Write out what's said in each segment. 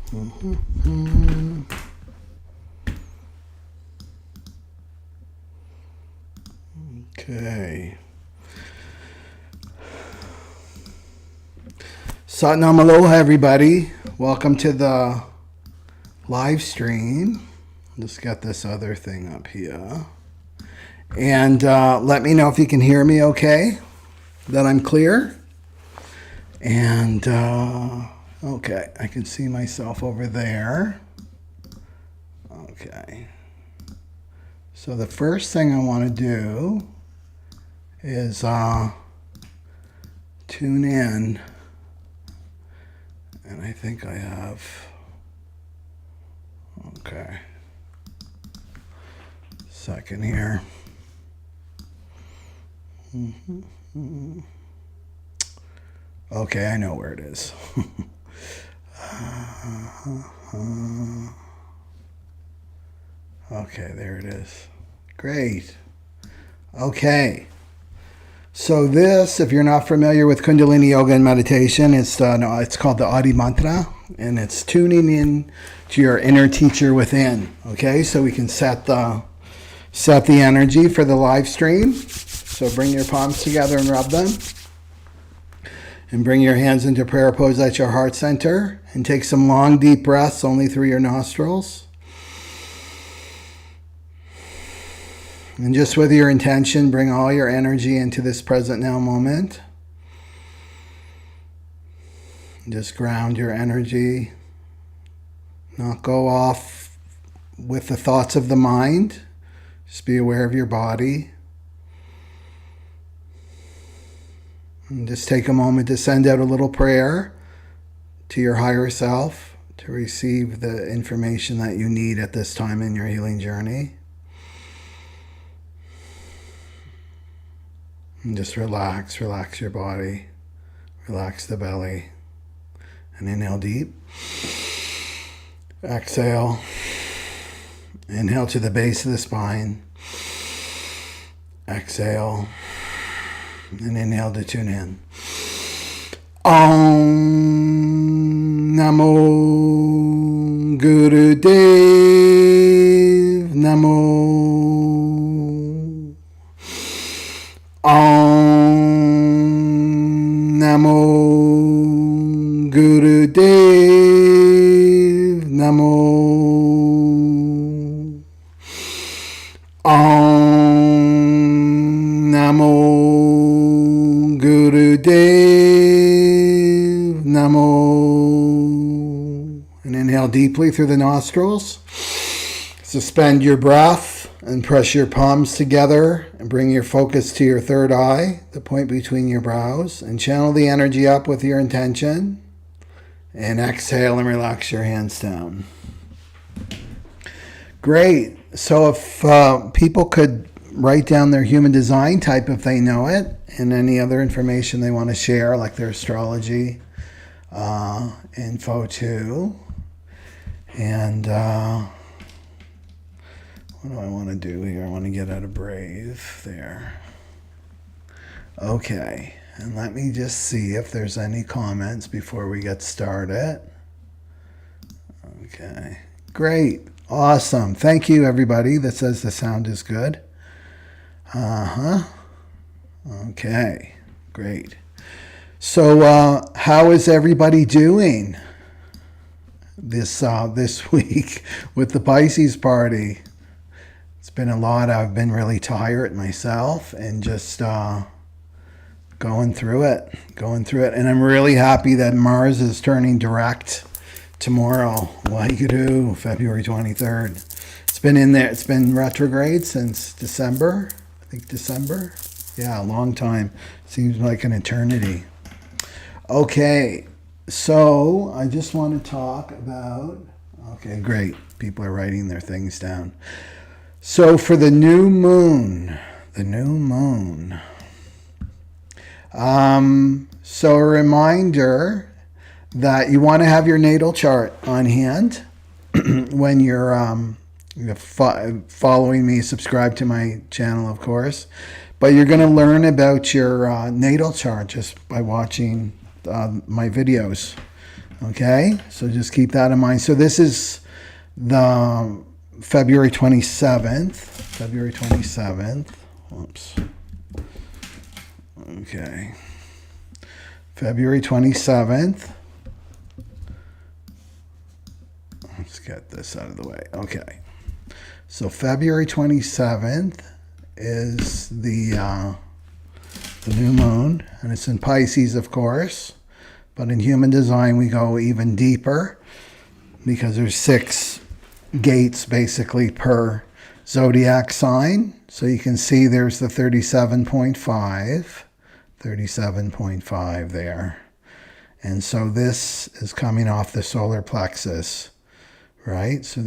Okay. Satnam Aloha, everybody. Welcome to the live stream. Just got this other thing up here. And let me know if you can hear me okay, that I'm clear. And, okay, I can see myself over there. Okay. So the first thing I want to do is tune in. And I think I have, okay, second here. Okay, I know where it is. Okay, there it is. Great. Okay. So this, if you're not familiar with Kundalini Yoga and meditation, it's called the Adi Mantra, and it's tuning in to your inner teacher within. Okay, so we can set the energy for the live stream. So bring your palms together and rub them. And bring your hands into prayer pose at your heart center. And take some long, deep breaths only through your nostrils. And just with your intention, bring all your energy into this present now moment. Just ground your energy. Not go off with the thoughts of the mind. Just be aware of your body. And just take a moment to send out a little prayer to your higher self to receive the information that you need at this time in your healing journey. And just relax your body. Relax the belly. And inhale deep. Exhale. Inhale to the base of the spine. Exhale. And inhale to tune in. Om Namo Gurudev Namo. Om Namo Gurudev Namo. Om Namo Gurudev Namo. And inhale deeply through the nostrils. Suspend your breath and press your palms together and bring your focus to your third eye, the point between your brows, and channel the energy up with your intention. And exhale and relax your hands down. Great. So if people could write down their human design type if they know it, and any other information they want to share, like their astrology info too. And what do I want to do here? I want to get out of Brave there. Okay, and let me just see if there's any comments before we get started. Okay, great, awesome. Thank you, everybody that says the sound is good. Okay, great. So how is everybody doing this week with the Pisces party? It's been a lot. I've been really tired myself and just going through it. And I'm really happy that Mars is turning direct tomorrow. Waheguru, February 23rd. It's been in there. It's been retrograde since December. I think December. Yeah, a long time. Seems like an eternity. Okay, so I just want to talk about... Okay, great. People are writing their things down. So for the new moon, so a reminder that you want to have your natal chart on hand when you're following me, subscribe to my channel, of course. But you're going to learn about your natal chart just by watching my videos. Okay, so just keep that in mind. So this is the February 27th. February 27th. Whoops. Okay. February 27th. Let's get this out of the way. Okay. So February 27th is the new moon, and it's in Pisces, of course. But in human design, we go even deeper because there's 6 gates basically per zodiac sign. So you can see there's the 37.5 there. And so this is coming off the solar plexus, right? So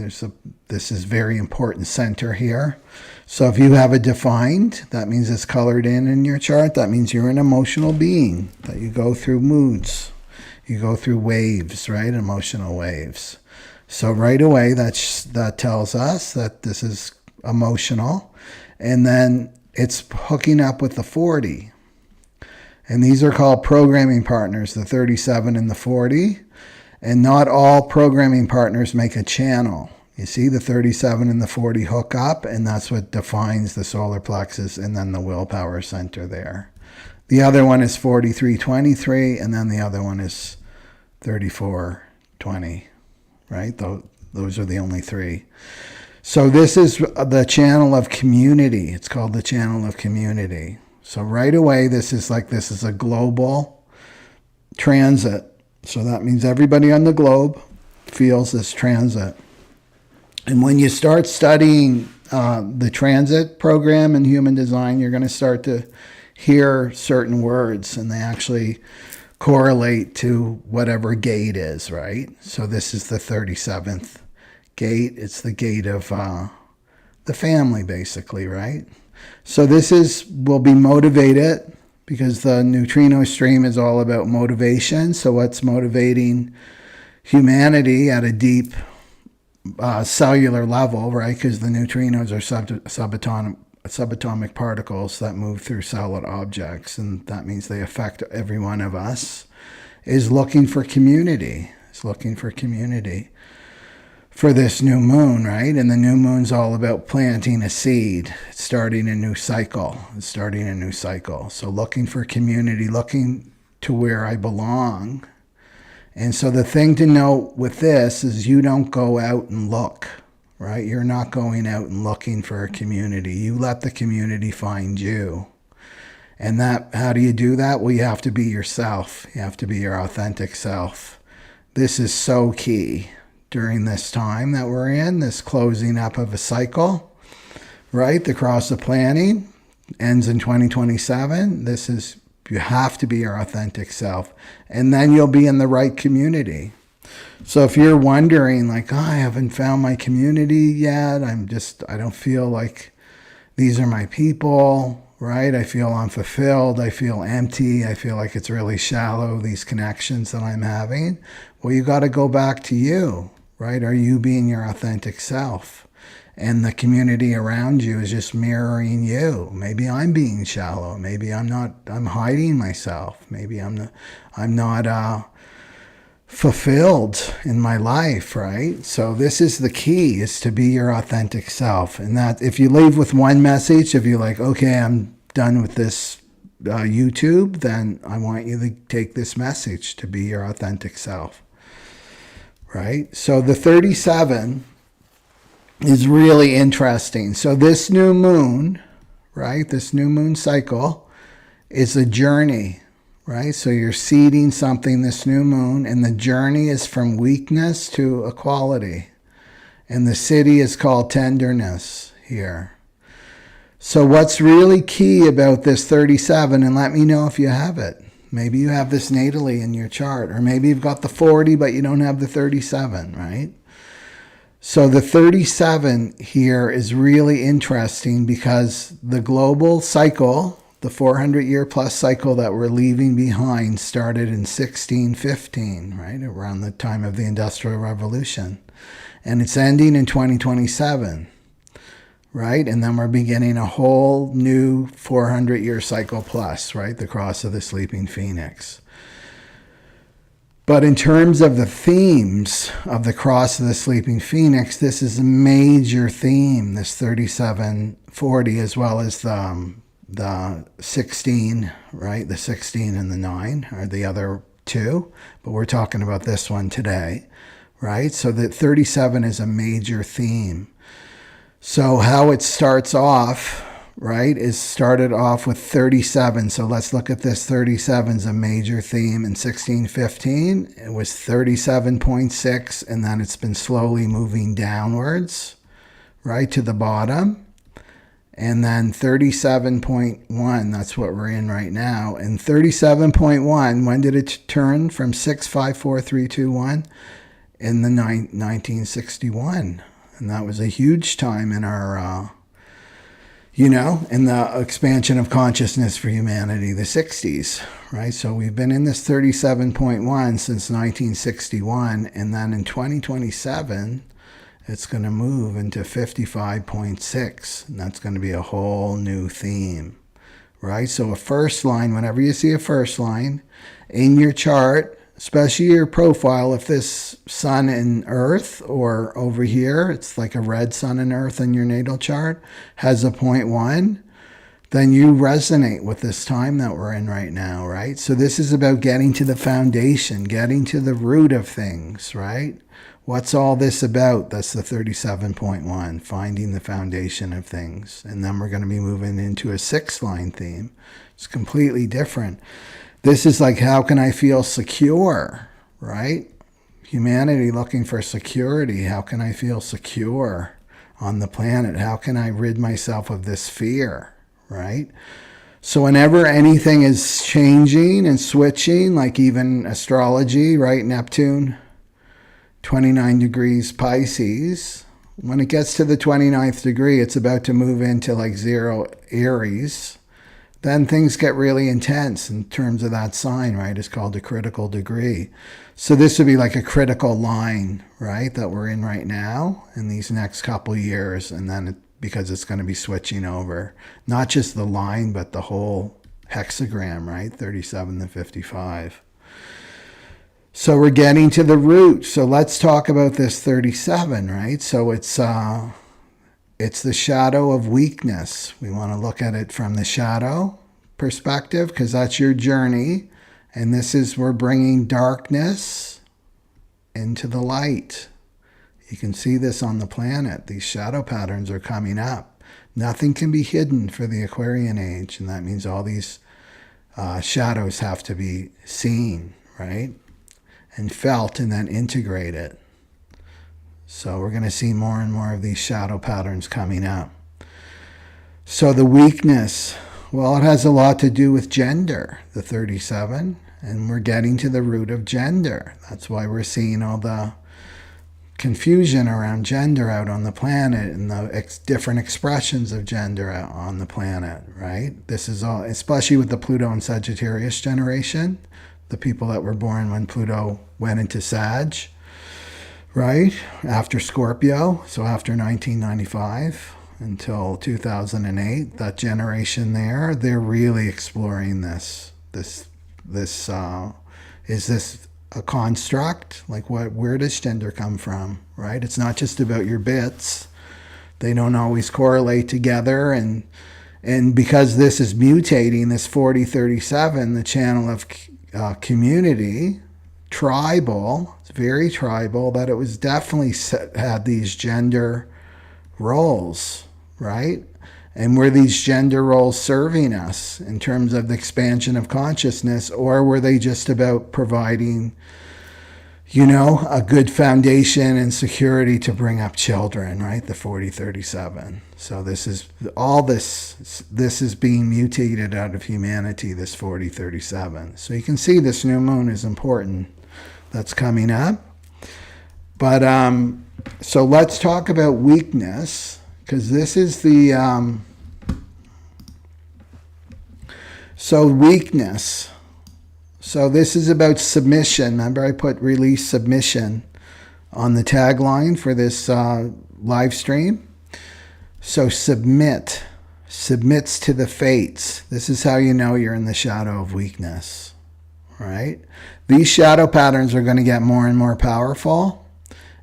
this is very important center here. So if you have it defined, that means it's colored in your chart. That means you're an emotional being, that you go through moods. You go through waves, right? Emotional waves. So right away, that tells us that this is emotional. And then it's hooking up with the 40. And these are called programming partners, the 37 and the 40. And not all programming partners make a channel. You see, the 37 and the 40 hook up, and that's what defines the solar plexus and then the willpower center there. The other one is 4323, and then the other one is 3420, right? Those are the only 3. So this is the channel of community. It's called the channel of community. So right away, this is a global transit. So that means everybody on the globe feels this transit. And when you start studying the transit program in human design, you're going to start to hear certain words, and they actually correlate to whatever gate is, right? So this is the 37th gate. It's the gate of the family, basically, right? So this will be motivated because the neutrino stream is all about motivation. So what's motivating humanity at a deep cellular level, right? Because the neutrinos are subatomic particles that move through solid objects, and that means they affect every one of us, is looking for community. It's looking for community for this new moon, right? And the new moon's all about planting a seed. It's starting a new cycle. It's starting a new cycle. So looking for community, looking to where I belong. And so the thing to note with this is you don't go out and look, right? You're not going out and looking for a community. You let the community find you. And how do you do that? Well, you have to be yourself. You have to be your authentic self. This is so key during this time that we're in, this closing up of a cycle, right? The cross of planning ends in 2027. You have to be your authentic self, and then you'll be in the right community. So if you're wondering, like, I haven't found my community yet, I don't feel like these are my people, right? I feel unfulfilled. I feel empty. I feel like it's really shallow, these connections that I'm having. Well, you got to go back to you, right? Are you being your authentic self? And the community around you is just mirroring you. Maybe I'm being shallow. Maybe I'm hiding myself. Maybe I'm not fulfilled in my life, right? So this is the key, is to be your authentic self. And that if you leave with one message, if you're like, okay, I'm done with this YouTube, then I want you to take this message, to be your authentic self, right? So the 37 is really interesting. So this new moon, right, this new moon cycle is a journey, right? So you're seeding something this new moon, and the journey is from weakness to equality. And the city is called tenderness here. So what's really key about this 37, and let me know if you have it. Maybe you have this natally in your chart, or maybe you've got the 40, but you don't have the 37, right? So the 37 here is really interesting because the global cycle, the 400-year plus cycle that we're leaving behind, started in 1615, right, around the time of the Industrial Revolution. And it's ending in 2027, right? And then we're beginning a whole new 400-year cycle plus, right, the cross of the sleeping phoenix. But in terms of the themes of the cross of the sleeping phoenix, this is a major theme, this 3740, as well as the 16, right? The 16 and the 9 are the other two, but we're talking about this one today, right? So the 37 is a major theme. So how it starts off, right, is started off with 37. So let's look at this. 37 is a major theme. In 1615, it was 37.6, and then it's been slowly moving downwards, right, to the bottom. And then 37.1, that's what we're in right now. And 37.1, when did it turn from 6, 5, 4, 3, 2, 1? In the 1961. And that was a huge time in our, in the expansion of consciousness for humanity, the 60s, right? So we've been in this 37.1 since 1961. And then in 2027, it's going to move into 55.6. And that's going to be a whole new theme, right? So a first line, whenever you see a first line in your chart, especially your profile, if this sun and earth, or over here, it's like a red sun and earth in your natal chart, has a 0.1, then you resonate with this time that we're in right now, right? So this is about getting to the foundation, getting to the root of things, right? What's all this about? That's the 37.1, finding the foundation of things. And then we're going to be moving into a 6-line theme. It's completely different. This is like, how can I feel secure, right? Humanity looking for security. How can I feel secure on the planet? How can I rid myself of this fear, right? So whenever anything is changing and switching, like even astrology, right? Neptune, 29 degrees Pisces. When it gets to the 29th degree, it's about to move into like 0 Aries. Then things get really intense in terms of that sign, right? It's called a critical degree. So this would be like a critical line, right, that we're in right now in these next couple years. And then because it's going to be switching over, not just the line, but the whole hexagram, right? 37 to 55. So we're getting to the root. So let's talk about this 37, right? So it's the shadow of weakness. We want to look at it from the shadow perspective because that's your journey. And this is, we're bringing darkness into the light. You can see this on the planet. These shadow patterns are coming up. Nothing can be hidden for the Aquarian age. And that means all these shadows have to be seen, right? And felt and then integrated. So we're going to see more and more of these shadow patterns coming up. So the weakness, well, it has a lot to do with gender, the 37, and we're getting to the root of gender. That's why we're seeing all the confusion around gender out on the planet and the different expressions of gender out on the planet, right? This is all, especially with the Pluto and Sagittarius generation, the people that were born when Pluto went into Sag, right? After Scorpio, so after 1995 until 2008, that generation there, they're really exploring this. Is this a construct? Like where does gender come from, right? It's not just about your bits. They don't always correlate together. And because this is mutating, this 4037, the channel of community, tribal, it's very tribal, that it was definitely had these gender roles, right? And were these gender roles serving us in terms of the expansion of consciousness, or were they just about providing, a good foundation and security to bring up children, right? The 4037. So this is all this is being mutated out of humanity, this 4037. So you can see this new moon is important. That's coming up. But so let's talk about weakness, because this is the so weakness. So this is about submission. Remember I put release submission on the tagline for this live stream. So submits to the fates. This is how you know you're in the shadow of weakness, right? These shadow patterns are going to get more and more powerful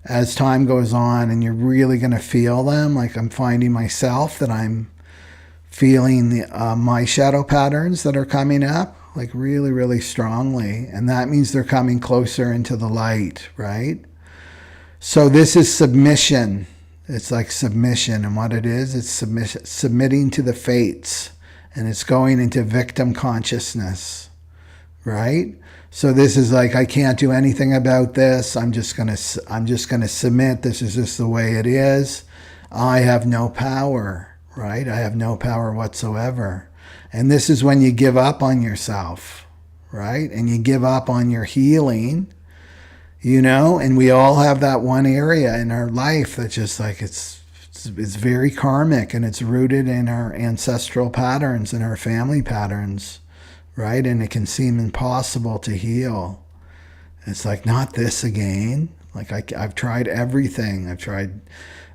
as time goes on, and you're really going to feel them. Like I'm finding myself that I'm feeling my shadow patterns that are coming up like really, really strongly. And that means they're coming closer into the light, right? So this is submission. It's like submission. And what it is, it's submitting to the fates. And it's going into victim consciousness, right? So this is like, I can't do anything about this. I'm just gonna submit. This is just the way it is. I have no power, right? I have no power whatsoever. And this is when you give up on yourself, right? And you give up on your healing, you know, and we all have that one area in our life that's just like, it's very karmic, and it's rooted in our ancestral patterns and our family patterns, right? And it can seem impossible to heal. It's like, not this again. Like I've tried everything. I've tried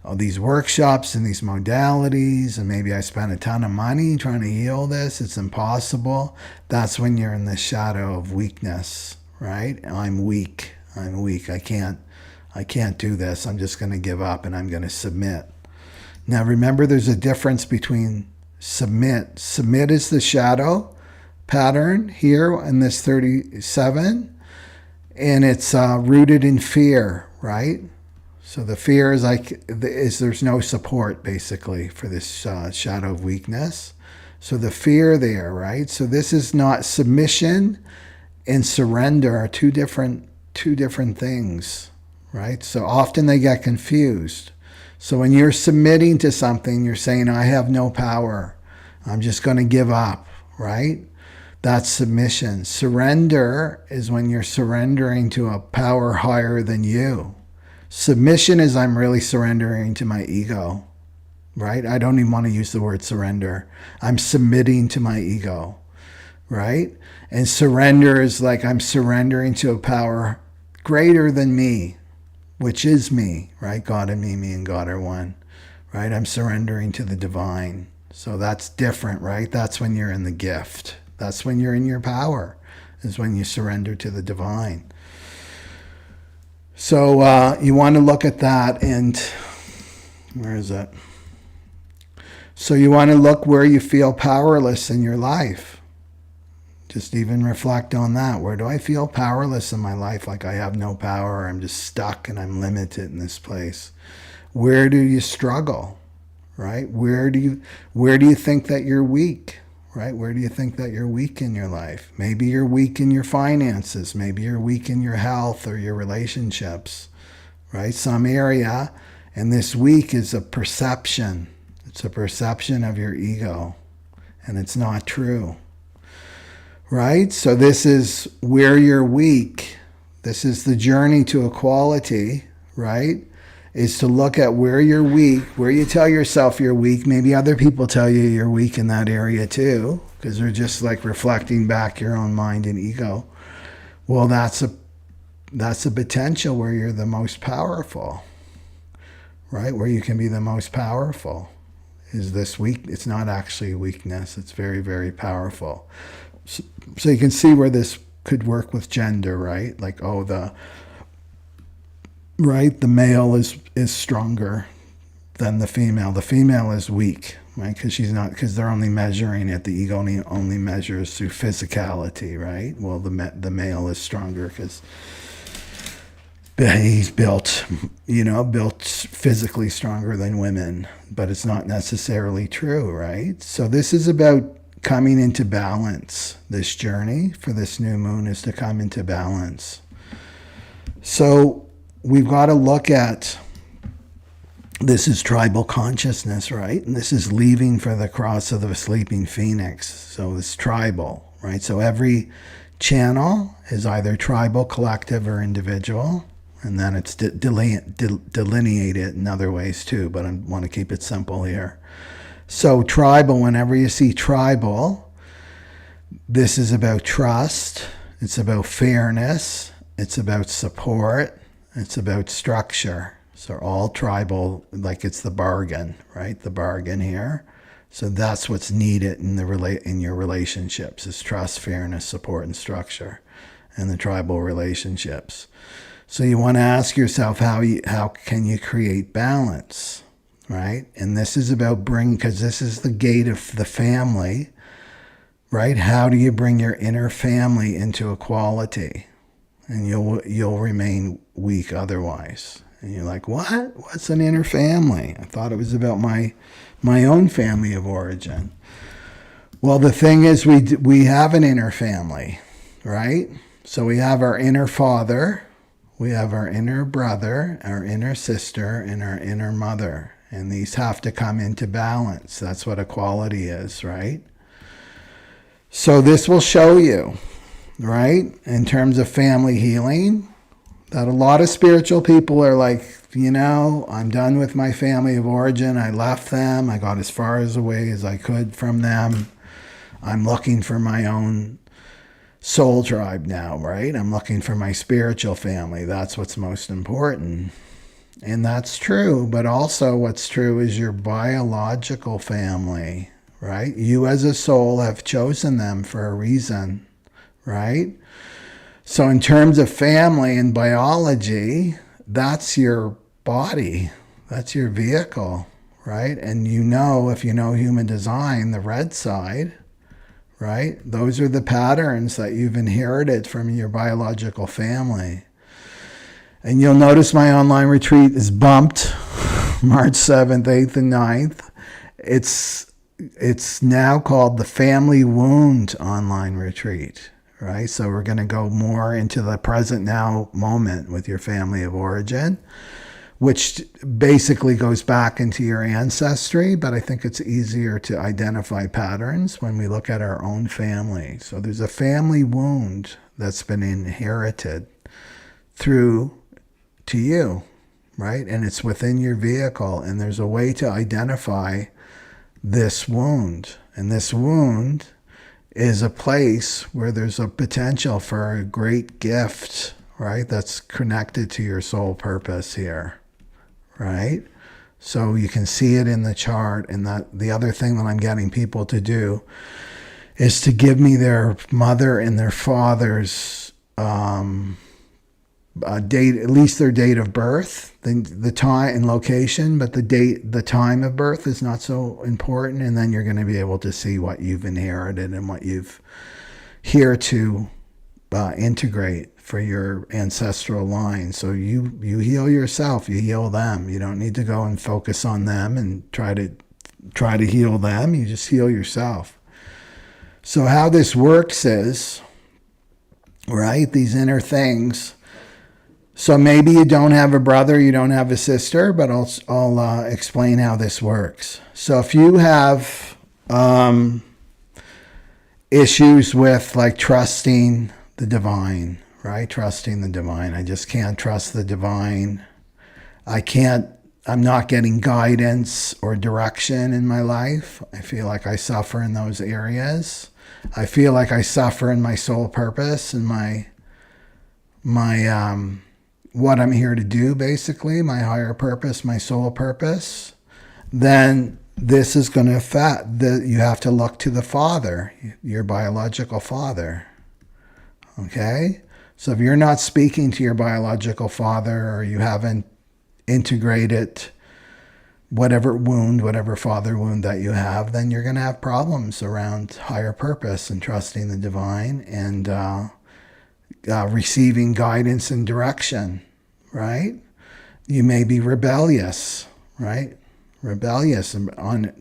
all these workshops and these modalities, and maybe I spent a ton of money trying to heal this. It's impossible. That's when you're in the shadow of weakness, right? I'm weak. I can't do this. I'm just going to give up and I'm going to submit. Now remember, there's a difference between submit. Submit is the shadow pattern here in this 37, and it's rooted in fear, right? So the fear is like, there's no support basically for this shadow of weakness. So the fear there, right? So this is not, submission and surrender are two different things, right? So often they get confused. So when you're submitting to something, you're saying, I have no power. I'm just going to give up, right? That's submission. Surrender is when you're surrendering to a power higher than you. Submission is I'm really surrendering to my ego, right? I don't even want to use the word surrender. I'm submitting to my ego, right? And surrender is like I'm surrendering to a power greater than me, which is me, right? God and me and God are one, right? I'm surrendering to the divine. So that's different, right? That's when you're in the gift. That's when you're in your power, is when you surrender to the divine. So you want to look at that, and where is it? So you want to look where you feel powerless in your life. Just even reflect on that. Where do I feel powerless in my life? Like I have no power, I'm just stuck and I'm limited in this place. Where do you struggle, right? Where do you think that you're weak, right? Where do you think that you're weak in your life? Maybe you're weak in your finances. Maybe you're weak in your health or your relationships, right? Some area. And this weak is a perception. It's a perception of your ego, and it's not true. Right? So this is where you're weak. This is the journey to equality, right? Is to look at where you're weak, where you tell yourself you're weak. Maybe other people tell you you're weak in that area too, because they're just like reflecting back your own mind and ego. Well, that's a potential where you're the most powerful, right? Where you can be the most powerful. Is this weak? It's not actually a weakness. It's very, very powerful. So you can see where this could work with gender, right? Like, the male is stronger than the female. The female is weak, right? Because they're only measuring it. The ego only measures through physicality, right? Well, the male is stronger because he's built physically stronger than women, but it's not necessarily true, right? So this is about coming into balance. This journey for this new moon is to come into balance. So we've got to look at, this is tribal consciousness, right? And this is leaving for the cross of the sleeping phoenix. So it's tribal, right? So every channel is either tribal, collective, or individual. And then it's delineated in other ways too, but I want to keep it simple here. So tribal, whenever you see tribal, this is about trust, it's about fairness, it's about support, it's about structure. So all tribal, like it's the bargain, right? The bargain here. So that's what's needed in in your relationships is trust, fairness, support, and structure, and the tribal relationships. So you want to ask yourself how can you create balance, right? And this is about because this is the gate of the family, right? How do you bring your inner family into equality? And you'll remain weak otherwise. And you're like, what? What's an inner family? I thought it was about my own family of origin. Well, the thing is, we have an inner family, right? So we have our inner father, we have our inner brother, our inner sister, and our inner mother. And these have to come into balance. That's what equality is, right? So this will show you, right, in terms of family healing, that a lot of spiritual people are like, I'm done with my family of origin. I left them. I got as far away as I could from them. I'm looking for my own soul tribe now, right? I'm looking for my spiritual family. That's what's most important. And that's true. But also what's true is your biological family, right? You as a soul have chosen them for a reason, right? So in terms of family and biology, that's your body. That's your vehicle, right? And if you know human design, the red side, right? Those are the patterns that you've inherited from your biological family. And you'll notice my online retreat is bumped March 7th, 8th, and 9th. It's now called the Family Wound Online Retreat, right? So we're going to go more into the present now moment with your family of origin, which basically goes back into your ancestry, but I think it's easier to identify patterns when we look at our own family. So there's a family wound that's been inherited through to you, right? And it's within your vehicle, and there's a way to identify this wound. And this wound is a place where there's a potential for a great gift, right? That's connected to your soul purpose here, right? So you can see it in the chart. And that the other thing that I'm getting people to do is to give me their mother and their father's date, at least their date of birth, the time and location, but the time of birth is not so important. And then you're going to be able to see what you've inherited and what you've here to integrate for your ancestral line. So you heal yourself, you heal them. You don't need to go and focus on them and try to heal them. You just heal yourself. So how this works is, right, these inner things. So maybe you don't have a brother, you don't have a sister, but I'll explain how this works. So if you have issues with like trusting the divine, right? Trusting the divine. I just can't trust the divine. I'm not getting guidance or direction in my life. I feel like I suffer in those areas. I feel like I suffer in my soul purpose and my what I'm here to do, basically, my higher purpose, my soul purpose. Then this is going to affect you have to look to the father, your biological father. Okay? So if you're not speaking to your biological father, or you haven't integrated whatever father wound that you have, then you're going to have problems around higher purpose and trusting the divine and receiving guidance and direction, right? You may be rebellious, right? Rebellious and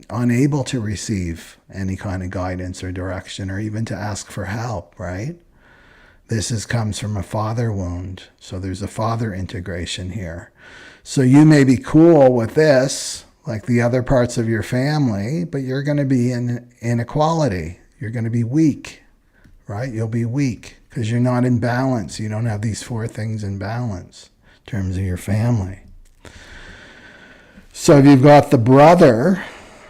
unable to receive any kind of guidance or direction, or even to ask for help, right? This comes from a father wound. So there's a father integration here. So you may be cool with this, like the other parts of your family, but you're going to be in inequality. You're going to be weak, right? You'll be weak because you're not in balance. You don't have these four things in balance in terms of your family. So if you've got the brother,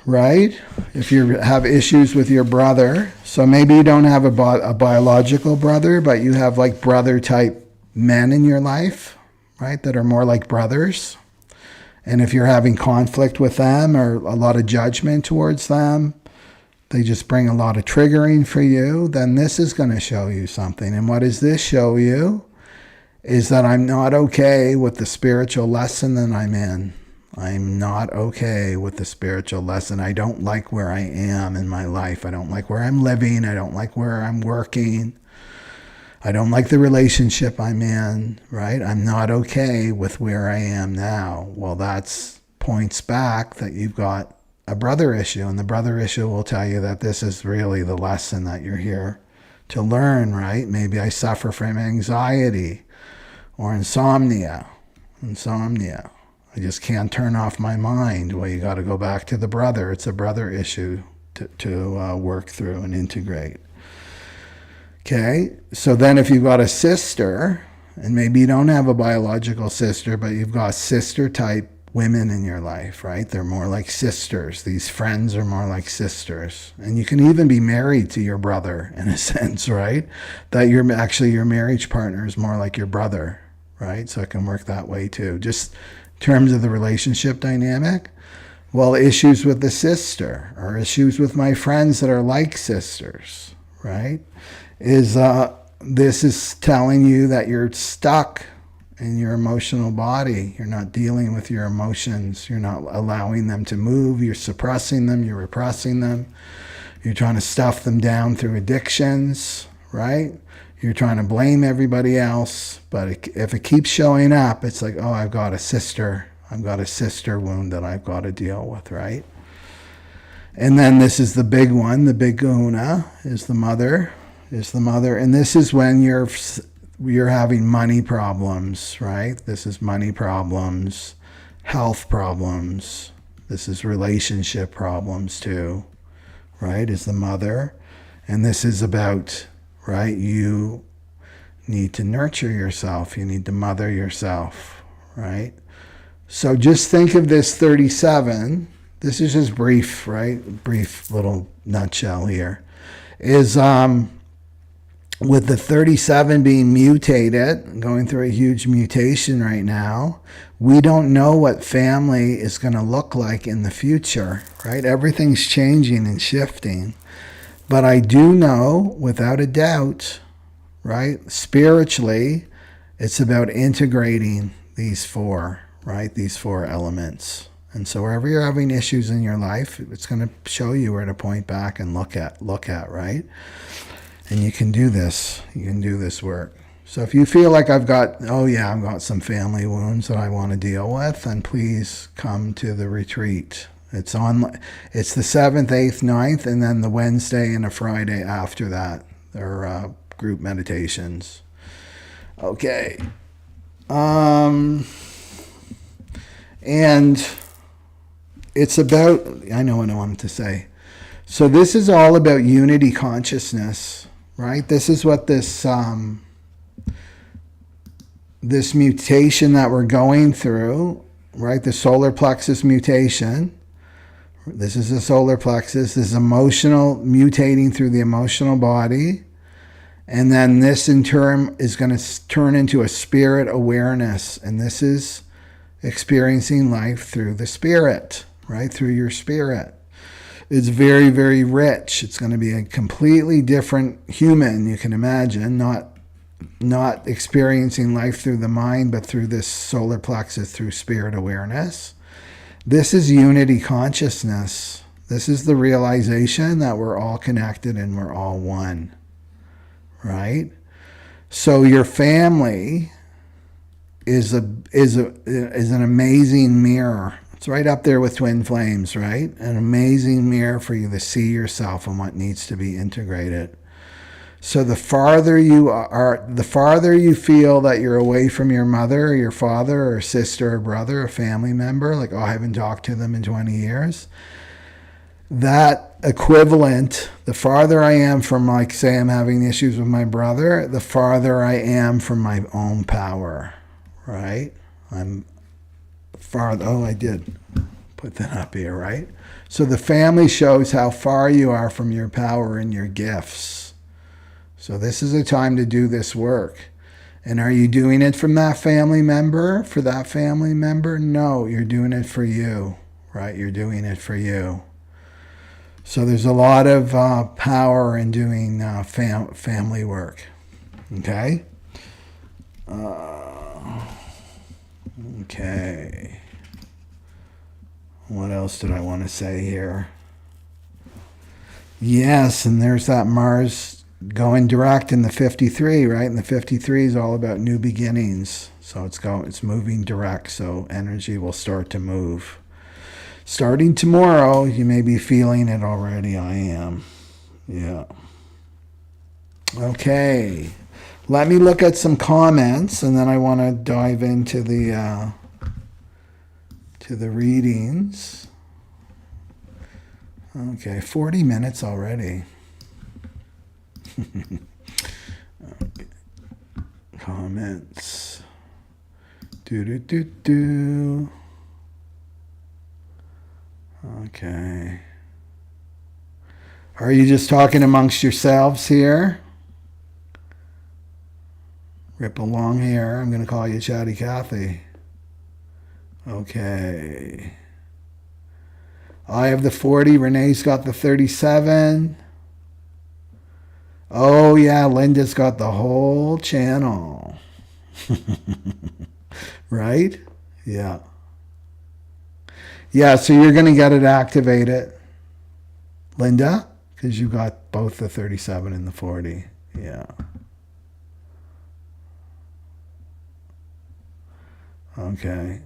right? If you have issues with your brother, so maybe you don't have a biological brother, but you have like brother type men in your life, right? That are more like brothers. And if you're having conflict with them or a lot of judgment towards them, they just bring a lot of triggering for you, then this is going to show you something. And what does this show you? Is that I'm not okay with the spiritual lesson that I'm in. I'm not okay with the spiritual lesson. I don't like where I am in my life. I don't like where I'm living. I don't like where I'm working. I don't like the relationship I'm in, right? I'm not okay with where I am now. Well, that's points back that you've got a brother issue, and the brother issue will tell you that this is really the lesson that you're here to learn, right? Maybe I suffer from anxiety or insomnia. I just can't turn off my mind. Well, you got to go back to the brother. It's a brother issue to work through and integrate. Okay, so then if you've got a sister, and maybe you don't have a biological sister, but you've got sister type women in your life, right? They're more like sisters. These friends are more like sisters. And you can even be married to your brother in a sense, right? That you're actually your marriage partner is more like your brother, right? So it can work that way too. Just in terms of the relationship dynamic. Well, issues with the sister or issues with my friends that are like sisters, right? This is telling you that you're stuck in your emotional body. You're not dealing with your emotions. You're not allowing them to move. You're suppressing them. You're repressing them. You're trying to stuff them down through addictions, right? You're trying to blame everybody else. But if it keeps showing up, it's like, oh, I've got a sister wound that I've got to deal with, right? And then this is the big one. The big kahuna is the mother. And this is when you're having money problems, right? This is money problems, health problems. This is relationship problems too, right? Is the mother. And this is about, right? You need to nurture yourself. You need to mother yourself, right? So just think of this 37. This is just brief, right? Brief little nutshell here. Is with the 37 being mutated, going through a huge mutation right now, we don't know what family is going to look like in the future, right? Everything's changing and shifting. But I do know, without a doubt, right, spiritually, it's about integrating these four, right? These four elements. And so wherever you're having issues in your life, it's going to show you where to point back and look at, right? And you can do this. You can do this work. So if you feel like I've got some family wounds that I want to deal with, then please come to the retreat. It's the 7th, 8th, 9th, and then the Wednesday and a Friday after that. They're group meditations. Okay. And it's about, I know what I wanted to say. So this is all about unity consciousness, right? This is what this mutation that we're going through, right? The solar plexus mutation. This is the solar plexus. This is emotional, mutating through the emotional body. And then this in turn is going to turn into a spirit awareness. And this is experiencing life through the spirit, right? Through your spirit. It's very, very rich. It's going to be a completely different human, you can imagine, not experiencing life through the mind, but through this solar plexus, through spirit awareness. This is unity consciousness. This is the realization that we're all connected and we're all one, right? So your family is an amazing mirror. It's right up there with twin flames, right? An amazing mirror for you to see yourself and what needs to be integrated. So the farther you feel that you're away from your mother or your father or sister or brother or family member, like, oh, I haven't talked to them in 20 years, that equivalent, the farther I am from, like, say I'm having issues with my brother, the farther I am from my own power, right? I did put that up here, right? So the family shows how far you are from your power and your gifts. So this is a time to do this work. And are you doing it from that family member, for that family member? No, you're doing it for you, right? You're doing it for you. So there's a lot of power in doing family work, okay? Okay. What else did I want to say here? Yes, and there's that Mars going direct in the 53, right? And the 53 is all about new beginnings. So it's moving direct, so energy will start to move. Starting tomorrow, you may be feeling it already. I am. Yeah. Okay. Let me look at some comments, and then I want to dive into the readings. Okay, 40 minutes already. Comments. Okay. Are you just talking amongst yourselves here? Rip along here. I'm going to call you Chatty Cathy. Okay. I have the 40. Renee's got the 37. Oh, yeah. Linda's got the whole channel. Right? Yeah. Yeah, so you're going to get it activated, Linda, because you got both the 37 and the 40. Yeah. Okay.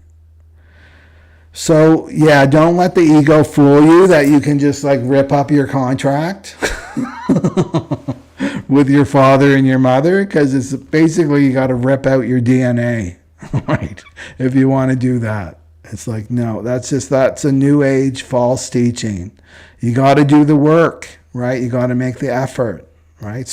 So, yeah, don't let the ego fool you that you can just like rip up your contract with your father and your mother, because it's basically you got to rip out your DNA, right? If you want to do that. It's like, no, that's a new age false teaching. You got to do the work, right? You got to make the effort, right?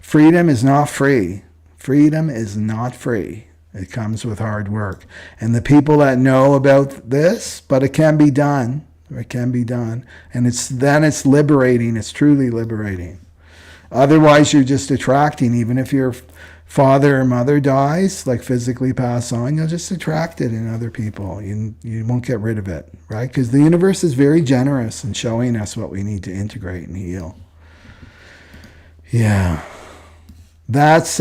Freedom is not free. Freedom is not free. It comes with hard work. And the people that know about this, but it can be done. It can be done. And it's liberating. It's truly liberating. Otherwise, you're just attracting, even if your father or mother dies, like physically pass on, you'll just attract it in other people. You won't get rid of it, right? Because the universe is very generous in showing us what we need to integrate and heal. Yeah. That's,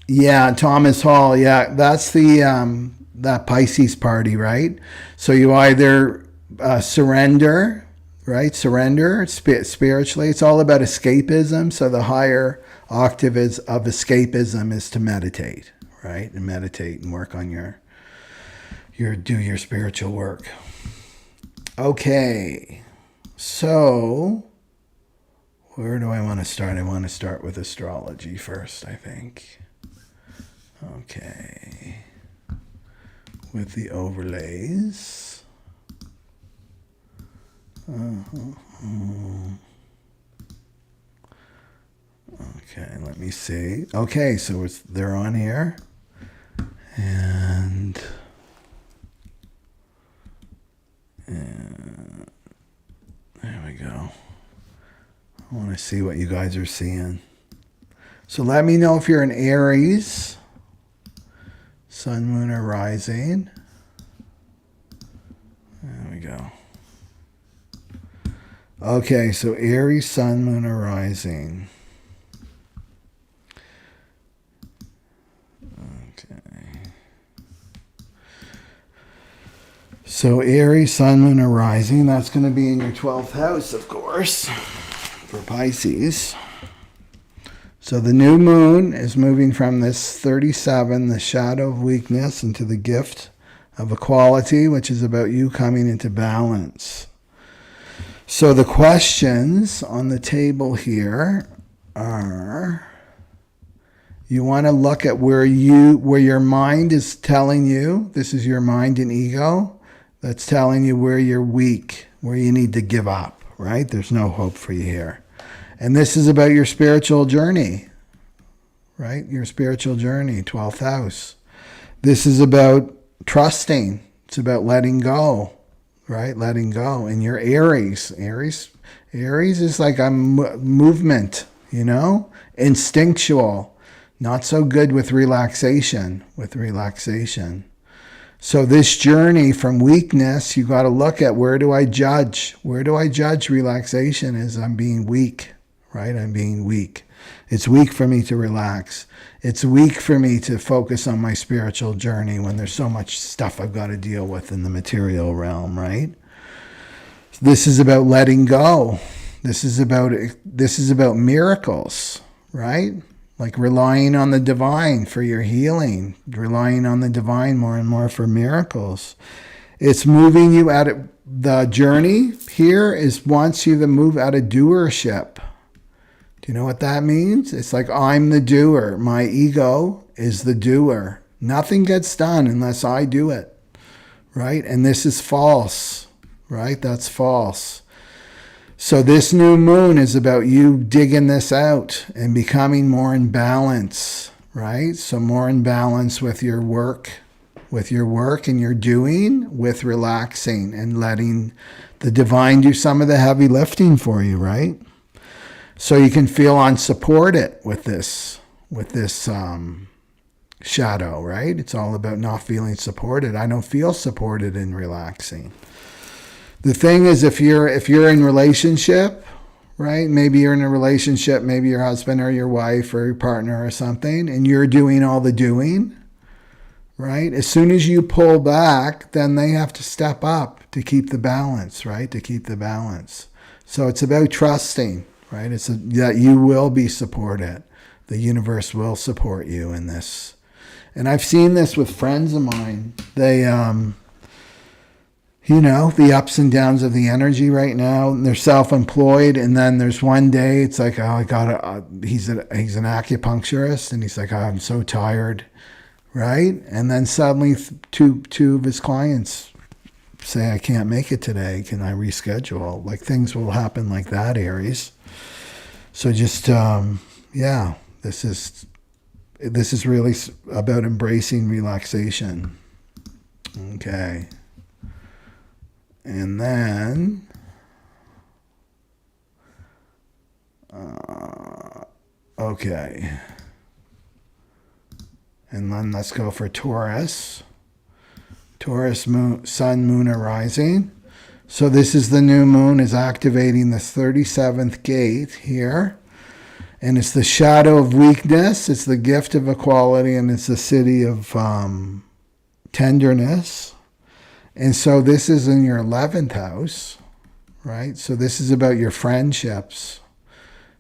yeah, Thomas Hall. Yeah, that's the, that Pisces party, right? So you either surrender, right? Surrender spiritually. It's all about escapism. So the higher octave of escapism is to meditate, right? And meditate and work on do your spiritual work. Okay. So where do I want to start? I want to start with astrology first, I think. Okay. With the overlays. Okay, let me see. Okay, so they're on here. And there we go. I want to see what you guys are seeing. So let me know if you're an Aries, Sun, Moon, or Rising. There we go. Okay, so Aries, Sun, Moon, or Rising. Okay. So Aries, Sun, Moon, or Rising, that's going to be in your 12th house, of course, for Pisces. So the new moon is moving from this 37, the shadow of weakness, into the gift of equality, which is about you coming into balance. So the questions on the table here are, you want to look at where your mind is telling you, this is your mind and ego, that's telling you where you're weak, where you need to give up, right? There's no hope for you here. And this is about your spiritual journey, right? Your spiritual journey, 12th house. This is about trusting. It's about letting go, right? Letting go. And your Aries is like a movement, instinctual. Not so good with relaxation, So this journey from weakness, you got to look at, where do I judge? Where do I judge relaxation as I'm being weak, right? I'm being weak. It's weak for me to relax. It's weak for me to focus on my spiritual journey when there's so much stuff I've got to deal with in the material realm, right? This is about letting go. This is about miracles, right? Like relying on the divine for your healing, relying on the divine more and more for miracles. It's moving you out of the journey here wants you to move out of doership. Do you know what that means? It's like, I'm the doer. My ego is the doer. Nothing gets done unless I do it, right? And this is false, right? That's false. So this new moon is about you digging this out and becoming more in balance, right? So more in balance with your work and your doing, with relaxing and letting the divine do some of the heavy lifting for you, right? So you can feel unsupported with this shadow, right? It's all about not feeling supported. I don't feel supported in relaxing. The thing is, if you're in relationship, right? Maybe you're in a relationship, maybe your husband or your wife or your partner or something, and you're doing all the doing, right? As soon as you pull back, then they have to step up to keep the balance, right? To keep the balance. So it's about trusting, right? It's that you will be supported. The universe will support you in this. And I've seen this with friends of mine. They, the ups and downs of the energy right now. They're self-employed, and then there's one day it's like, oh, I gotta. He's an acupuncturist, and he's like, oh, I'm so tired, right? And then suddenly, two of his clients say, I can't make it today. Can I reschedule? Like, things will happen like that, Aries. So just this is really about embracing relaxation. Okay. And then, okay. And then let's go for Taurus. Taurus, moon, sun, moon are rising. So this is the new moon is activating the 37th gate here. And it's the shadow of weakness. It's the gift of equality, and it's the city of tenderness. And so this is in your 11th house, right? So this is about your friendships.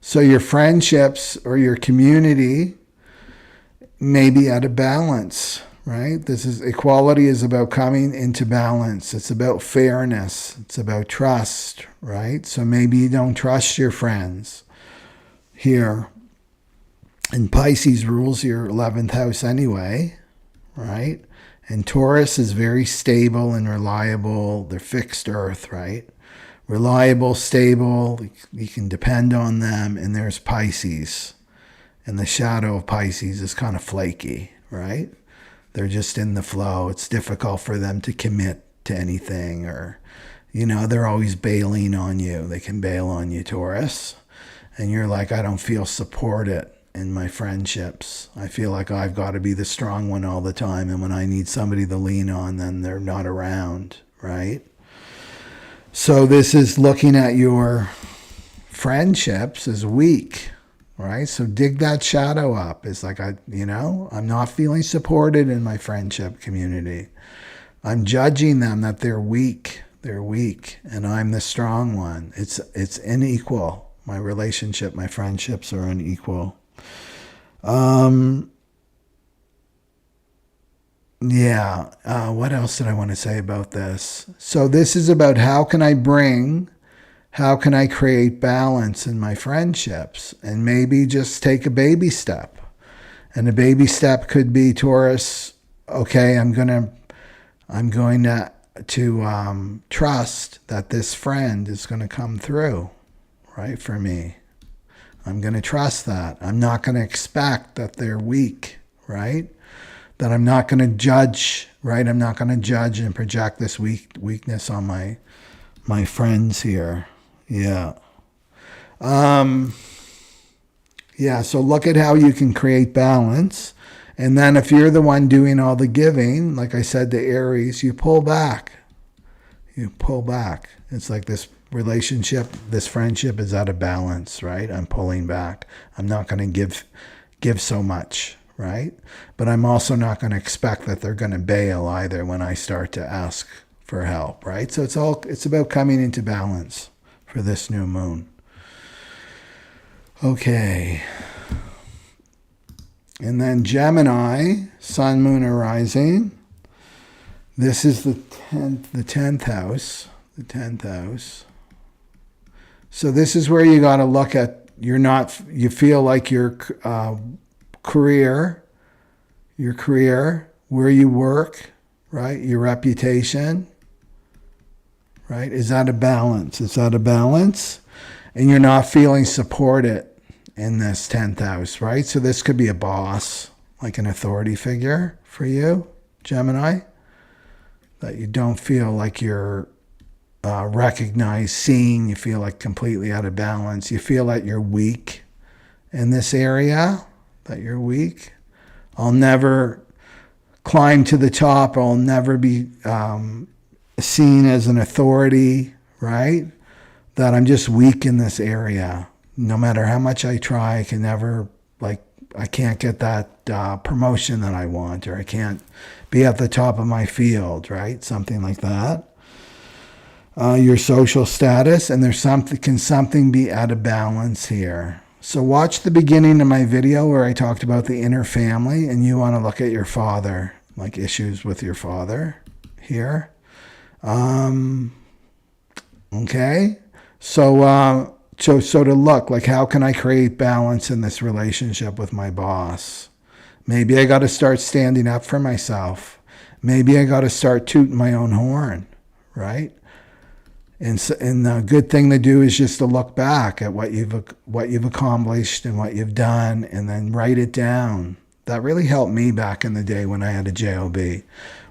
So your friendships or your community may be out of balance, right? Equality is about coming into balance. It's about fairness. It's about trust, right? So maybe you don't trust your friends here. And Pisces rules your 11th house anyway, right? And Taurus is very stable and reliable. They're fixed earth, right? Reliable, stable, you can depend on them. And there's Pisces. And the shadow of Pisces is kind of flaky, right? They're just in the flow. It's difficult for them to commit to anything, or, they're always bailing on you. They can bail on you, Taurus. And you're like, I don't feel supported in my friendships. I feel like I've got to be the strong one all the time. And when I need somebody to lean on, then they're not around, right? So this is looking at your friendships as weak, right? So dig that shadow up. It's like, I'm not feeling supported in my friendship community. I'm judging them that they're weak. They're weak. And I'm the strong one. It's unequal. My relationship, my friendships are unequal. What else did I want to say about this? So this is about how can I create balance in my friendships, and maybe just take a baby step. And a baby step could be, Taurus, okay, I'm going to trust that this friend is going to come through, right, for me. I'm going to trust that. I'm not going to expect that they're weak, right? That I'm not going to judge, right? I'm not going to judge and project this weakness on my friends here. Yeah. Yeah, so look at how you can create balance. And then if you're the one doing all the giving, like I said to Aries, you pull back. You pull back. It's like this relationship, this friendship is out of balance, right? I'm pulling back. I'm not going to give so much, right? But I'm also not going to expect that they're going to bail either when I start to ask for help, right? So it's about coming into balance for this new moon. Okay. And then Gemini, Sun, Moon, or Rising. This is the 10th house. The 10th house. So this is where you got to look at, you feel like your career, where you work, right? Your reputation, right? Is out of balance. It's out of balance. And you're not feeling supported in this 10th house, right? So this could be a boss, like an authority figure for you, Gemini, that you don't feel like you're recognized, seen. You feel like completely out of balance. You feel that you're weak in this area, that you're weak. I'll never climb to the top. I'll never be seen as an authority, right? That I'm just weak in this area. No matter how much I try, I can never, I can't get that promotion that I want, or I can't be at the top of my field, right? Something like that. Your social status, and can something be out of balance here? So watch the beginning of my video where I talked about the inner family, and you want to look at your father, like issues with your father here. Okay. So to look, like, how can I create balance in this relationship with my boss? Maybe I got to start standing up for myself. Maybe I got to start tooting my own horn, right? And the good thing to do is just to look back at what you've accomplished and what you've done, and then write it down. That really helped me back in the day when I had a job,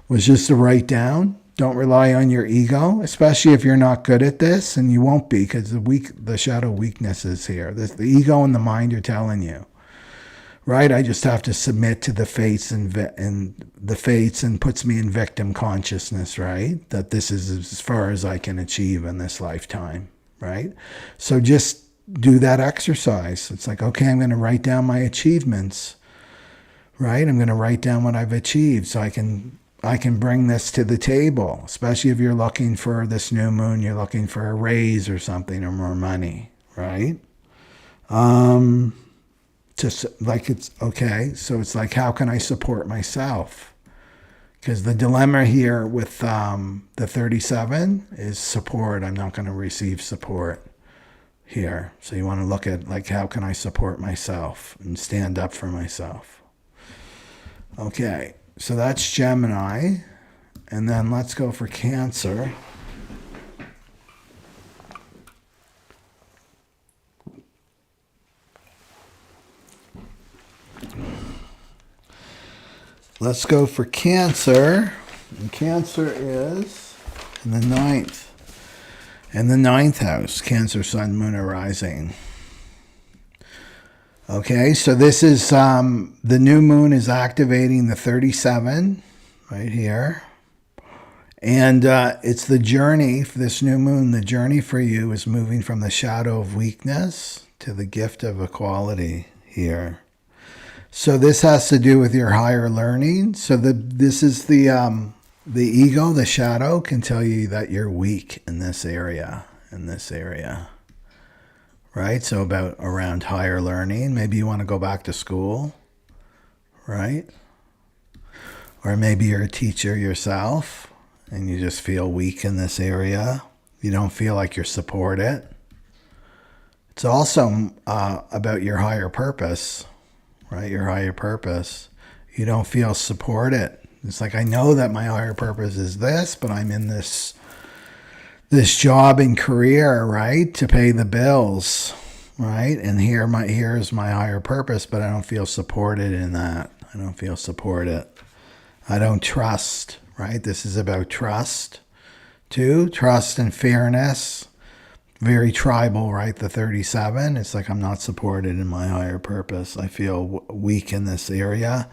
was just to write down. Don't rely on your ego, especially if you're not good at this, and you won't be, because the shadow weakness is here. The ego and the mind are telling you, right? I just have to submit to the fates and puts me in victim consciousness, right? That this is as far as I can achieve in this lifetime, right? So just do that exercise. It's like, okay, I'm going to write down my achievements, right? I'm going to write down what I've achieved so I can bring this to the table, especially if you're looking for this new moon, you're looking for a raise or something, or more money, right? Just like, it's okay. So it's like, how can I support myself? Because the dilemma here with the 37 is support. I'm not going to receive support here. So you want to look at, like, how can I support myself and stand up for myself? Okay. So that's Gemini. And then let's go for Cancer. Let's go for Cancer. And Cancer is in the 9th. In the 9th house. Cancer, Sun, Moon, or Rising. Okay, so this is, the new moon is activating the 37 right here. And it's the journey for this new moon. The journey for you is moving from the shadow of weakness to the gift of equality here. So this has to do with your higher learning. So this is the ego, the shadow, can tell you that you're weak in this area, right? So around higher learning, maybe you want to go back to school, right? Or maybe you're a teacher yourself and you just feel weak in this area. You don't feel like you're supported. It's also about your higher purpose, right? Your higher purpose. You don't feel supported. It's like, I know that my higher purpose is this, but I'm in this job and career, right, to pay the bills, right? And here's my higher purpose, but I don't feel supported in that. I don't feel supported. I don't trust, right? This is about trust too. Trust and fairness. Very tribal, right? The 37. It's like I'm not supported in my higher purpose. I feel weak in this area.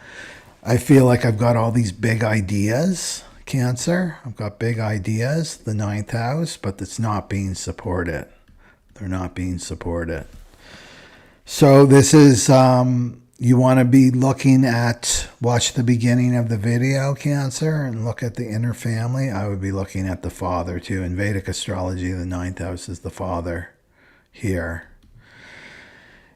I feel like I've got all these big ideas, Cancer. I've got big ideas, the 9th house, but it's not being supported. They're not being supported. So this is, you want to be looking at, watch the beginning of the video, Cancer, and look at the inner family. I would be looking at the father too. In Vedic astrology, the 9th house is the father here.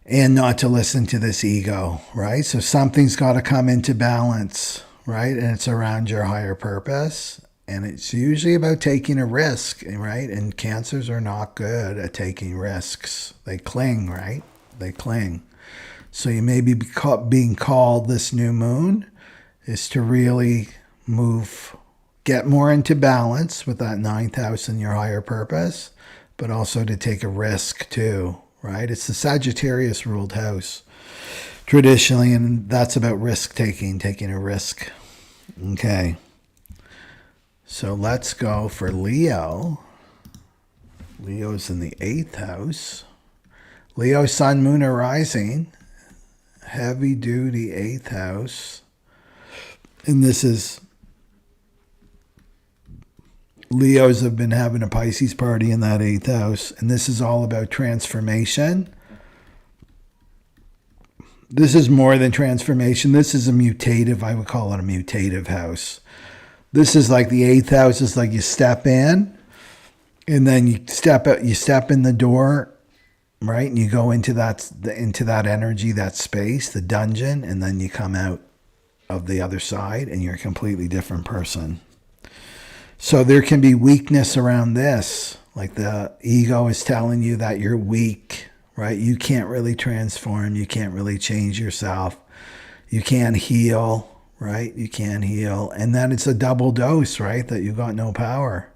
And not to listen to this ego, right? So something's got to come into balance, right? And it's around your higher purpose. And it's usually about taking a risk, right? And Cancers are not good at taking risks. They cling, right? They cling. So you may be being called this new moon is to really move, get more into balance with that 9th house and your higher purpose, but also to take a risk too, right? It's the Sagittarius ruled house traditionally, and that's about risk taking, taking a risk. Okay. So let's go for Leo. Leo's in the 8th house. Leo, sun, moon, or rising. Heavy duty 8th house. And this is, Leos have been having a Pisces party in that 8th house. And this is all about transformation. This is more than transformation. This is a mutative, I would call it a mutative house. This is like the 8th house is like you step in and then you step in the door, right? And you go into that energy, that space, the dungeon, and then you come out of the other side and you're a completely different person. So there can be weakness around this. Like the ego is telling you that you're weak, right? You can't really transform. You can't really change yourself. You can't heal, right? You can't heal. And then it's a double dose, right? That you got no power,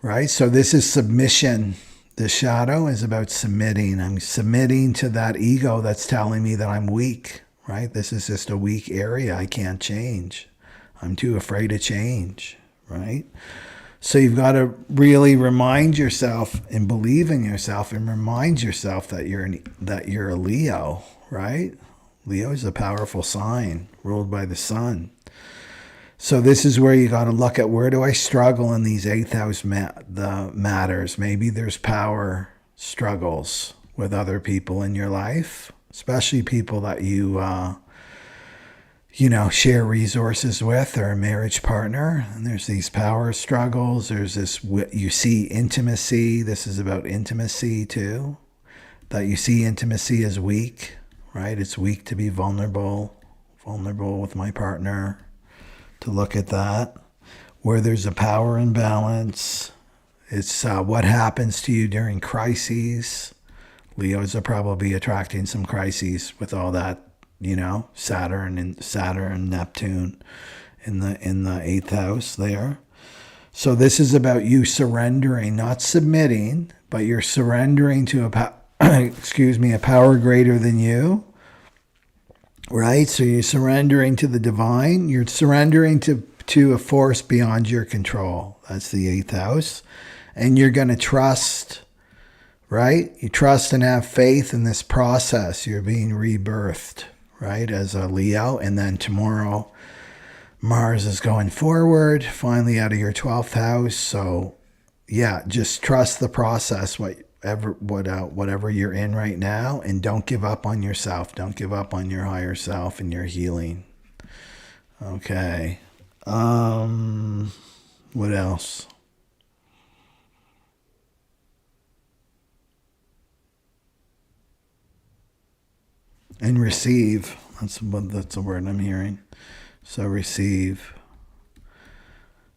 right? So this is submission. The shadow is about submitting. I'm submitting to that ego that's telling me that I'm weak, right? This is just a weak area. I can't change. I'm too afraid to change, right? So you've got to really remind yourself and believe in yourself and remind yourself that you're a Leo, right? Leo is a powerful sign ruled by the sun. So this is where you got to look at, where do I struggle in these 8th house the matters? Maybe there's power struggles with other people in your life, especially people that you share resources with, or a marriage partner. And there's these power struggles. There's this, you see intimacy. This is about intimacy too, that you see intimacy as weak, right? It's weak to be vulnerable with my partner. To look at that, where there's a power imbalance. It's what happens to you during crises. Leos are probably attracting some crises with all that, Saturn and Neptune in the 8th house there. So this is about you surrendering, not submitting, but you're surrendering to a power greater than you. Right? So you're surrendering to the divine. You're surrendering to a force beyond your control. That's the 8th house. And you're going to trust, right? You trust and have faith in this process. You're being rebirthed, right? As a Leo. And then tomorrow, Mars is going forward, finally out of your 12th house. So yeah, just trust the process, whatever you're in right now, and don't give up on yourself. Don't give up on your higher self and your healing. Okay. What else? And receive. That's a word I'm hearing. So receive.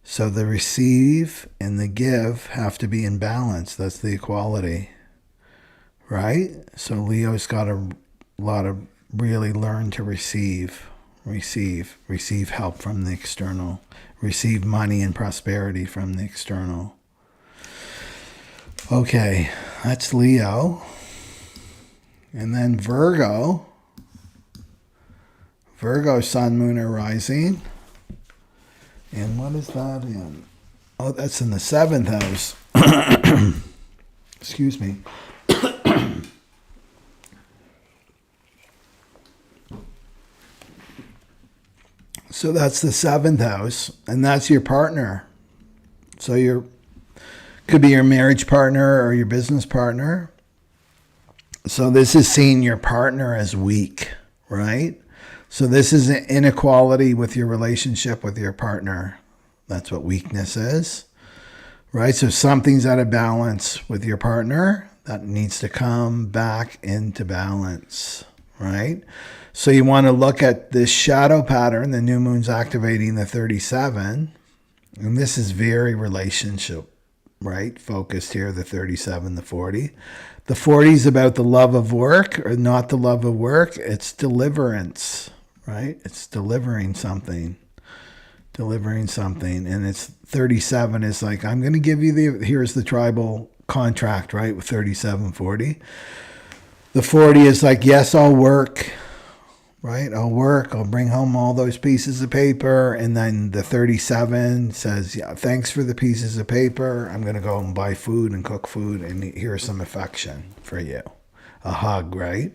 So the receive and the give have to be in balance. That's the equality, right? So Leo's got a lot of really learn to receive help from the external, receive money and prosperity from the external. Okay, that's Leo. And then Virgo, sun, moon, or rising. And what is that in? Oh, that's in the 7th house. Excuse me. So that's the 7th house, and that's your partner. So could be your marriage partner or your business partner. So this is seeing your partner as weak, right? So this is an inequality with your relationship with your partner. That's what weakness is, right? So something's out of balance with your partner that needs to come back into balance, right? So you want to look at this shadow pattern. The new moon's activating the 37. And this is very relationship, right? Focused here, the 37, the 40. The 40 is about the love of work or not the love of work. It's deliverance, right? It's delivering something. And it's 37 is like, I'm going to give you here's the tribal contract, right? With 37, 40. The 40 is like, yes, I'll work, right? I'll work. I'll bring home all those pieces of paper. And then the 37 says, yeah, thanks for the pieces of paper. I'm going to go and buy food and cook food. And here's some affection for you. A hug, right?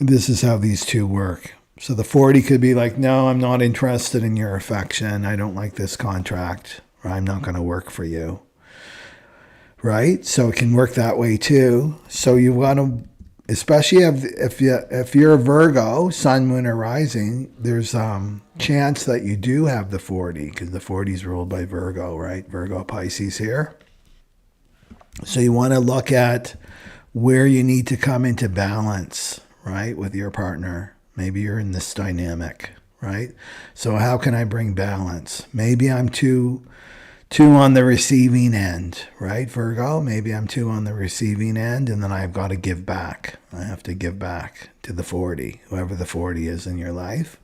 This is how these two work. So the 40 could be like, no, I'm not interested in your affection. I don't like this contract. Or I'm not going to work for you. Right? So it can work that way too. So you want to, especially if you're a Virgo, sun, moon, or rising, there's chance that you do have the 40 because the 40 is ruled by Virgo, right? Virgo, Pisces here. So you want to look at where you need to come into balance, right, with your partner. Maybe you're in this dynamic, right? So how can I bring balance? Maybe I'm too on the receiving end, right, Virgo? Maybe I'm too on the receiving end, and then I've got to give back. I have to give back to the 40, whoever the 40 is in your life.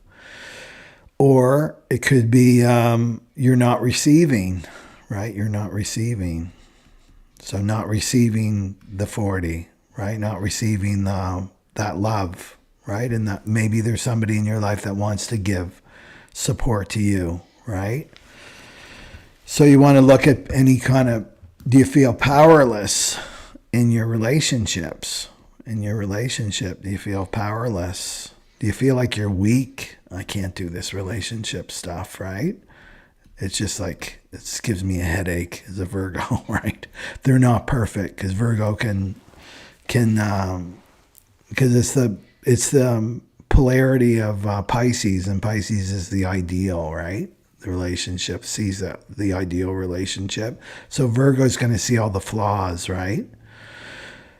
Or it could be you're not receiving, right? You're not receiving. So not receiving the 40, right? Not receiving that love, right? And that maybe there's somebody in your life that wants to give support to you, right? So you want to look at any kind of, do you feel powerless in your relationships? In your relationship, do you feel powerless? Do you feel like you're weak? I can't do this relationship stuff, right? It's just like, it gives me a headache as a Virgo, right? They're not perfect because Virgo can because it's the polarity of Pisces, and Pisces is the ideal, right? The relationship sees the ideal relationship. So Virgo's going to see all the flaws, right?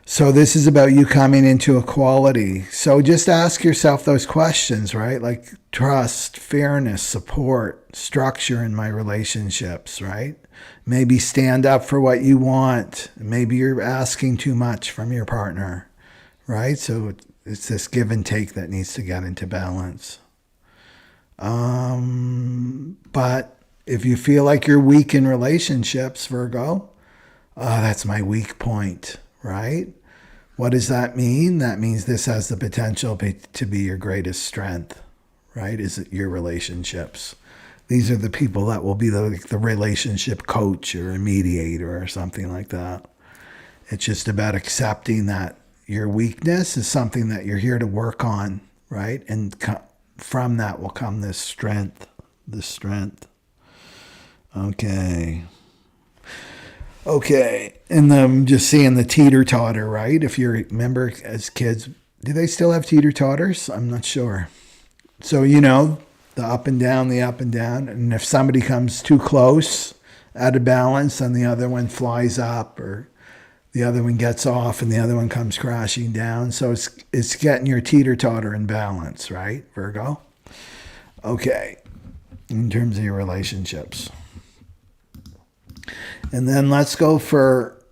So this is about you coming into equality. So just ask yourself those questions, right? Like trust, fairness, support, structure in my relationships, right? Maybe stand up for what you want. Maybe you're asking too much from your partner, right? So it's this give and take that needs to get into balance. But if you feel like you're weak in relationships, Virgo, that's my weak point, right? What does that mean? That means this has the potential to be your greatest strength, right? Is it your relationships? These are the people that will be the relationship coach or a mediator or something like that. It's just about accepting that your weakness is something that you're here to work on, right? And from that will come this strength, Okay. And I'm just seeing the teeter-totter, right? If you remember as kids, do they still have teeter-totters? I'm not sure. So, the up and down, the up and down. And if somebody comes too close, out of balance, and the other one flies up, or the other one gets off and the other one comes crashing down. So it's getting your teeter-totter in balance, right, Virgo? Okay, in terms of your relationships. And then let's go for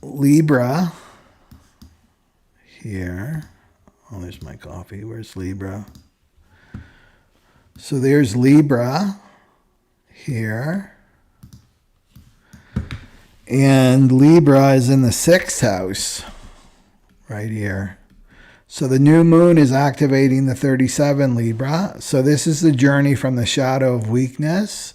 Libra here. Oh, there's my coffee. Where's Libra? So there's Libra here. And Libra is in the 6th house right here. So the new moon is activating the 37, Libra. So this is the journey from the shadow of weakness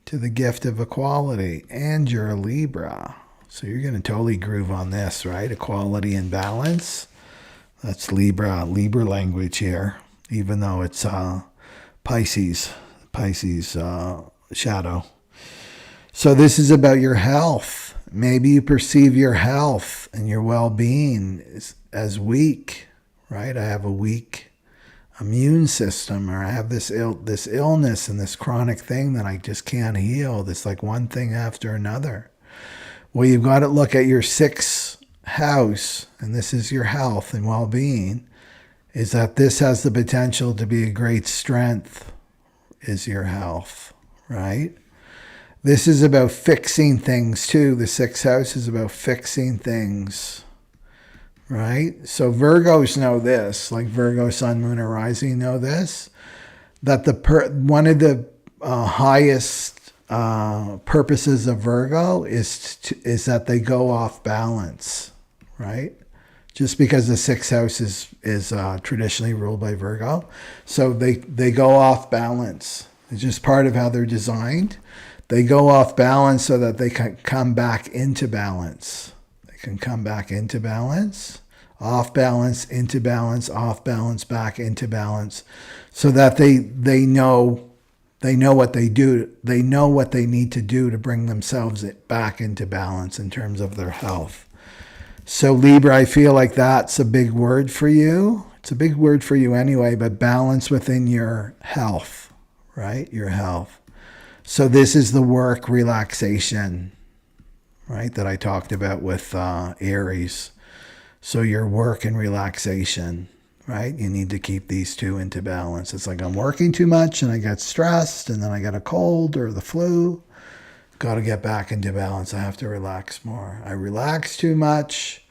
to the gift of equality. And you're a Libra. So you're going to totally groove on this, right? Equality and balance. That's Libra language here, even though it's Pisces shadow. So this is about your health. Maybe you perceive your health and your well-being as weak, right? I have a weak immune system, or I have this illness and this chronic thing that I just can't heal. It's like one thing after another. Well, you've got to look at your sixth house, and this is your health and well-being, is that this has the potential to be a great strength, is your health, right? This is about fixing things too. The sixth house is about fixing things, right? So Virgos know this, like Virgo, Sun, Moon, or Rising know this, that one of the highest purposes of Virgo is that they go off balance, right? Just because the sixth house is traditionally ruled by Virgo, so they go off balance. It's just part of how they're designed. They go off balance so that they can come back into balance. They can come back into balance, off balance, into balance, off balance, back into balance, so that they know what they do. They know what they need to do to bring themselves back into balance in terms of their health. So Libra, I feel like that's a big word for you. It's a big word for you anyway, but balance within your health, right? Your health. So this is the work relaxation, right, that I talked about with Aries. So your work and relaxation, right? You need to keep these two into balance. It's like I'm working too much and I get stressed and then I get a cold or the flu. Got to get back into balance. I have to relax more. I relax too much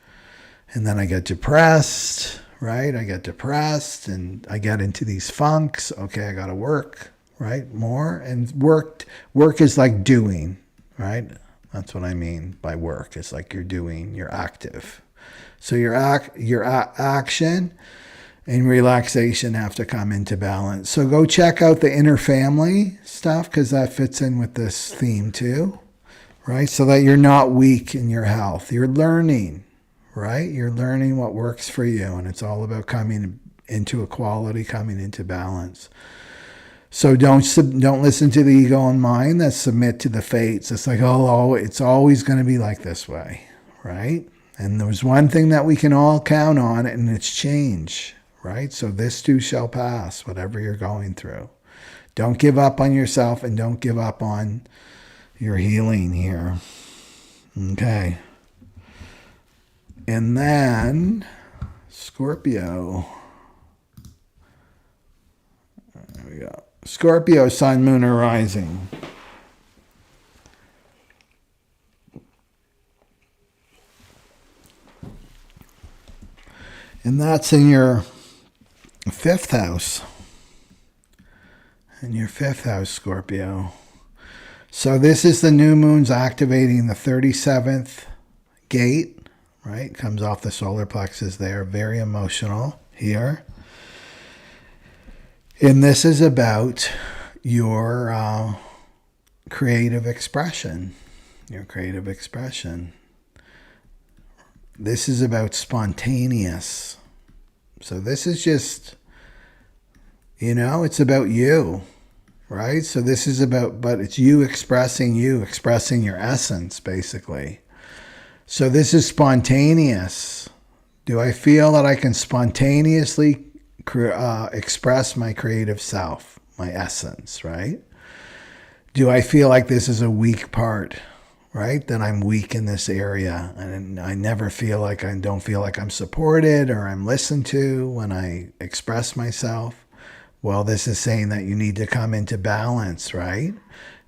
and then I get depressed, right? I get depressed and I get into these funks. Okay, I got to work, right? More. And work is like doing, right? That's what I mean by work. It's like you're doing, you're active. So your action and relaxation have to come into balance. So go check out the inner family stuff, because that fits in with this theme too, right? So that you're not weak in your health. You're learning, right? You're learning what works for you, and it's all about coming into equality, coming into balance. So don't listen to the ego and mind that submit to the fates. It's like, oh, it's always going to be like this way, right? And there's one thing that we can all count on, and it's change, right? So this too shall pass, whatever you're going through. Don't give up on yourself, and don't give up on your healing here. Okay. And then Scorpio. There we go. Scorpio, Sun, Moon, or Rising. And that's in your fifth house. In your fifth house, Scorpio. So this is the new moon's activating the 37th gate, right? Comes off the solar plexus there. Very emotional here. And this is about your creative expression. Your creative expression. This is about spontaneous. So this is just, it's about you, right? So this is about, but it's you expressing your essence, basically. So this is spontaneous. Do I feel that I can spontaneously express my creative self, my essence, right? Do I feel like this is a weak part, right? That I'm weak in this area, and I never feel like I don't feel like I'm supported or I'm listened to when I express myself? Well, this is saying that you need to come into balance, right?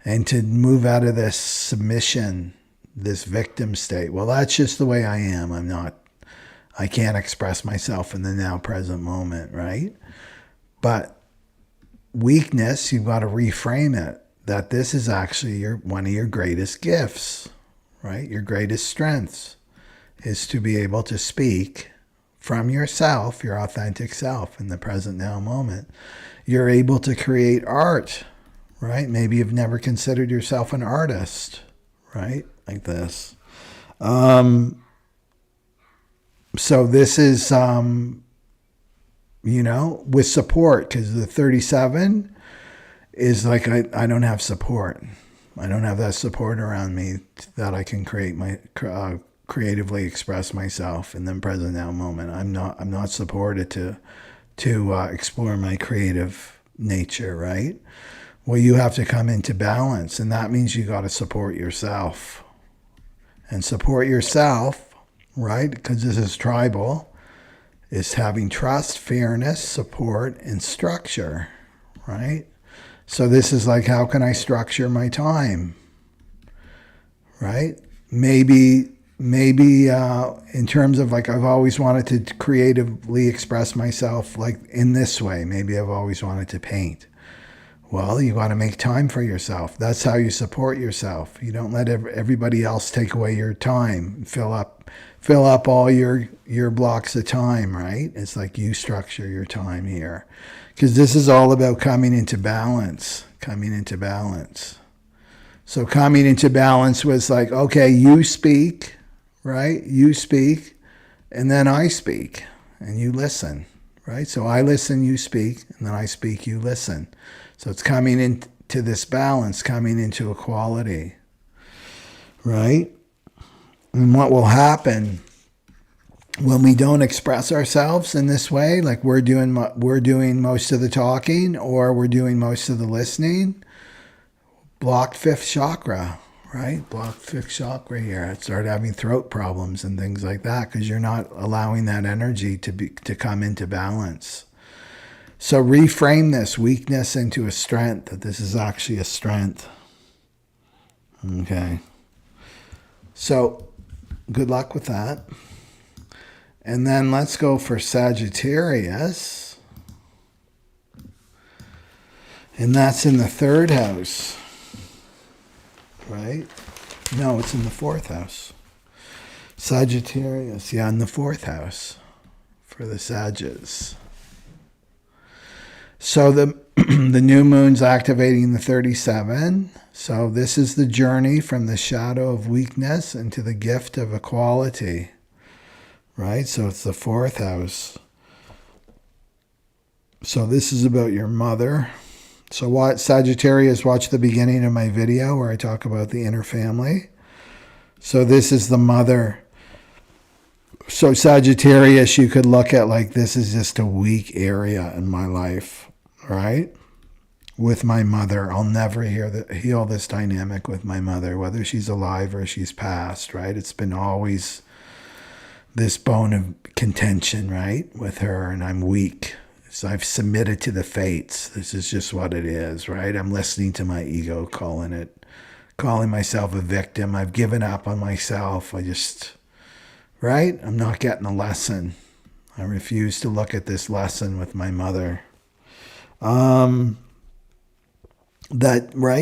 And to move out of this submission, this victim state. Well, that's just the way I am. I can't express myself in the now present moment, right? But weakness, you've got to reframe it, that this is actually one of your greatest gifts, right? Your greatest strengths is to be able to speak from yourself, your authentic self in the present now moment. You're able to create art, right? Maybe you've never considered yourself an artist, right? Like this. So this is, with support, because the 37 is like, I don't have support. I don't have that support around me that I can creatively express myself in the present now moment. I'm not supported to explore my creative nature, right? Well, you have to come into balance, and that means you got to support yourself. And support yourself, right? Because this is tribal, is having trust, fairness, support, and structure, right? So this is like, how can I structure my time, right? Maybe in terms of like, I've always wanted to creatively express myself like in this way. Maybe I've always wanted to paint. Well, you got to make time for yourself. That's how you support yourself. You don't let everybody else take away your time, fill up all your blocks of time, right? It's like you structure your time here. Because this is all about coming into balance, So coming into balance was like, okay, you speak, right? You speak, and then I speak, and you listen, right? So I listen, you speak, and then I speak, you listen. So it's coming into this balance, coming into equality, right? And what will happen when we don't express ourselves in this way, like we're doing most of the talking or we're doing most of the listening, blocked fifth chakra, right? Blocked fifth chakra here. I start having throat problems and things like that because you're not allowing that energy to come into balance. So reframe this weakness into a strength, that this is actually a strength. Okay. So good luck with that. And then let's go for Sagittarius. And that's in the 3rd house, right? No, it's in the 4th house. Sagittarius, yeah, in the 4th house for the Sagittarius. So the new moon's activating the 37. So this is the journey from the shadow of weakness into the gift of equality, right? So it's the 4th house. So this is about your mother. So Sagittarius, watch the beginning of my video where I talk about the inner family. So this is the mother. So Sagittarius, you could look at like, this is just a weak area in my life, right? With my mother. I'll never heal this dynamic with my mother, whether she's alive or she's passed, right? It's been always this bone of contention, right? With her, and I'm weak. So I've submitted to the fates. This is just what it is, right? I'm listening to my ego, calling myself a victim. I've given up on myself. Right? I'm not getting a lesson. I refuse to look at this lesson with my mother. Right?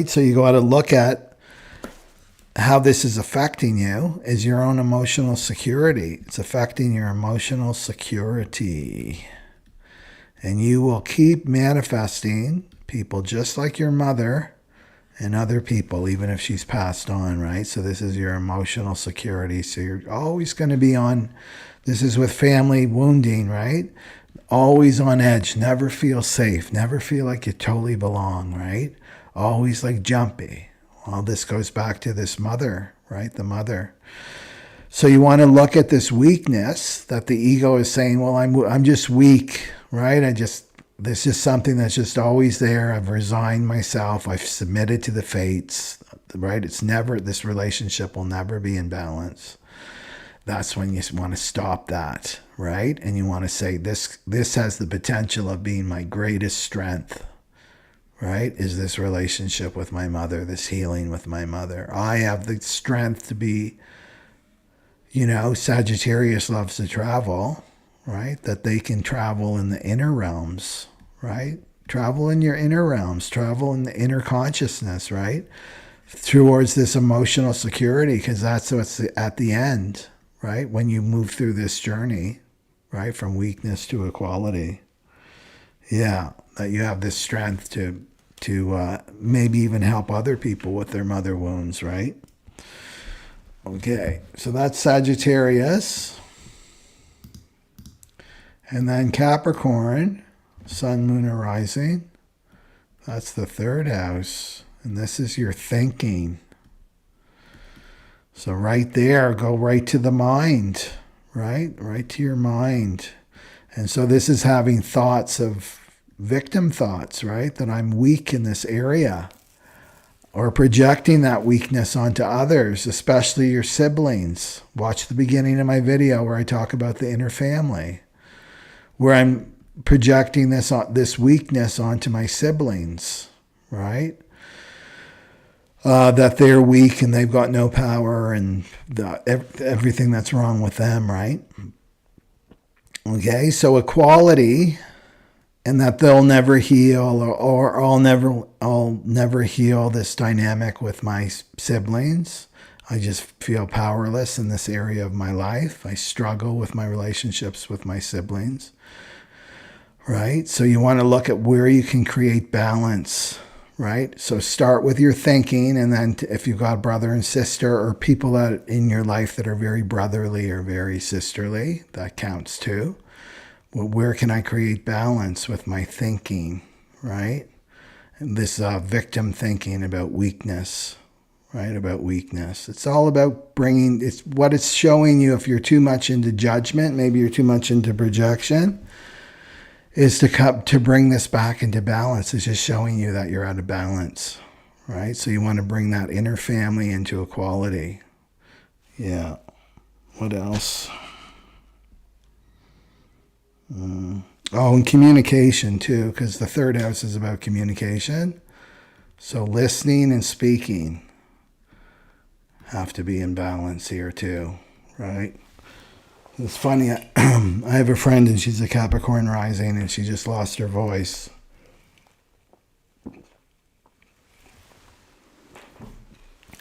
So you got to look at how this is affecting you is your own emotional security. It's affecting your emotional security. And you will keep manifesting people just like your mother and other people, even if she's passed on, right? So this is your emotional security. So you're always going to be on, this is with family wounding, right? Always on edge, never feel safe, never feel like you totally belong, right? Always like jumpy. Well, this goes back to this mother, right? The mother. So you want to look at this weakness that the ego is saying, well, I'm just weak, right? This is something that's just always there. I've resigned myself. I've submitted to the fates, right? This relationship will never be in balance. That's when you want to stop that, right? And you want to say, this has the potential of being my greatest strength, right? Is this relationship with my mother, this healing with my mother. I have the strength to be, Sagittarius loves to travel, right? That they can travel in the inner realms, right? Travel in your inner realms, travel in the inner consciousness, right? Towards this emotional security, because that's what's at the end, right? When you move through this journey, right? From weakness to equality. Yeah, that you have this strength to maybe even help other people with their mother wounds, right? Okay, so that's Sagittarius. And then Capricorn, Sun, Moon, or Rising. That's the third house. And this is your thinking. So right there, go right to the mind, right? Right to your mind. And so this is having thoughts of victim thoughts, right? That I'm weak in this area. Or projecting that weakness onto others, especially your siblings. Watch the beginning of my video where I talk about the inner family, where I'm projecting this weakness onto my siblings, right? That they're weak and they've got no power and everything that's wrong with them, right? Okay, so equality, and that they'll never heal, or I'll never heal this dynamic with my siblings. I just feel powerless in this area of my life. I struggle with my relationships with my siblings, right? So you want to look at where you can create balance, right? So start with your thinking, and then if you've got brother and sister or people that in your life that are very brotherly or very sisterly, that counts too. Well, where can I create balance with my thinking, right? And this victim thinking about weakness, right? About weakness. It's all about bringing, it's what it's showing you if you're too much into judgment, maybe you're too much into projection, is to bring this back into balance. It's just showing you that you're out of balance, right? So you want to bring that inner family into equality. Yeah. What else? Oh, and communication too, because the third house is about communication. So listening and speaking have to be in balance here too, right? It's funny, I have a friend and she's a Capricorn rising and she just lost her voice.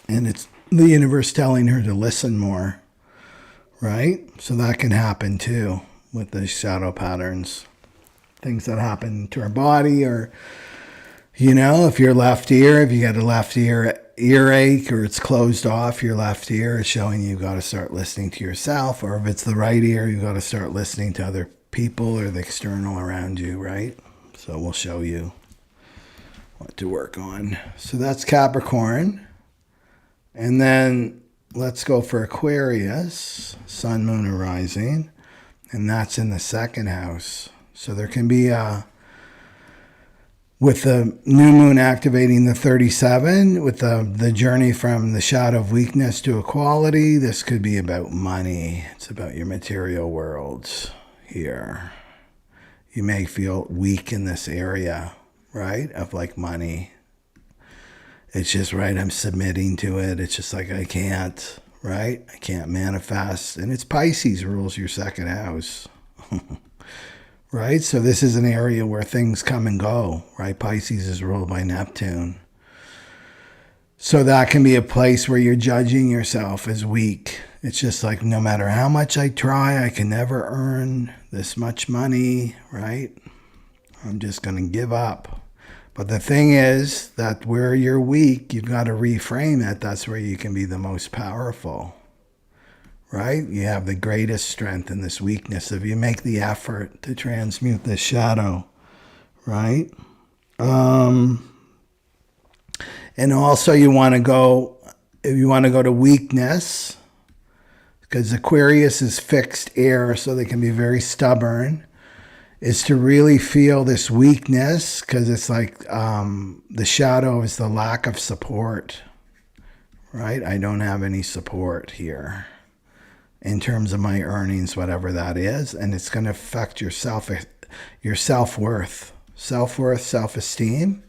And it's the universe telling her to listen more, right? So that can happen too with the shadow patterns. Things that happen to our body, or, you know, if your left ear, if you got a left earache or it's closed off, your left ear is showing you've got to start listening to yourself. Or if it's the right ear, you've got to start listening to other people or the external around you, right? So we'll show you what to work on. So that's Capricorn. And then let's go for Aquarius, Sun, Moon, or Rising. And that's in the second house. So there can be, with the new moon activating the 37, with the journey from the shadow of weakness to equality, this could be about money. It's about your material worlds here. You may feel weak in this area, right, of like money. It's just, right, I'm submitting to it. It's just like I can't, right? I can't manifest. And it's Pisces rules your second house. Right? So this is an area where things come and go, right? Pisces is ruled by Neptune. So that can be a place where you're judging yourself as weak. It's just like, no matter how much I try, I can never earn this much money, right? I'm just going to give up. But the thing is that where you're weak, you've got to reframe it. That's where you can be the most powerful. Right? You have the greatest strength in this weakness if you make the effort to transmute this shadow, right? And also you want to go, if you want to go to weakness, because Aquarius is fixed air, so they can be very stubborn, is to really feel this weakness, because it's like the shadow is the lack of support, right? I don't have any support here in terms of my earnings, whatever that is, and it's going to affect your self-worth, self-esteem,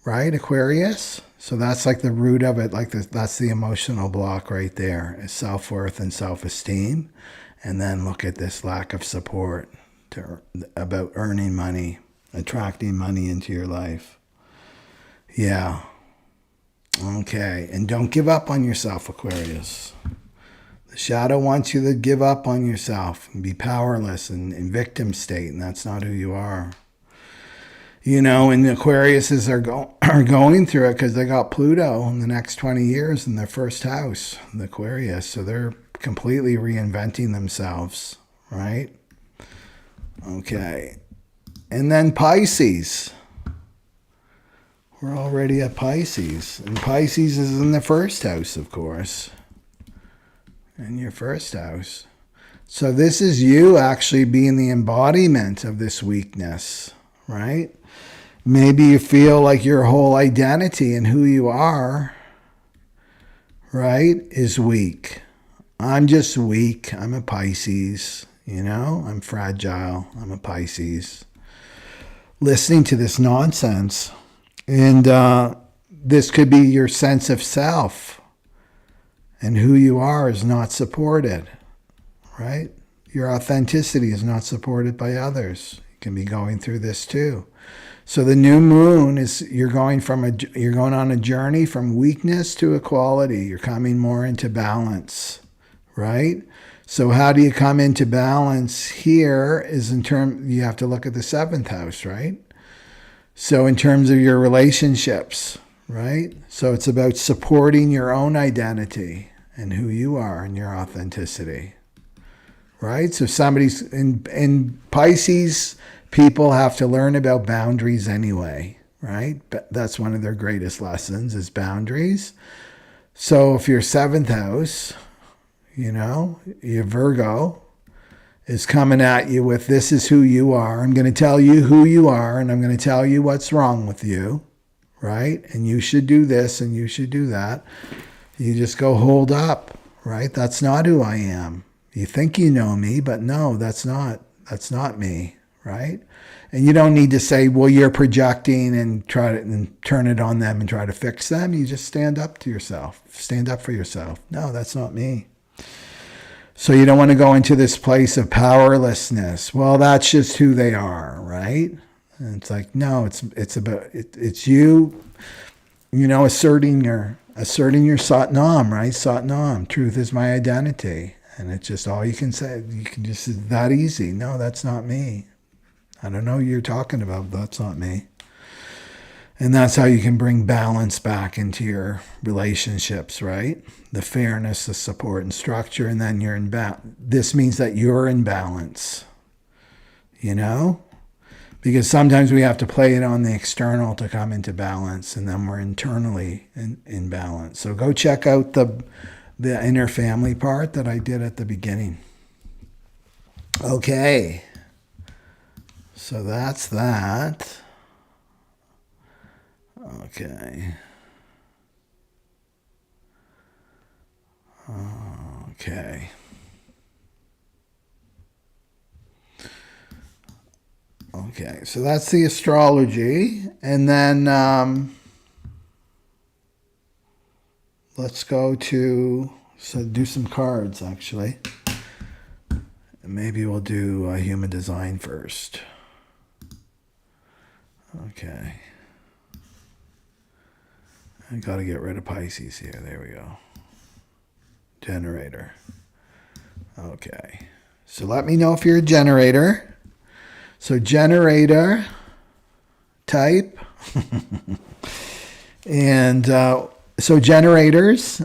right, Aquarius? So that's like the root of it, like that's the emotional block right there, is self-worth and self-esteem. And then look at this lack of support about earning money, attracting money into your life. Yeah. Okay, and don't give up on yourself, Aquarius. The shadow wants you to give up on yourself and be powerless and in victim state, and that's not who you are. You know, and the Aquariuses are going through it because they got Pluto in the next 20 years in their first house, the Aquarius. So they're completely reinventing themselves, right? Okay. And then Pisces. We're already at Pisces. And Pisces is in the first house, of course. In your first house. So this is you actually being the embodiment of this weakness, right? Maybe you feel like your whole identity and who you are, right, is weak. I'm just weak. I'm a Pisces, you know? I'm fragile. I'm a Pisces. Listening to this nonsense. And this could be your sense of self. And who you are is not supported, right? Your authenticity is not supported by others. You can be going through this too. So the new moon is you're going on a journey from weakness to equality. You're coming more into balance, right? So how do you come into balance here is you have to look at the 7th house, right? So in terms of your relationships, right? So it's about supporting your own identity and who you are and your authenticity, right? So somebody's in Pisces, people have to learn about boundaries anyway, right? That's one of their greatest lessons is boundaries. So if your 7th house, you know, your Virgo is coming at you with this is who you are. I'm going to tell you who you are and I'm going to tell you what's wrong with you, right? And you should do this and you should do that. You just go, hold up, right? That's not who I am. You think you know me, but no, that's not me. Right? And you don't need to say, well, you're projecting and turn it on them and try to fix them. You just stand up to yourself. Stand up for yourself. No, that's not me. So you don't want to go into this place of powerlessness. Well, that's just who they are, right? And it's like, no, it's you, you know, asserting your Satnam, right? Satnam, truth is my identity. And it's just all you can say. You can just, it's that easy. No, that's not me. I don't know who you're talking about, but that's not me. And that's how you can bring balance back into your relationships, right? The fairness, the support and structure, and then you're in this means that you're in balance, you know? Because sometimes we have to play it on the external to come into balance, and then we're internally in balance. So go check out the inner family part that I did at the beginning. Okay. So that's that. Okay. Okay. Okay, so that's the astrology. And then let's go to, do some cards actually. Maybe we'll do human design first. Okay. I got to get rid of Pisces here. There we go. Generator. Okay. So let me know if you're a generator. So generator type. And so generators,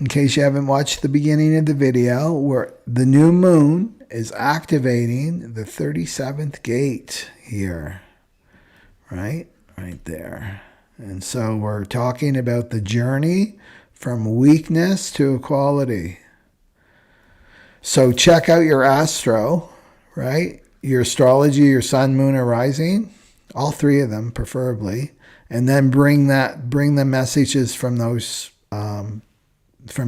in case you haven't watched the beginning of the video, where the new moon is activating the 37th gate here. Right there. And so we're talking about the journey from weakness to equality. So check out your astro, right? Your astrology, your sun, moon, or rising, all three of them preferably, and then bring the messages from those from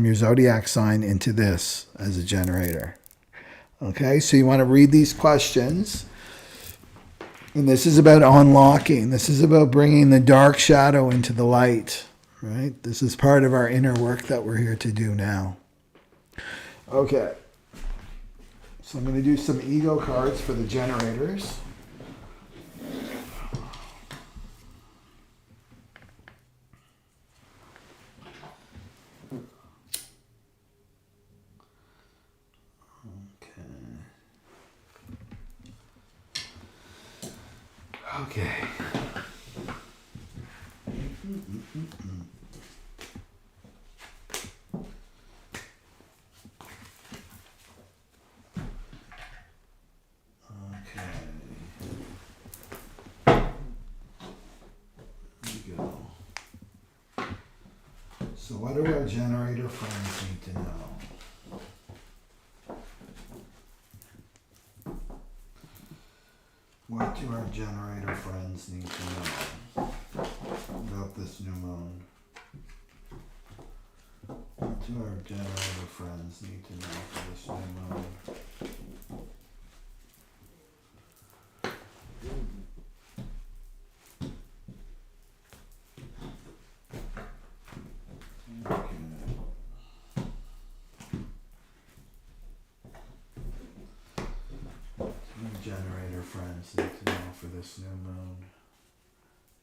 your zodiac sign into this as a generator. Okay, so you want to read these questions. And this is about unlocking. This is about bringing the dark shadow into the light, right? This is part of our inner work that we're here to do now. Okay. So I'm going to do some ego cards for the generators. Okay. So what do our generator friends need to know? What do our generator friends need to know about this new moon? What do our generator friends need to know for this new moon? Generator friends need to know for this new moon.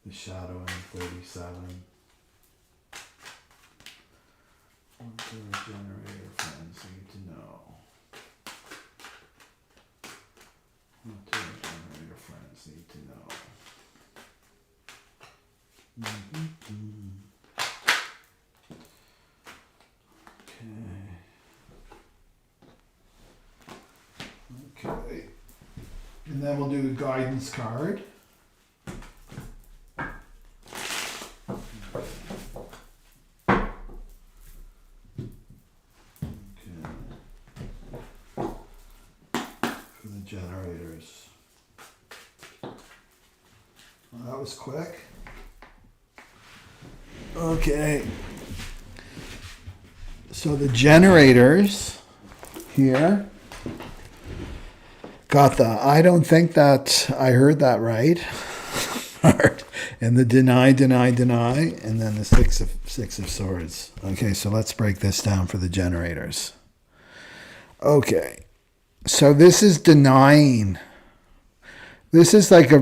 The shadow in 37. What do our generator friends need to know? What do our generator friends need to know? Okay. And then we'll do a guidance card. For the generators. Well, that was quick. Okay. So the generators here got the I don't think that I heard that right part, and the deny, and then the six of swords. Okay, so let's break this down for the generators. Okay, so this is denying. This is like a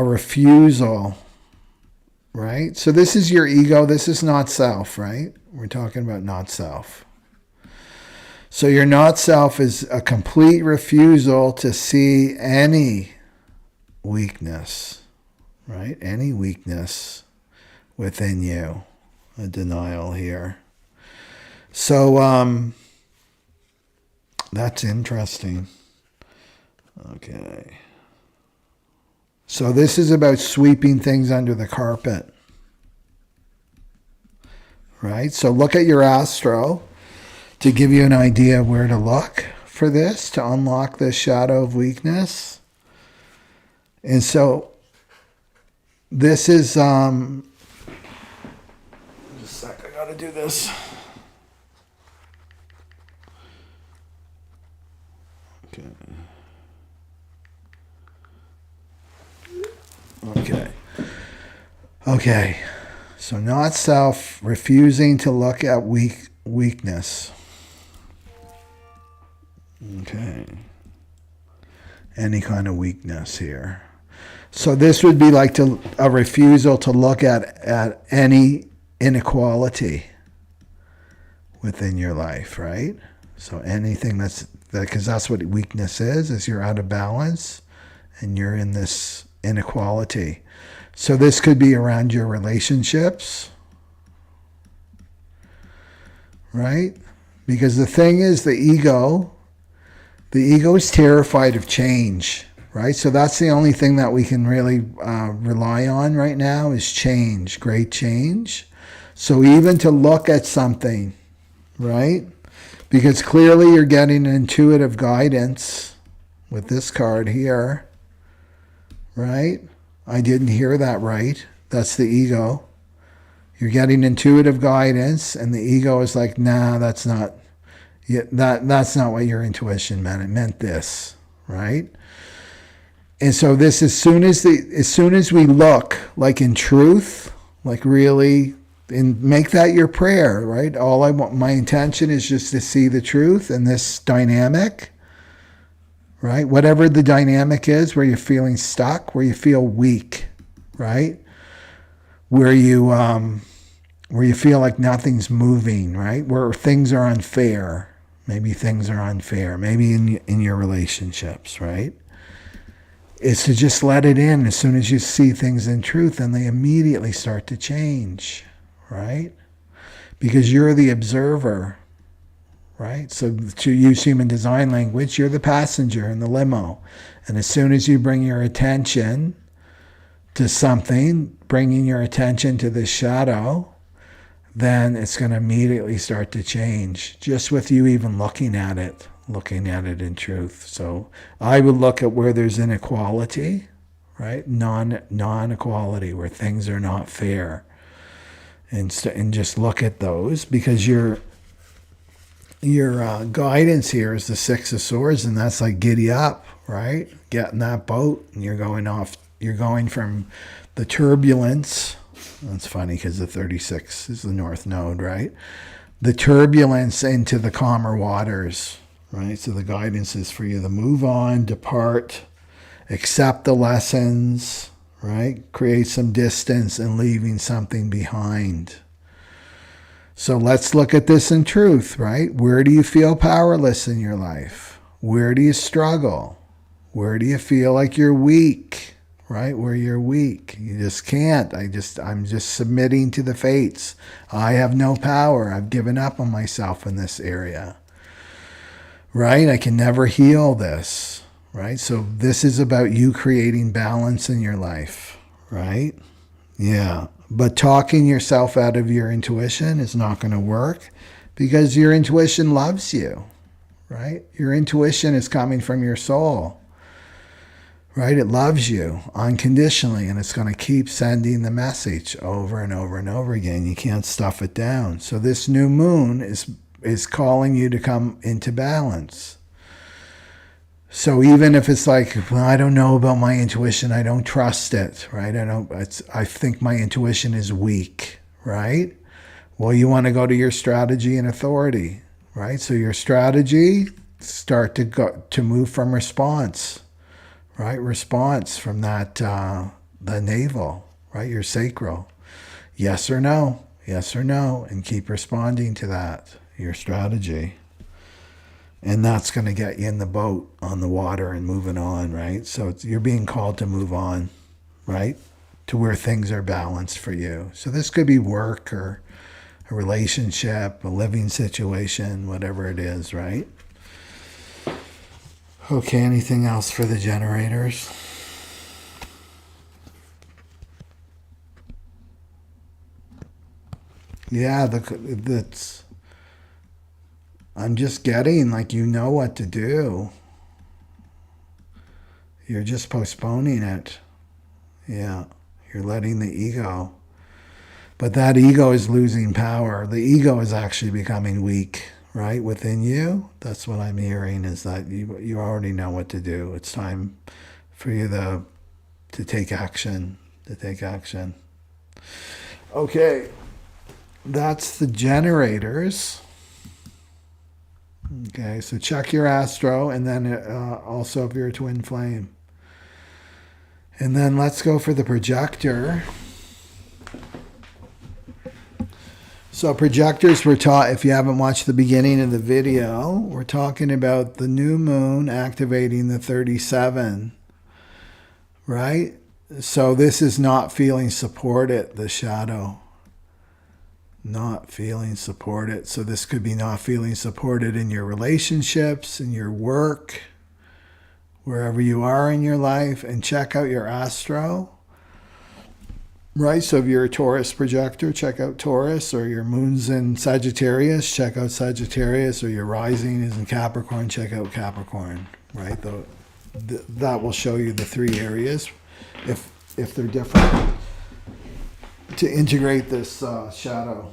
refusal, right? So this is your ego. This is not self, right? We're talking about not self. So your not self is a complete refusal to see any weakness, right? Any weakness within you. A denial here. So that's interesting. Okay. So this is about sweeping things under the carpet, right? So look at your astro to give you an idea of where to look for this, to unlock this shadow of weakness. And so this is, just a sec, I gotta do this. Okay. Okay. So not self, refusing to look at weakness. Okay. Any kind of weakness here. So this would be like a refusal to look at any inequality within your life, right? So anything because that's what weakness is you're out of balance and you're in this inequality. So this could be around your relationships, right? Because the thing is the ego is terrified of change, right? So that's the only thing that we can really rely on right now is change, great change. So even to look at something, right? Because clearly you're getting intuitive guidance with this card here, right? I didn't hear that right. That's the ego. You're getting intuitive guidance, and the ego is like, nah, that's not what your intuition meant. It meant this, right? And so this, as soon as we look, like in truth, like really, and make that your prayer, right? My intention is just to see the truth in this dynamic, right? Whatever the dynamic is, where you're feeling stuck, where you feel weak, right? Where you feel like nothing's moving, right? Where things are unfair. Maybe things are unfair. Maybe in your relationships, right? is to just let it in. As soon as you see things in truth, then they immediately start to change, right? Because you're the observer, right? So to use human design language, you're the passenger in the limo. And as soon as you bring your attention to something, bringing your attention to this shadow, then it's going to immediately start to change, just with you even looking at it in truth. So I would look at where there's inequality, right? Non-equality, where things are not fair. And just look at those, because your guidance here is the Six of Swords, and that's like giddy up, right? Get in that boat, and you're going from the turbulence. That's funny because the 36 is the North Node, right? The turbulence into the calmer waters, right? So the guidance is for you to move on, depart, accept the lessons, right? Create some distance and leaving something behind. So let's look at this in truth, right? Where do you feel powerless in your life? Where do you struggle? Where do you feel like you're weak? Right? Where you're weak. You just can't. I'm just submitting to the fates. I have no power. I've given up on myself in this area. Right? I can never heal this. Right? So this is about you creating balance in your life. Right? Yeah. But talking yourself out of your intuition is not going to work, because your intuition loves you. Right? Your intuition is coming from your soul. Right? It loves you unconditionally, and it's going to keep sending the message over and over and over again. You can't stuff it down. So this new moon is calling you to come into balance. So even if it's like, well, I don't know about my intuition, I don't trust it, right? I think my intuition is weak, right? Well, you want to go to your strategy and authority, right? So your strategy, start to move from response. Right? Response from that, the navel, right? Your sacral. Yes or no, and keep responding to that, your strategy. And that's going to get you in the boat on the water and moving on, right? So you're being called to move on, right? To where things are balanced for you. So this could be work or a relationship, a living situation, whatever it is, right? Okay, anything else for the generators? Yeah, that's. I'm just getting like you know what to do. You're just postponing it. Yeah, you're letting the ego. But that ego is losing power. The ego is actually becoming weak. Right within you, that's what I'm hearing, is that you already know what to do. It's time for you to take action. Okay, that's the generators. Okay, so check your astro, and then also if you're a twin flame. And then let's go for the projector. So projectors, we're taught, if you haven't watched the beginning of the video, we're talking about the new moon activating the 37, right? So this is not feeling supported, the shadow. Not feeling supported. So this could be not feeling supported in your relationships, in your work, wherever you are in your life. And check out your astro. Right, so if you're a Taurus projector, check out Taurus, or your moon's in Sagittarius, check out Sagittarius, or your rising is in Capricorn, check out Capricorn, right? That will show you the three areas, if they're different, to integrate this shadow.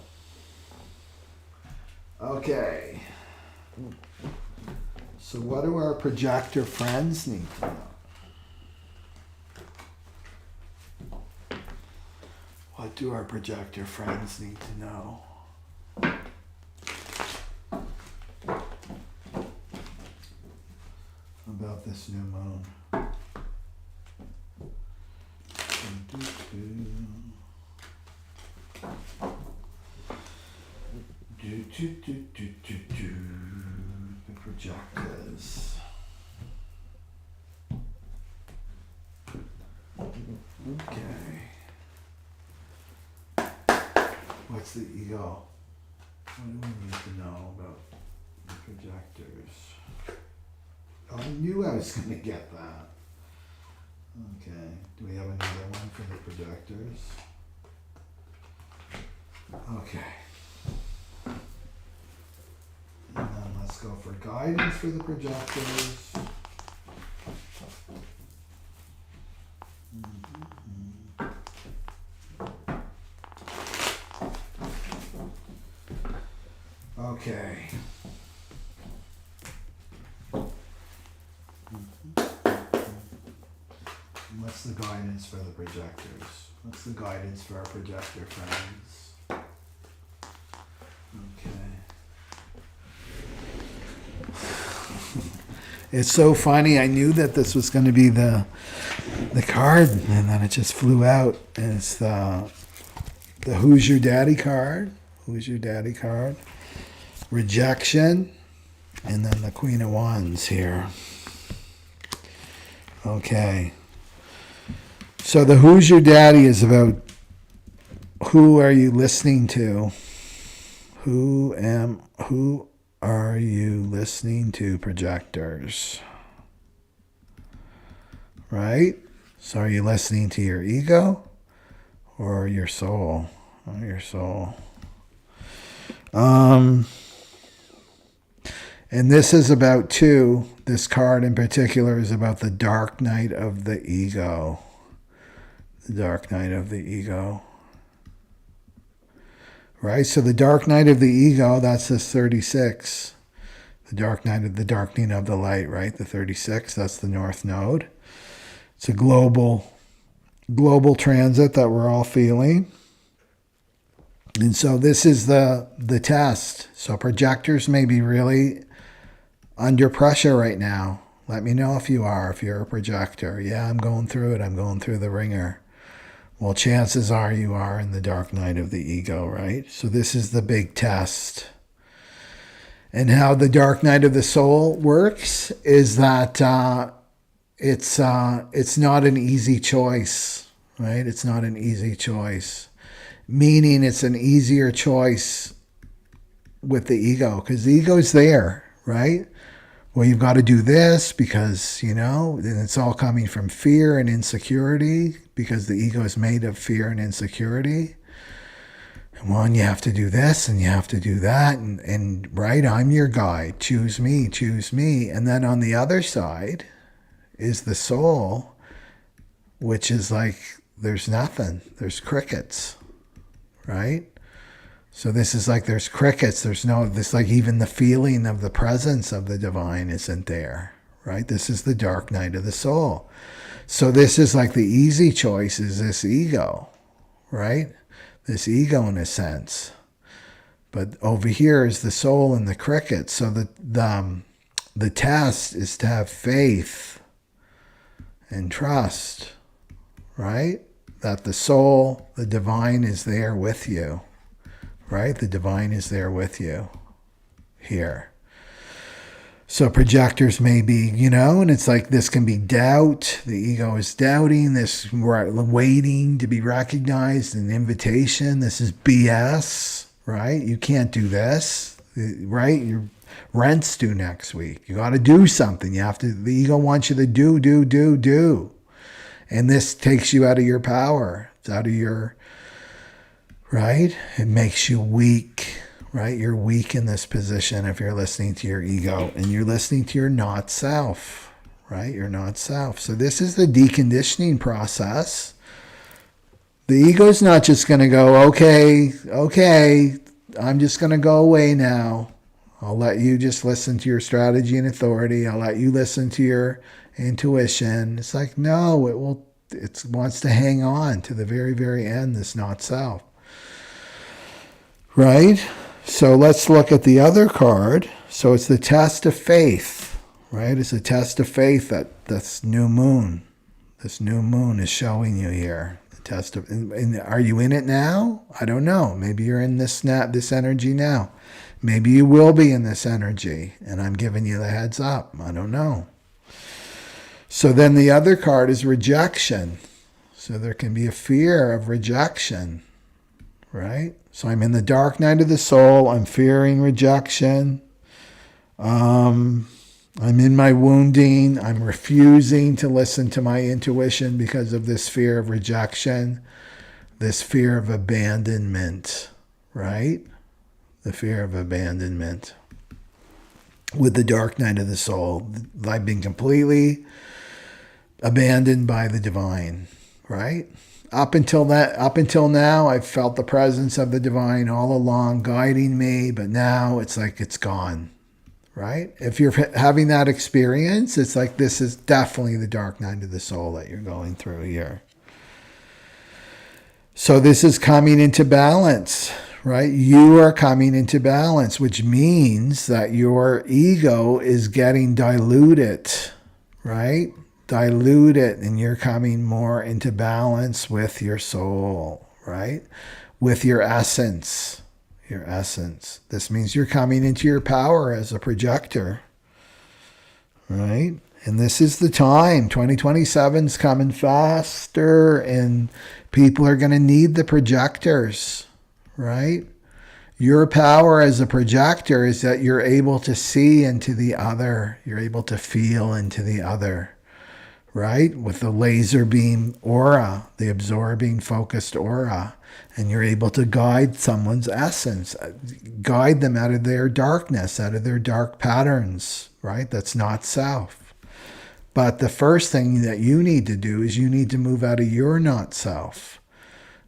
Okay. So what do our projector friends need to know? What do our projector friends need to know? About this new moon? The projectors. Okay. What's the ego? What do we need to know about the projectors? Oh, I knew I was going to get that. Okay. Do we have another one for the projectors? Okay. And then let's go for guidance for the projectors. Okay. What's the guidance for the projectors? What's the guidance for our projector friends? Okay. It's so funny. I knew that this was going to be the card, and then it just flew out. And it's the Who's Your Daddy card. Who's Your Daddy card. Rejection. And then the Queen of Wands here. Okay. So the Who's Your Daddy is about who are you listening to? Who are you listening to, projectors? Right? So are you listening to your ego or your soul? Or your soul. And this is about this card in particular is about the dark night of the ego. The dark night of the ego. Right? So the dark night of the ego, that's this 36. The dark night of the darkening of the light, right? The 36, that's the North Node. It's a global transit that we're all feeling. And so this is the test. So projectors may be really under pressure right now. Let me know if you're a projector. Yeah, I'm going through it. I'm going through the ringer. Well, chances are you are in the dark night of the ego, right? So this is the big test. And how the dark night of the soul works is that it's not an easy choice, right? It's not an easy choice. Meaning it's an easier choice with the ego, because the ego's there, right? Well, you've got to do this because, and it's all coming from fear and insecurity, because the ego is made of fear and insecurity. And you have to do this and you have to do that. And right, I'm your guide. Choose me, choose me. And then on the other side is the soul, which is like, there's nothing. There's crickets, right? So this is like there's crickets. There's like even the feeling of the presence of the divine isn't there, right? This is the dark night of the soul. So this is like the easy choice is this ego, right? This ego in a sense. But over here is the soul and the crickets. So the test is to have faith and trust, right? That the soul, the divine is there with you. Right? The divine is there with you here. So projectors may be, and it's like this can be doubt. The ego is doubting this, waiting to be recognized, an invitation. This is BS, right? You can't do this, right? Your rent's due next week. You got to do something. The ego wants you to do. And this takes you out of your power. It's out of your, right? It makes you weak, right? You're weak in this position if you're listening to your ego and you're listening to your not self, right? You're not self. So this is the deconditioning process. The ego's not just going to go, okay, I'm just going to go away now. I'll let you just listen to your strategy and authority. I'll let you listen to your intuition. It's like, no, it wants to hang on to the very, very end, this not self. Right? So let's look at the other card. So it's the test of faith, right? It's a test of faith that this new moon is showing you here. The test of, and are you in it now? I don't know. Maybe you're in this energy now. Maybe you will be in this energy, and I'm giving you the heads up. I don't know. So then the other card is rejection. So there can be a fear of rejection, right? So I'm in the dark night of the soul. I'm fearing rejection. I'm in my wounding. I'm refusing to listen to my intuition because of this fear of rejection, this fear of abandonment, right? The fear of abandonment. With the dark night of the soul, I've been completely abandoned by the divine, right? Up until now, I've felt the presence of the divine all along guiding me, but now it's like it's gone, right? If you're having that experience, it's like this is definitely the dark night of the soul that you're going through here. So this is coming into balance, right? You are coming into balance, which means that your ego is getting diluted, right? Diluted, and you're coming more into balance with your soul, right? With your essence, your essence. This means you're coming into your power as a projector, right? And this is the time. 2027 is coming faster, and people are going to need the projectors, right? Your power as a projector is that you're able to see into the other. You're able to feel into the other, right? With the laser beam aura, the absorbing focused aura. And you're able to guide someone's essence, guide them out of their darkness, out of their dark patterns, right? That's not self. But the first thing that you need to do is you need to move out of your not self.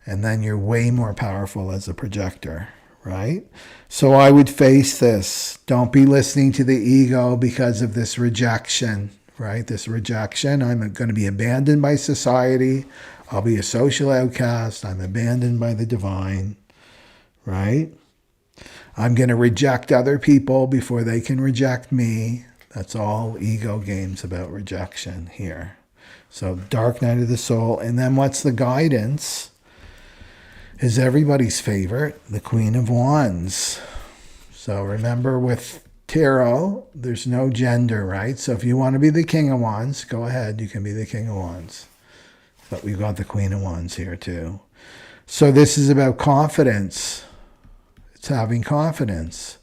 And then you're way more powerful as a projector, right? So I would face this. Don't be listening to the ego because of this rejection, right? This rejection. I'm going to be abandoned by society. I'll be a social outcast. I'm abandoned by the divine, right? I'm going to reject other people before they can reject me. That's all ego games about rejection here. So dark night of the soul. And then what's the guidance? Is everybody's favorite, the Queen of Wands. So remember with tarot, there's no gender, right? So if you want to be the King of Wands, go ahead. You can be the King of Wands. But we've got the Queen of Wands here too. So this is about confidence. It's having confidence.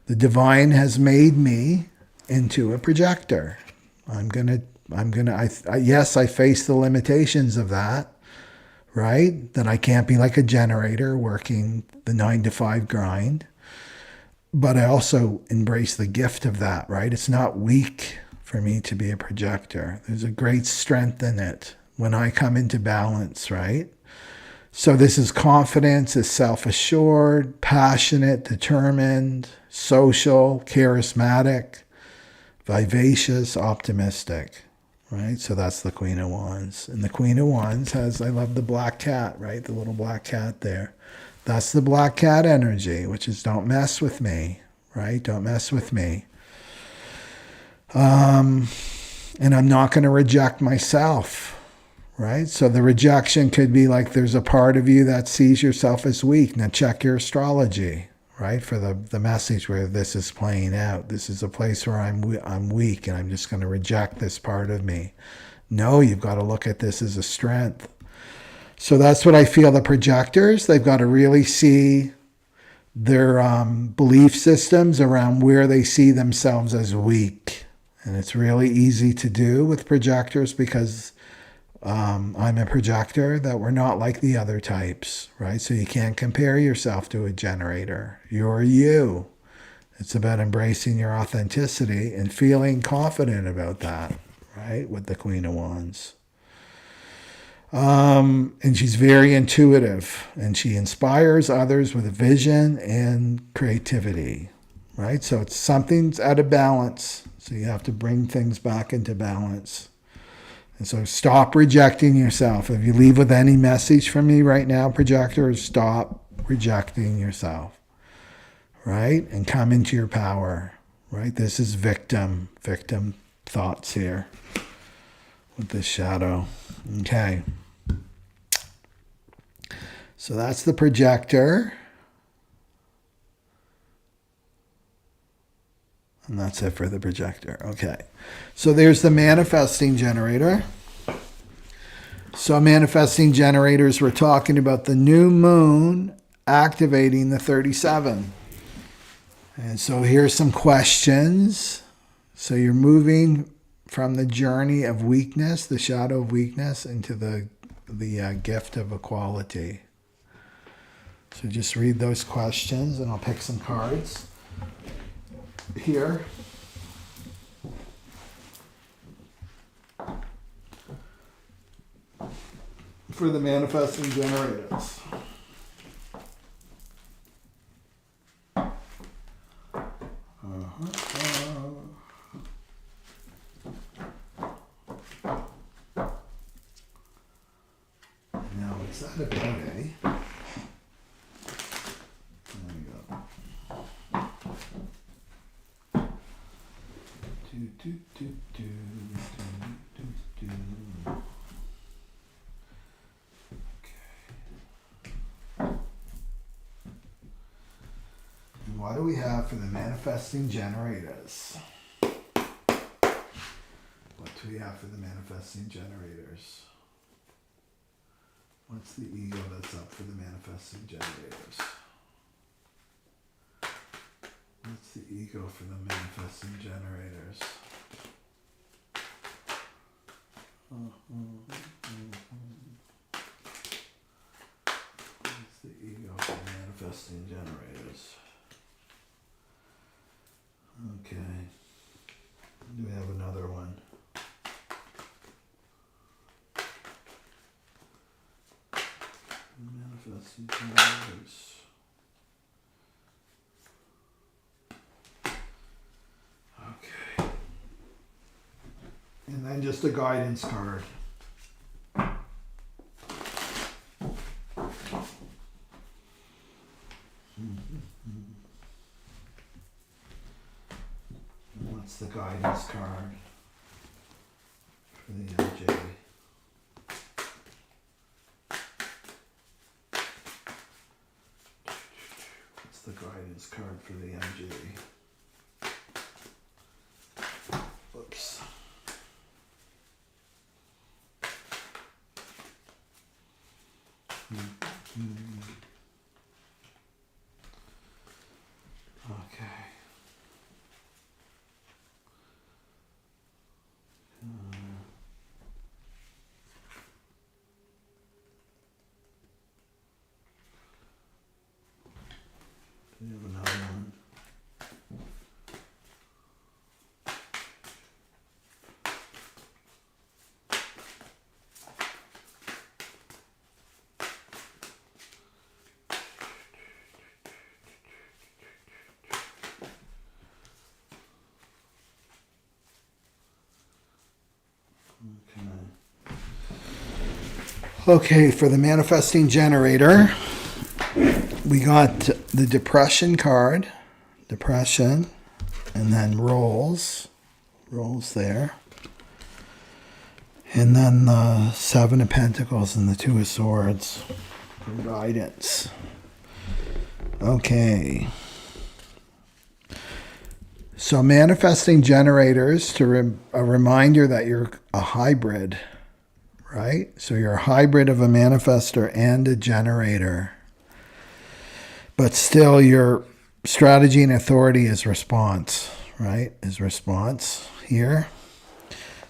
The divine has made me into a projector. Yes, I face the limitations of that, right? That I can't be like a generator working the 9-to-5 grind. But I also embrace the gift of that, right? It's not weak for me to be a projector. There's a great strength in it when I come into balance, right? So this is confidence, is self-assured, passionate, determined, social, charismatic, vivacious, optimistic, right? So that's the Queen of Wands. And the Queen of Wands has, I love the black cat, right? The little black cat there. That's the black cat energy, which is don't mess with me, right? Don't mess with me. And I'm not going to reject myself, right? So the rejection could be like there's a part of you that sees yourself as weak. Now check your astrology, right? For the message where this is playing out. This is a place where I'm weak and I'm just going to reject this part of me. No, you've got to look at this as a strength. So that's what I feel the projectors, they've got to really see their belief systems around where they see themselves as weak. And it's really easy to do with projectors because I'm a projector, that we're not like the other types, right? So you can't compare yourself to a generator. You're you. It's about embracing your authenticity and feeling confident about that, right? With the Queen of Wands. And she's very intuitive, and she inspires others with vision and creativity, right? So it's something's out of balance. So you have to bring things back into balance. And so stop rejecting yourself. If you leave with any message from me right now, projectors, stop rejecting yourself, right? And come into your power, right? This is victim thoughts here with this shadow. Okay. So that's the projector. And that's it for the projector. Okay. So there's the manifesting generator. So manifesting generators, we're talking about the new moon activating the 37. And so here's some questions. So you're moving from the journey of weakness, the shadow of weakness, into the gift of equality. So just read those questions and I'll pick some cards here. For the manifesting generators. Now, is that about a? There we go. What do we have for the manifesting generators? What do we have for the manifesting generators? What's the ego that's up for the manifesting generators? What's the ego for the manifesting generators? What's the ego for the manifesting generators? Okay. Do we have another one? Manifesting generators. Okay. And then just a guidance card. What's the guidance card for the MJ? What's the guidance card for the MJ? Oops. Okay. Do you have another one? Okay, for the manifesting generator, we got the depression card, depression, and then rolls there. And then the Seven of Pentacles and the Two of Swords for guidance. Okay. So manifesting generators, a reminder that you're a hybrid, right? So you're a hybrid of a manifestor and a generator. But still your strategy and authority is response, right? Is response here.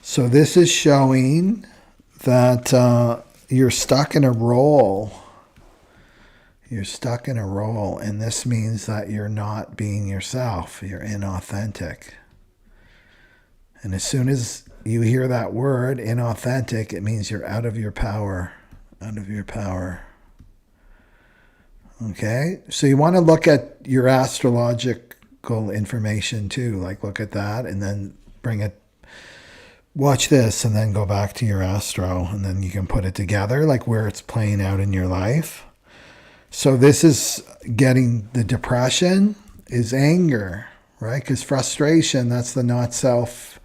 So this is showing that you're stuck in a role. You're stuck in a role, and this means that you're not being yourself. You're inauthentic. And as soon as you hear that word, inauthentic, it means you're out of your power. Out of your power. Okay? So you want to look at your astrological information too. Like look at that and then bring it, watch this and then go back to your astro. And then you can put it together like where it's playing out in your life. So this is getting the depression is anger, right? Because frustration, that's the not self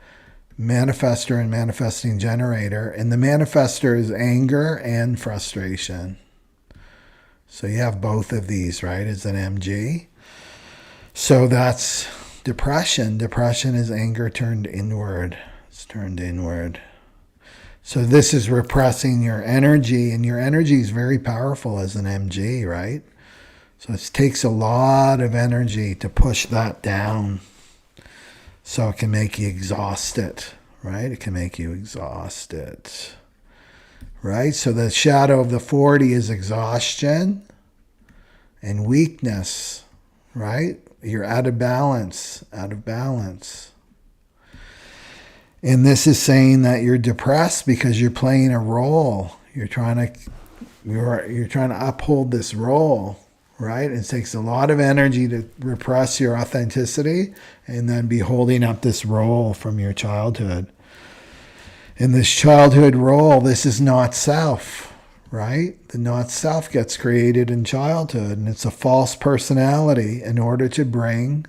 manifestor and manifesting generator. And the manifestor is anger and frustration. So you have both of these, right, as an MG. So that's depression. Depression is anger turned inward. It's turned inward. So this is repressing your energy, and your energy is very powerful as an MG, right? So it takes a lot of energy to push that down. So it can make you exhausted, right? It can make you exhausted, right? So the shadow of the 40 is exhaustion and weakness, right? You're out of balance, out of balance. And this is saying that you're depressed because you're playing a role. You're trying to uphold this role, right? It takes a lot of energy to repress your authenticity and then be holding up this role from your childhood. In this childhood role, this is not self, right? The not self gets created in childhood, and it's a false personality in order to bring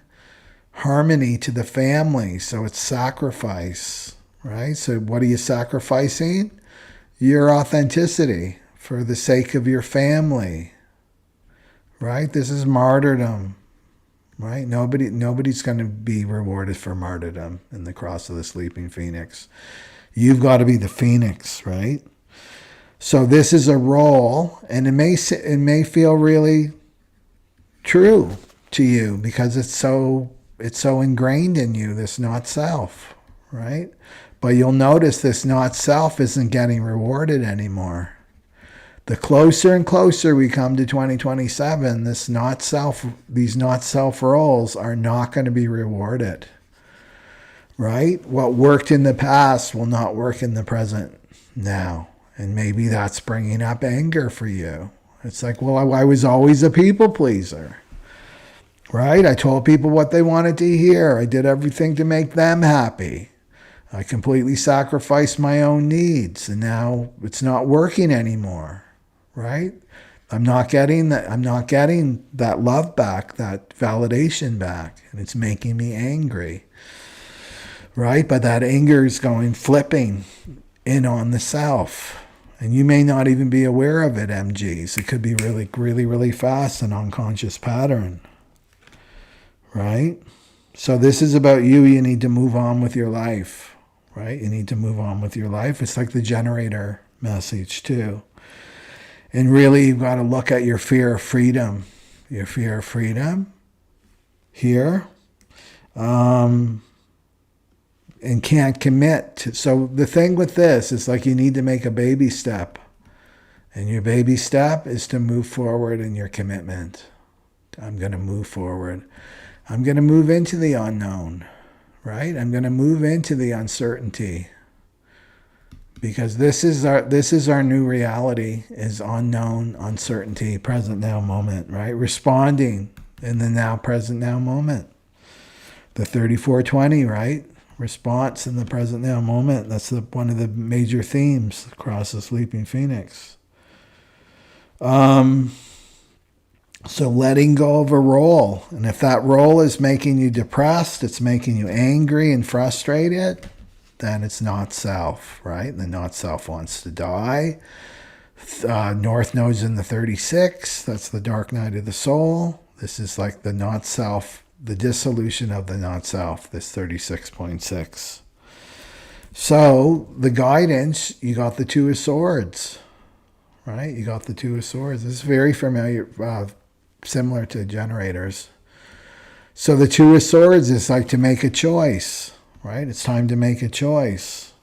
harmony to the family. So it's sacrifice, right? So what are you sacrificing? Your authenticity for the sake of your family, right? This is martyrdom, right? Nobody's going to be rewarded for martyrdom in the cross of the sleeping phoenix. You've got to be the phoenix, right? So this is a role, and it may feel really true to you because it's so ingrained in you, this not self, right? But you'll notice this not self isn't getting rewarded anymore. The closer and closer we come to 2027, these not self roles are not going to be rewarded, right? What worked in the past will not work in the present now. And maybe that's bringing up anger for you. It's like, well, I was always a people pleaser. Right? I told people what they wanted to hear. I did everything to make them happy. I completely sacrificed my own needs, and now it's not working anymore. Right? I'm not getting that love back, that validation back, and it's making me angry. Right? But that anger is flipping in on the self. And you may not even be aware of it, MGs. It could be really, really, really fast, an unconscious pattern. Right? So this is about you. You need to move on with your life, right? You need to move on with your life. It's like the generator message too. And really, you've got to look at your fear of freedom. Your fear of freedom here. And can't commit. So the thing with this is like you need to make a baby step. And your baby step is to move forward in your commitment. I'm going to move forward. I'm going to move into the unknown, right? I'm going to move into the uncertainty, because this is our new reality, is unknown, uncertainty, present now moment, right? Responding in the now, present now moment. The 3420, right? Response in the present now moment. That's one of the major themes across the sleeping phoenix. So letting go of a role. And if that role is making you depressed, it's making you angry and frustrated, then it's not self, right? The not self wants to die. North Node's in the 36. That's the dark night of the soul. This is like the not self, the dissolution of the not self, this 36.6. So the guidance, you got the Two of Swords, right? You got the Two of Swords. This is very familiar, similar to generators. So the Two of Swords is like to make a choice, right? It's time to make a choice.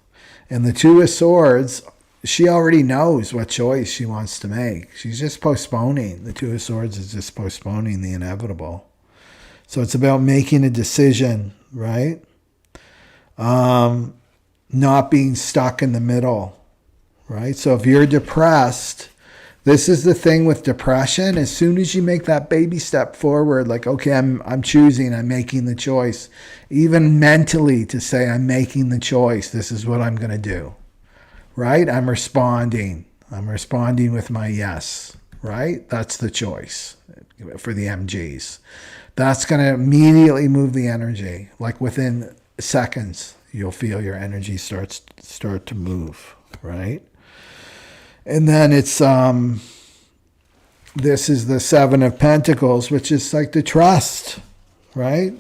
And the Two of Swords, she already knows what choice she wants to make. She's just postponing. The Two of Swords is just postponing the inevitable. So it's about making a decision, right? Not being stuck in the middle, right? So if you're depressed, this is the thing with depression. As soon as you make that baby step forward, like, okay, I'm choosing, I'm making the choice, even mentally to say I'm making the choice, this is what I'm going to do, right? I'm responding with my yes, right? That's the choice for the MGs. That's going to immediately move the energy. Like within seconds, you'll feel your energy start to move, right? And then it's, this is the Seven of Pentacles, which is like the trust, right?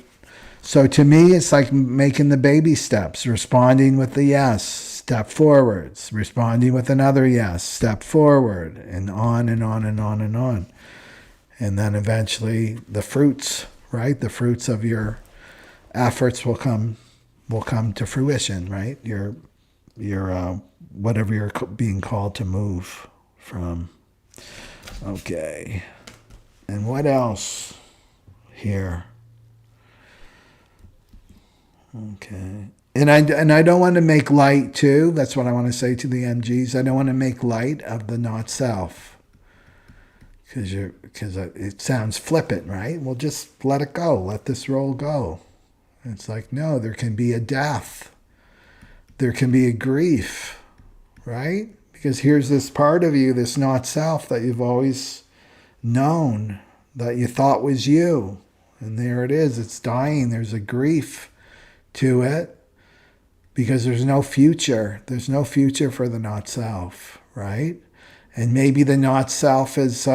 So to me, it's like making the baby steps, responding with the yes, step forwards. Responding with another yes, step forward, and on and on and on and on. And then eventually the fruits, right? The fruits of your efforts will come to fruition, right? Your whatever you're being called to move from. Okay. And what else here? Okay. And I don't want to make light too. That's what I want to say to the MGs. I don't want to make light of the not self. Because it sounds flippant, right? Well, just let it go. Let this roll go. It's like, no, there can be a death. There can be a grief, right? Because here's this part of you, this not self that you've always known, that you thought was you. And there it is. It's dying. There's a grief to it because there's no future. There's no future for the not self, right? And maybe the not self has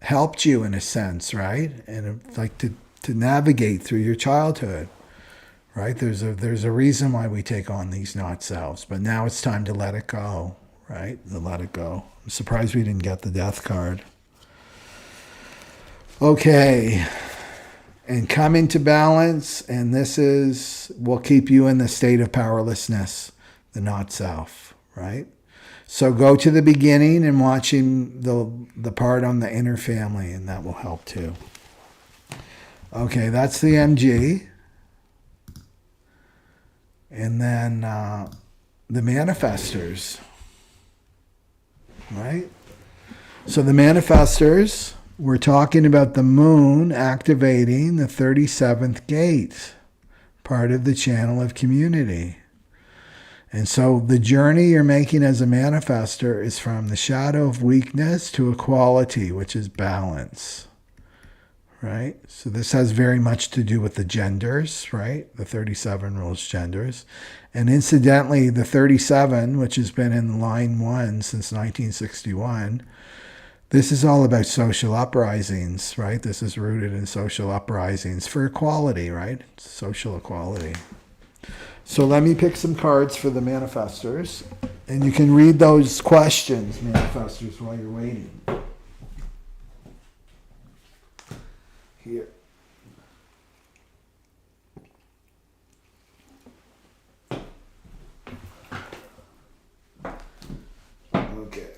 helped you in a sense, right? And like to navigate through your childhood, right? There's a reason why we take on these not selves, but now it's time to let it go, right? To let it go. I'm surprised we didn't get the death card. Okay. And come into balance, and this will keep you in the state of powerlessness, the not self, right? So go to the beginning and watching the part on the inner family, and that will help too. Okay, that's the MG. And then the manifestors, right? So the manifestors, we're talking about the moon activating the 37th gate, part of the channel of community. And so the journey you're making as a manifestor is from the shadow of weakness to equality, which is balance, right? So this has very much to do with the genders, right? The 37 rules genders. And incidentally, the 37, which has been in line 1 since 1961, this is all about social uprisings, right? This is rooted in social uprisings for equality, right? Social equality. So let me pick some cards for the manifestors. And you can read those questions, manifestors, while you're waiting. Here. Okay.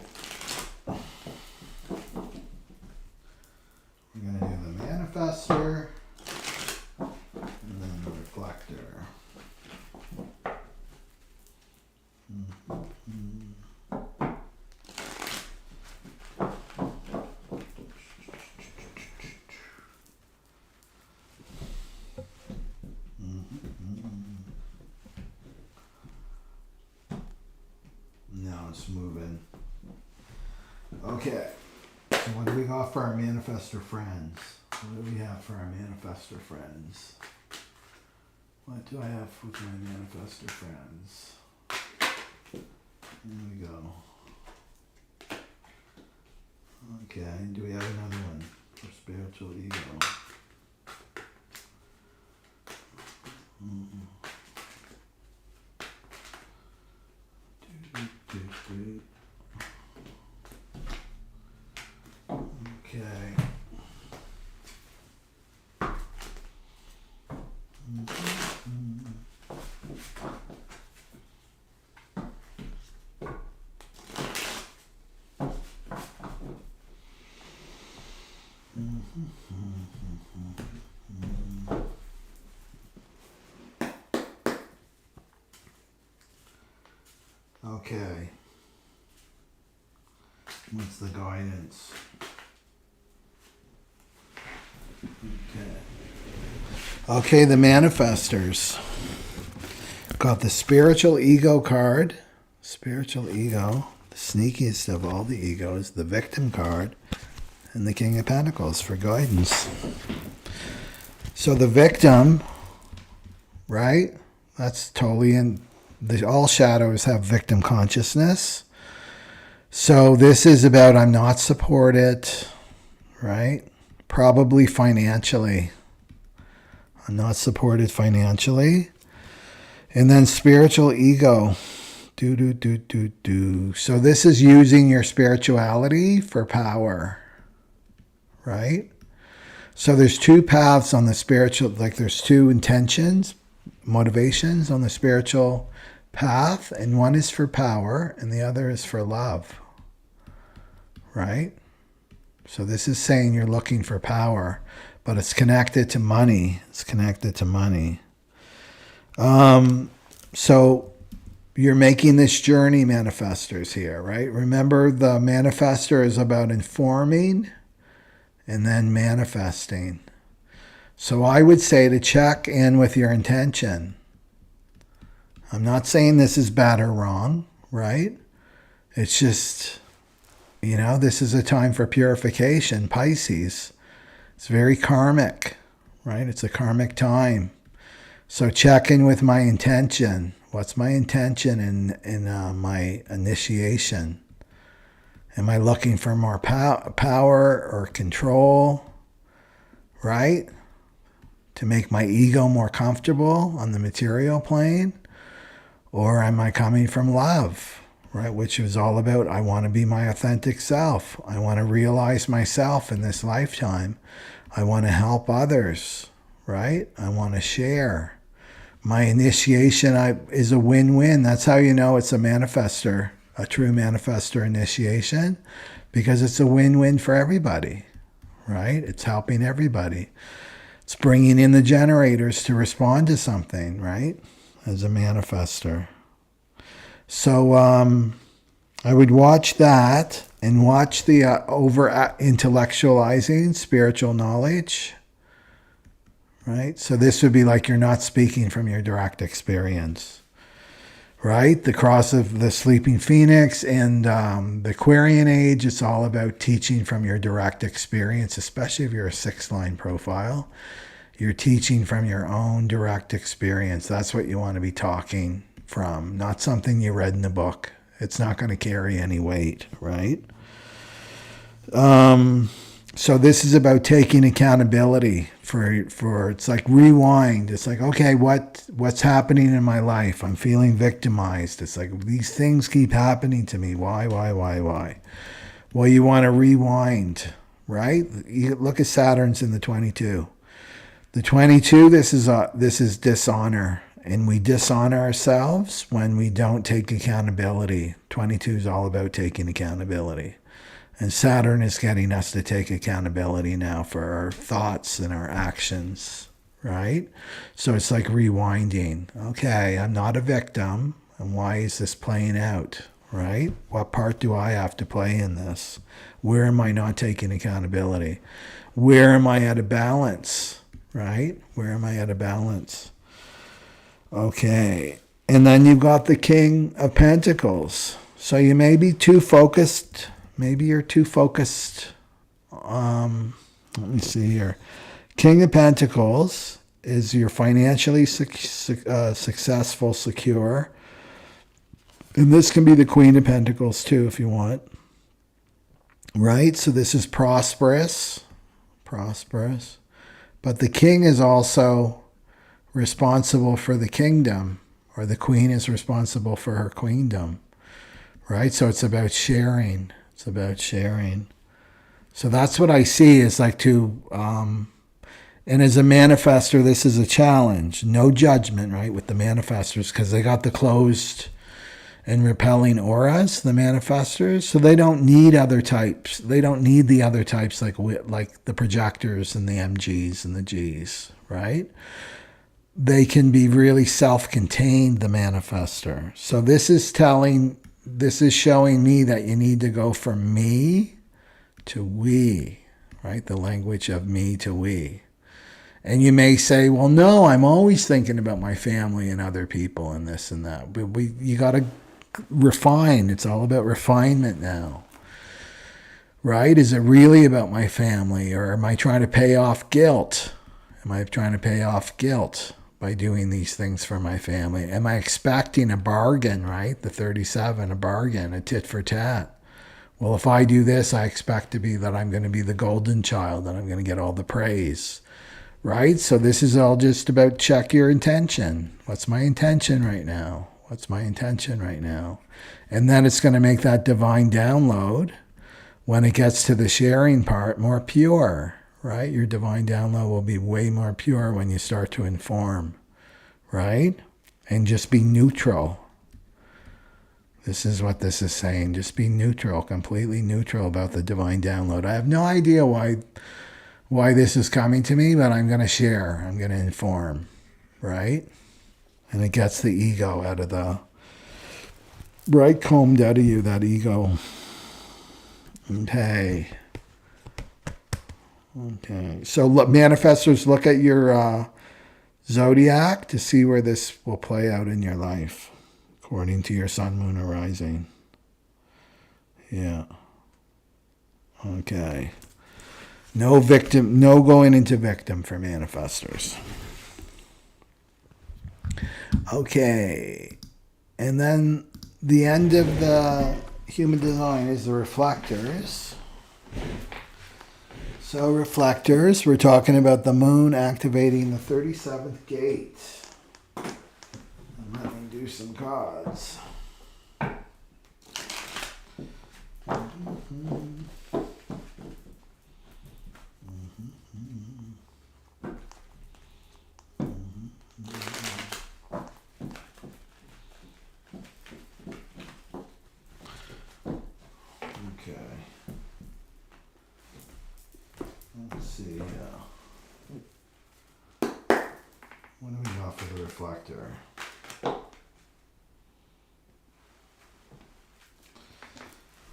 We're going to do the manifestor and then the reflector. Now it's moving. Okay. So what do we got for our manifestor friends? What do we have for our manifestor friends? What do I have with my manifestor friends? There we go. Okay, do we have another one for spiritual ego? Okay. Okay. What's the guidance? Okay, the manifestors. Got the spiritual ego card. Spiritual ego. The sneakiest of all the egos. The victim card. And the King of Pentacles for guidance. So the victim, right? That's totally in... all shadows have victim consciousness. So this is about I'm not supported, right? Probably financially. I'm not supported financially. And then spiritual ego. So this is using your spirituality for power, right? So there's two paths on the spiritual, like there's two intentions, motivations on the spiritual path, and one is for power and the other is for love, right? So this is saying you're looking for power, but it's connected to money. It's connected to money. So you're making this journey, manifestors, here, right? Remember, the manifestor is about informing and then manifesting. So I would say to check in with your intention. I'm not saying this is bad or wrong, right? It's just, this is a time for purification. Pisces, it's very karmic, right? It's a karmic time. So check in with my intention. What's my intention in my initiation? Am I looking for more power or control, right? To make my ego more comfortable on the material plane? Or am I coming from love, right? Which is all about, I want to be my authentic self. I want to realize myself in this lifetime. I want to help others, right? I want to share. My initiation is a win-win. That's how you know it's a manifestor, a true manifestor initiation, because it's a win-win for everybody, right? It's helping everybody. It's bringing in the generators to respond to something, right? As a manifestor. So I would watch that and watch the over-intellectualizing spiritual knowledge. Right? So this would be like you're not speaking from your direct experience, right? The cross of the sleeping phoenix and the Aquarian age, it's all about teaching from your direct experience, especially if you're a 6-line profile. You're teaching from your own direct experience. That's what you want to be talking from, not something you read in a book. It's not going to carry any weight, right? So this is about taking accountability for it's like rewind. It's like, okay, what's happening in my life? I'm feeling victimized. It's like these things keep happening to me. Why? Well, you want to rewind, right? You look at Saturn's in the 22. The 22, this is dishonor, and we dishonor ourselves when we don't take accountability. 22 is all about taking accountability. And Saturn is getting us to take accountability now for our thoughts and our actions, right? So it's like rewinding. Okay, I'm not a victim. And why is this playing out, right? What part do I have to play in this? Where am I not taking accountability? Where am I out of balance, right? Where am I out of balance? Okay. And then you've got the King of Pentacles. So you may be too focused. Maybe you're too focused. Let me see here. King of Pentacles is you're financially successful, secure. And this can be the Queen of Pentacles too, if you want. Right? So this is prosperous. But the king is also responsible for the kingdom, or the queen is responsible for her queendom. Right? So it's about sharing. It's about sharing. So that's what I see is like and as a manifestor, this is a challenge. No judgment, right, with the manifestors, because they got the closed and repelling auras, the manifestors. So they don't need other types. They don't need the other types like the projectors and the MGs and the Gs, right? They can be really self-contained, the manifestor. So this is showing me that you need to go from me to we, right? The language of me to we. And you may say, well, no, I'm always thinking about my family and other people and this and that. But you got to refine. It's all about refinement now, right? Is it really about my family, or am I trying to pay off guilt? Am I trying to pay off guilt by doing these things for my family? Am I expecting a bargain, right? The 37, a bargain, a tit for tat. Well, if I do this, I expect that I'm going to be the golden child, and I'm going to get all the praise. Right? So this is all just about check your intention. What's my intention right now? That's my intention right now. And then it's going to make that divine download, when it gets to the sharing part, more pure, right? Your divine download will be way more pure when you start to inform, right? And just be neutral. This is what this is saying. Just be neutral, completely neutral about the divine download. I have no idea why this is coming to me, but I'm going to share. I'm going to inform, right? And it gets the ego out of the, right, combed out of you, that ego. Okay. So look, manifestors, look at your zodiac to see where this will play out in your life, according to your sun, moon, or rising. Yeah. Okay. No victim, no going into victim for manifestors. Okay. And then the end of the human design is the reflectors. So reflectors, we're talking about the moon activating the 37th gate. Let me do some cards. What do we got for the reflector? Okay.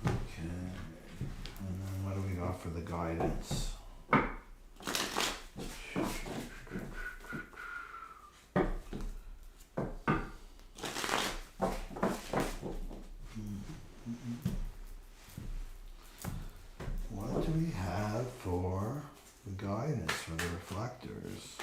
And then what do we got for the guidance? What do we have for the guidance for the reflectors?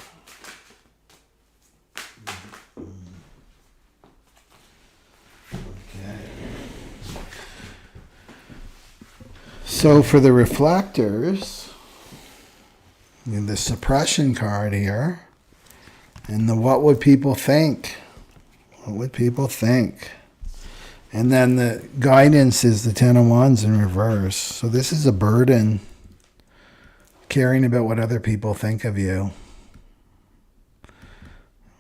So for the reflectors, the suppression card here, and the what would people think? What would people think? And then the guidance is the Ten of Wands in reverse. So this is a burden, caring about what other people think of you.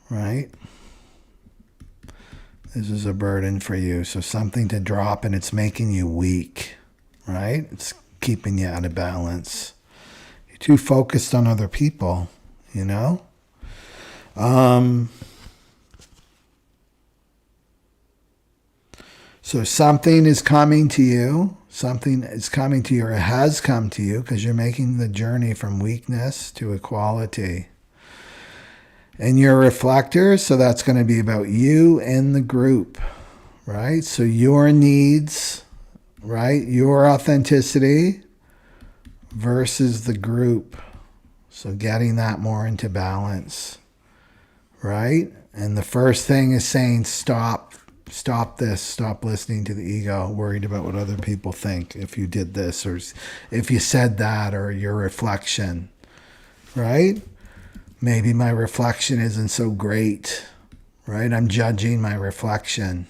Right? This is a burden for you. So something to drop, and it's making you weak. Right? It's keeping you out of balance. You're too focused on other people, you know? So something is coming to you. Something is coming to you, or has come to you, because you're making the journey from weakness to equality. And you're a reflector, so that's going to be about you and the group, right? So your needs, right? Your authenticity versus the group. So getting that more into balance, right? And the first thing is saying, stop this, stop listening to the ego, worried about what other people think if you did this, or if you said that, or your reflection, right? Maybe my reflection isn't so great, right? I'm judging my reflection.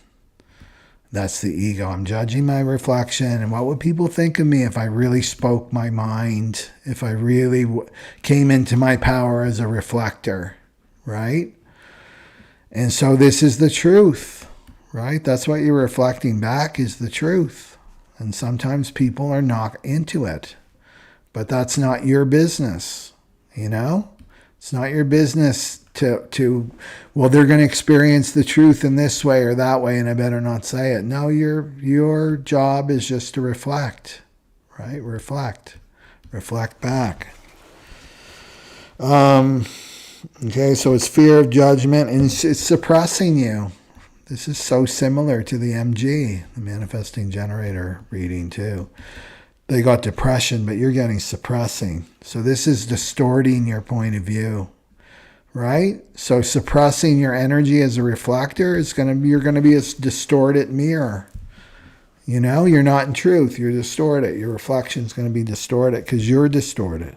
That's the ego. I'm judging my reflection. And what would people think of me if I really spoke my mind? If I really came into my power as a reflector, right? And so this is the truth, right? That's what you're reflecting back, is the truth. And sometimes people are not into it. But that's not your business, you know? It's not your business well, they're going to experience the truth in this way or that way, and I better not say it. No, your job is just to reflect, right? Reflect back. Okay, so it's fear of judgment, and it's suppressing you. This is so similar to the MG, the manifesting generator reading too. They got depression, but you're getting suppressing. So this is distorting your point of view. Right? So suppressing your energy as a reflector you're going to be a distorted mirror. You know, you're not in truth. You're distorted. Your reflection is going to be distorted because you're distorted.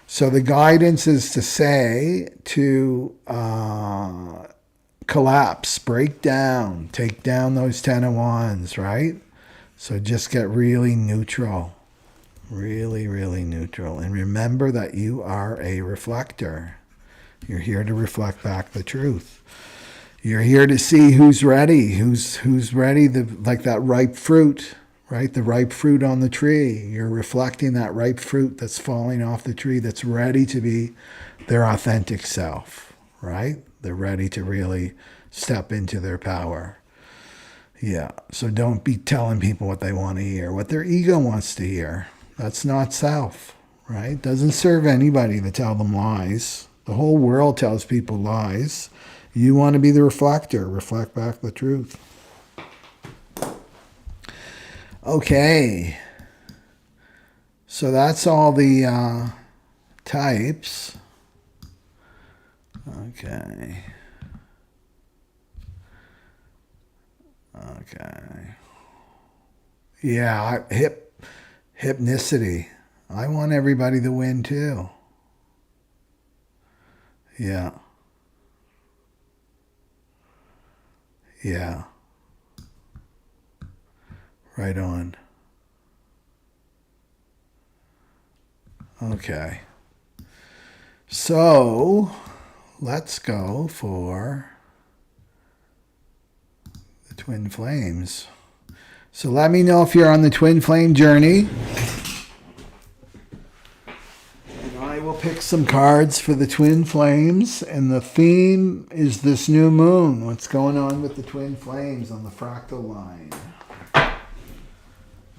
So the guidance is to say to collapse, break down, take down those 10 of Wands, right? So just get really neutral, really, really neutral. And remember that you are a reflector. You're here to reflect back the truth. You're here to see who's ready, who's ready, like that ripe fruit, right? The ripe fruit on the tree. You're reflecting that ripe fruit that's falling off the tree that's ready to be their authentic self, right? They're ready to really step into their power. Yeah, so don't be telling people what they want to hear, what their ego wants to hear. That's not self, right? Doesn't serve anybody to tell them lies. The whole world tells people lies. You want to be the reflector, reflect back the truth. Okay, so that's all the types. Okay. Yeah, hypnicity. I want everybody to win too. Yeah. Yeah. Right on. Okay. So, let's go for the twin flames. So let me know if you're on the twin flame journey. And I will pick some cards for the twin flames. And the theme is this new moon. What's going on with the twin flames on the fractal line?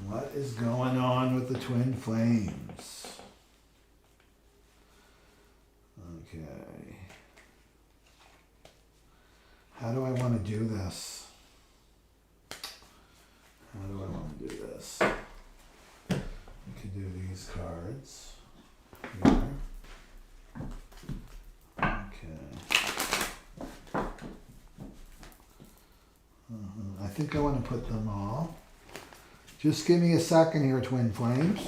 What is going on with the twin flames? Okay. How do I want to do this? How do I want to do this? I could do these cards here. Okay. I think I want to put them all. Just give me a second here, twin flames.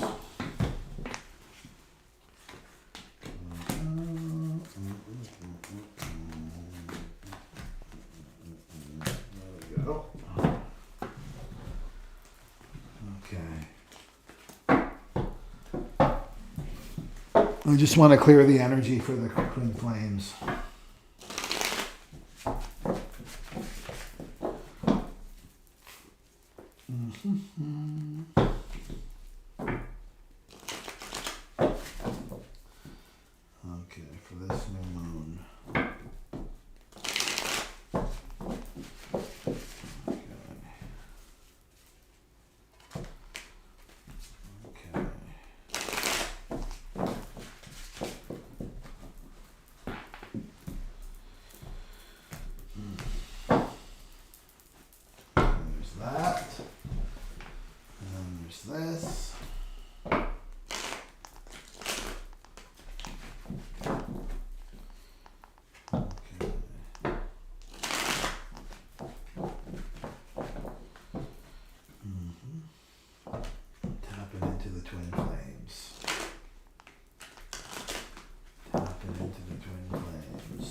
I just want to clear the energy for the twin flames. Okay, for this new moon. This. Okay. Tapping into the twin flames. Tapping into the twin flames.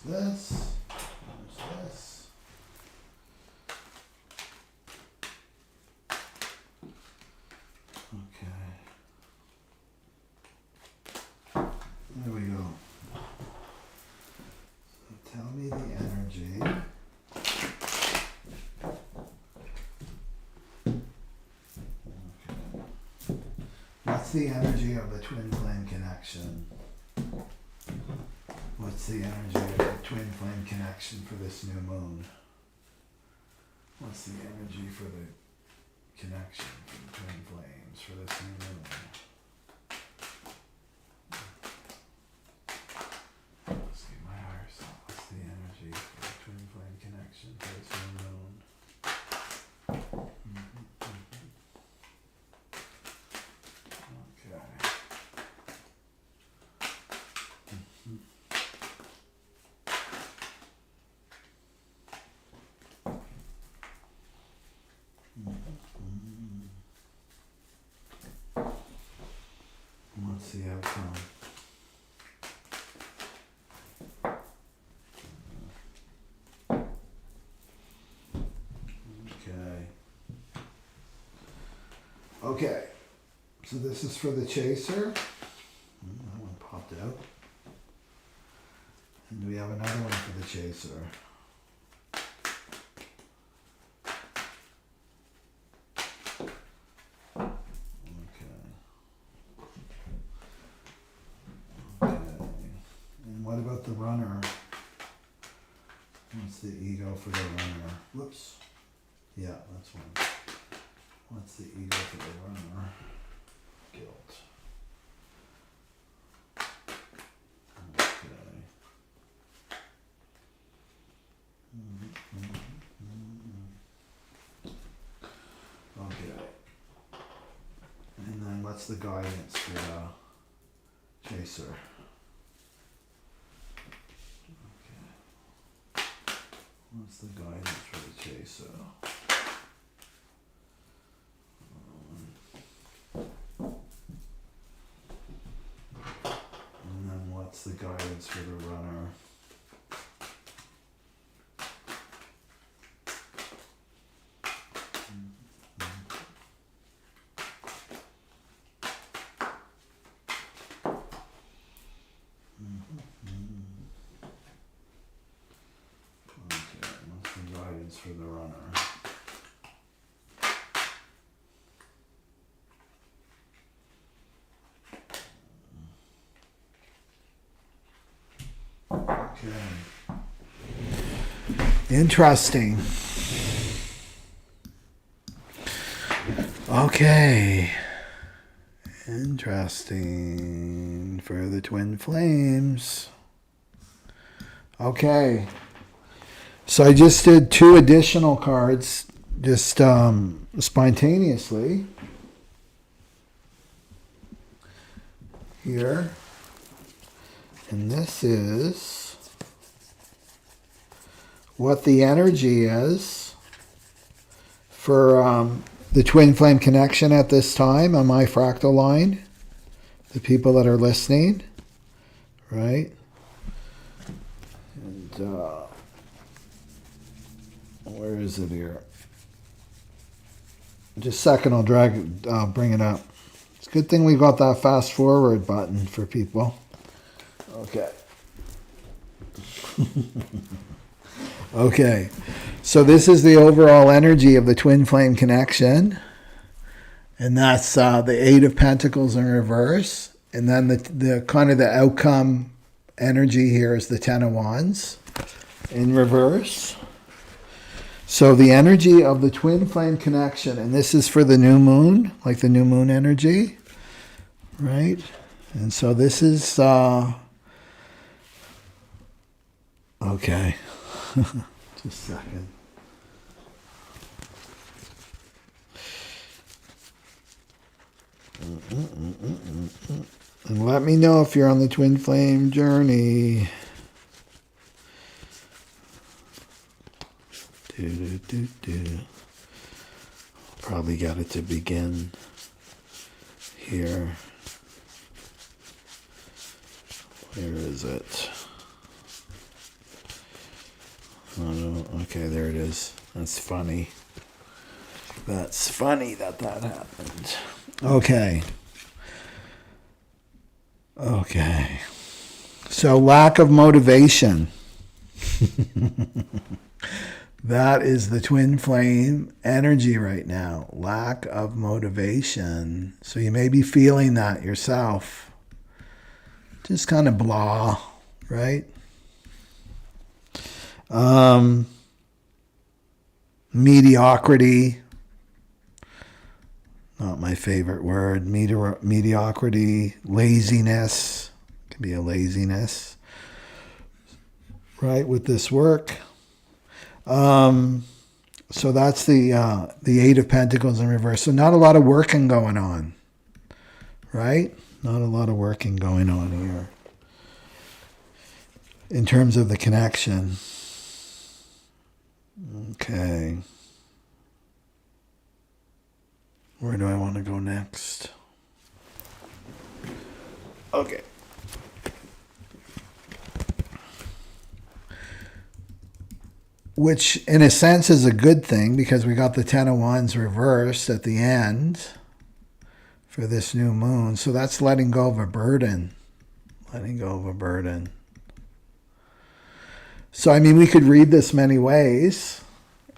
This. There's this. Okay. There we go. So tell me the energy. Okay. What's the energy of the twin flame connection? What's the energy of the twin flame connection for this new moon? What's the energy for the connection for the twin flames for this new moon? Let's get my higher self. What's the energy for the twin flame connection for this new moon? Okay. What's the outcome? Okay, so this is for the chaser. That one popped out. And we have another one for the chaser. Okay. And what about the runner? What's the ego for the runner? Whoops. Yeah, that's one. What's the ego for the runner? Guilt. Okay. Okay. And then what's the guidance for the chaser? Okay. What's the guidance for the chaser? What's the guidance for the runner? Okay, what's the guidance for the runner? Okay. Interesting. Okay. Interesting for the twin flames. Okay. So I just did 2 additional cards just spontaneously here. And this is what the energy is for the twin flame connection at this time on my fractal line. The people that are listening, right? And where is it here? Just a second, I'll bring it up. It's a good thing we got that fast forward button for people. Okay. Okay. So this is the overall energy of the twin flame connection. And that's the 8 of Pentacles in reverse. And then the kind of the outcome energy here is the 10 of Wands in reverse. So the energy of the twin flame connection, and this is for the new moon, like the new moon energy, right? And so this is... okay. Just a second. And let me know if you're on the twin flame journey. Probably got it to begin here. Where is it? Oh, no. Okay, there it is. That's funny. That's funny that happened. Okay. Okay. So lack of motivation. That is the twin flame energy right now. Lack of motivation. So you may be feeling that yourself. Just kind of blah, right? Mediocrity. Not my favorite word. Mediocrity. Laziness. Can be a laziness. Right, with this work. So that's the 8 of Pentacles in reverse. So not a lot of working going on. Right? Not a lot of working going on here. In terms of the connection. Okay. Where do I want to go next? Okay. Which, in a sense, is a good thing because we got the Ten of Wands reversed at the end for this new moon. So that's letting go of a burden. Letting go of a burden. So, I mean, we could read this many ways.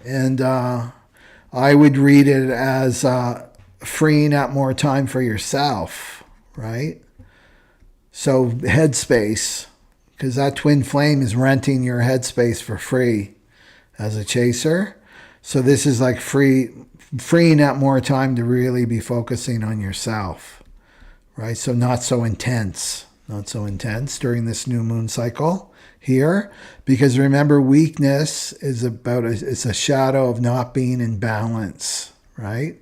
And I would read it as freeing up more time for yourself, right? So headspace, because that twin flame is renting your headspace for free as a chaser. So this is like freeing up more time to really be focusing on yourself, right? So not so intense during this new moon cycle here, because remember, weakness is it's a shadow of not being in balance, right?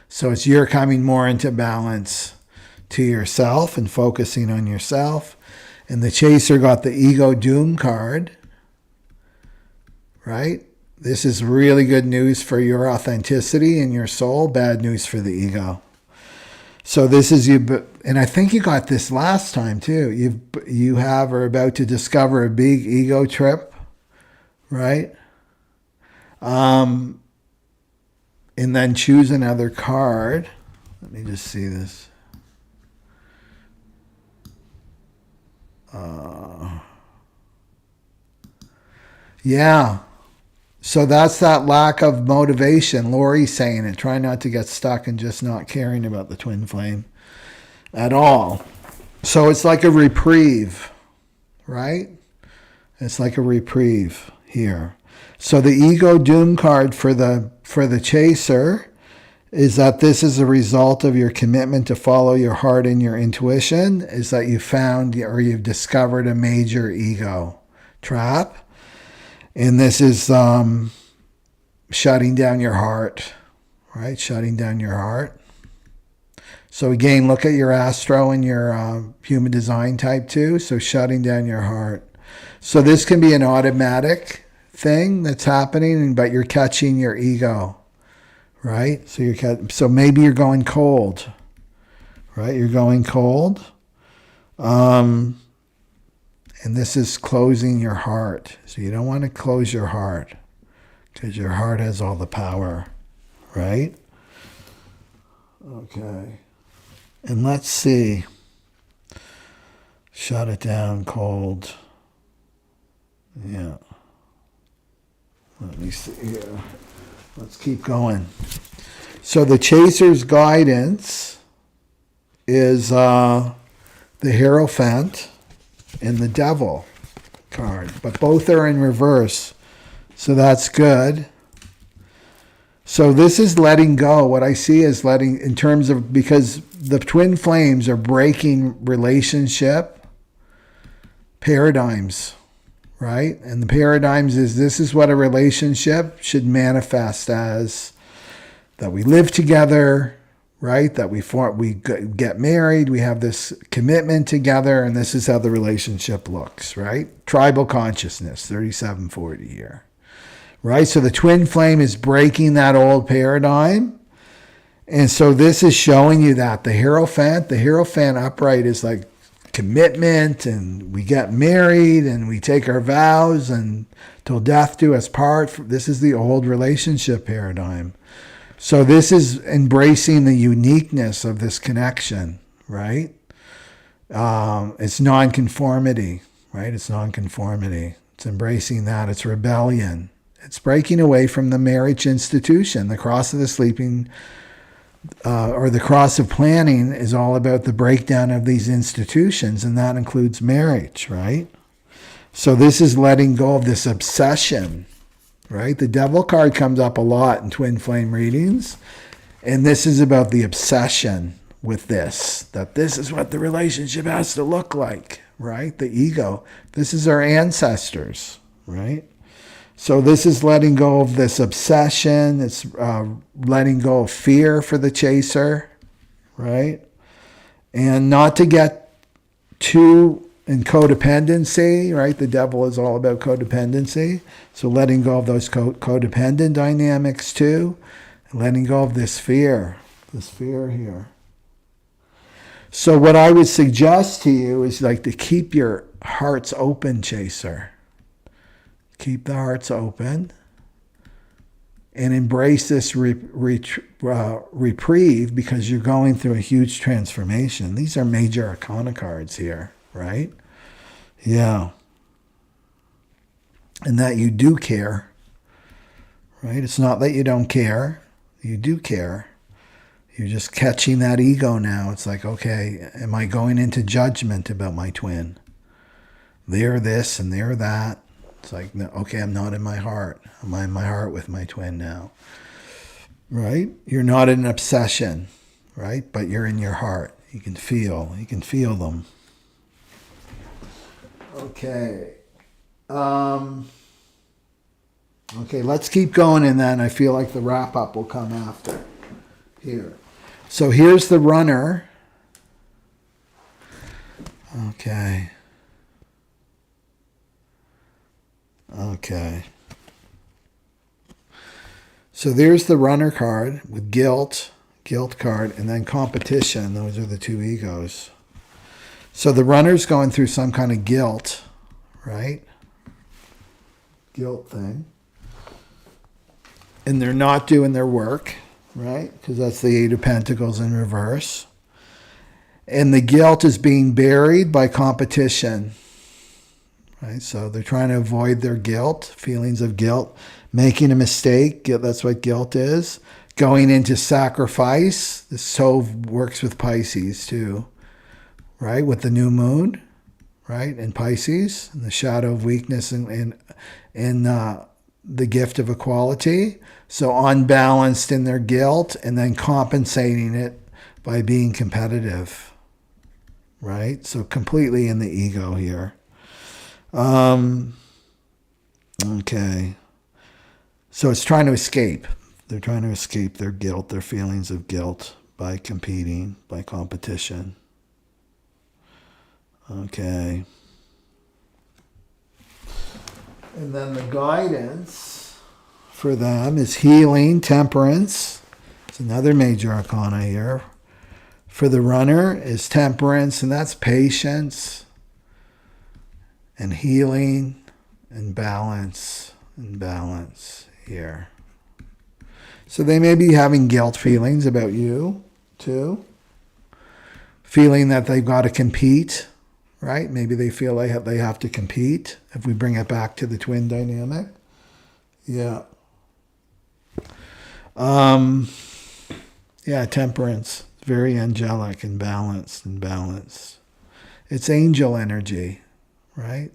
So it's you're coming more into balance to yourself and focusing on yourself. And the chaser got the ego doom card, right? This is really good news for your authenticity and your soul, bad news for the ego. So this is you, and I think you got this last time too. You are about to discover a big ego trip, right? And then choose another card. Let me just see this. Yeah. So that's that lack of motivation. Lori's saying it. Try not to get stuck and just not caring about the twin flame at all. So it's like a reprieve, right? It's like a reprieve here. So the ego doom card for the chaser is that this is a result of your commitment to follow your heart and your intuition, is that you found or you've discovered a major ego trap. And this is shutting down your heart, right? Shutting down your heart. So again, look at your astro and your human design type too. So shutting down your heart. So this can be an automatic thing that's happening, but you're catching your ego, right? So maybe you're going cold, right? You're going cold. And this is closing your heart. So you don't want to close your heart because your heart has all the power, right? Okay. And let's see. Shut it down, cold. Yeah. Let me see here. Let's keep going. So the chaser's guidance is the Hierophant and the Devil card, but both are in reverse, so that's good. So this is letting go. What I see is letting, in terms of, because the twin flames are breaking relationship paradigms, right? And the paradigms is, this is what a relationship should manifest as, that we live together, right? That we get married, we have this commitment together, and this is how the relationship looks, right? Tribal consciousness, 3740 here, right? So the twin flame is breaking that old paradigm. And so this is showing you that the Hierophant upright is like commitment, and we get married and we take our vows and till death do us part. This is the old relationship paradigm. So this is embracing the uniqueness of this connection, right? It's nonconformity, right? It's nonconformity. It's embracing that. It's rebellion. It's breaking away from the marriage institution. The cross of the sleeping, or the cross of planning, is all about the breakdown of these institutions, and that includes marriage, right? So this is letting go of this obsession, right? The Devil card comes up a lot in twin flame readings. And this is about the obsession with this, that this is what the relationship has to look like, right? The ego. This is our ancestors, right? So this is letting go of this obsession. It's letting go of fear for the chaser, right? And not to get too in codependency, right? The Devil is all about codependency. So letting go of those codependent dynamics too. And letting go of this fear here. So what I would suggest to you is like to keep your hearts open, chaser. Keep the hearts open and embrace this reprieve, because you're going through a huge transformation. These are major arcana cards here, right? Yeah. And that you do care, right? It's not that you don't care. You do care. You're just catching that ego now. It's like, okay, am I going into judgment about my twin? They're this and they're that. It's like, no, okay, I'm not in my heart. I'm in my heart with my twin now, right? You're not in an obsession, right? But you're in your heart. You can feel them. Okay. Okay, let's keep going, and then I feel like the wrap-up will come after here. So here's the runner. Okay. Okay. So there's the runner card with guilt card, and then competition. Those are the two egos. So the runner's going through some kind of guilt, right? Guilt thing. And they're not doing their work, right? Because that's the Eight of Pentacles in reverse. And the guilt is being buried by competition, right? So they're trying to avoid their guilt, feelings of guilt, making a mistake. That's what guilt is. Going into sacrifice. This so works with Pisces too, right? With the new moon, right? In Pisces, and the shadow of weakness in the gift of equality. So unbalanced in their guilt and then compensating it by being competitive, right? So completely in the ego here. Okay. So it's trying to escape. They're trying to escape their guilt, their feelings of guilt by competing, by competition. Okay. And then the guidance for them is healing, temperance. It's another major arcana here. For the runner is temperance, and that's patience and healing and balance here. So they may be having guilt feelings about you too. Feeling that they've got to compete, right? Maybe they feel like they have to compete, if we bring it back to the twin dynamic. Yeah. Yeah, temperance. Very angelic and balanced and balanced. It's angel energy, right?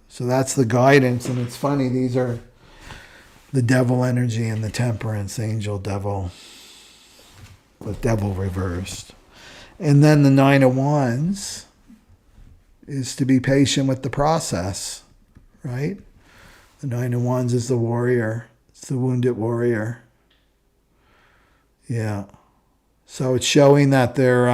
So that's the guidance. And it's funny, these are the devil energy and the temperance, angel, devil, but devil reversed. And then the Nine of Wands is to be patient with the process, right? The Nine of Wands is the warrior. It's the wounded warrior. Yeah. So it's showing that they're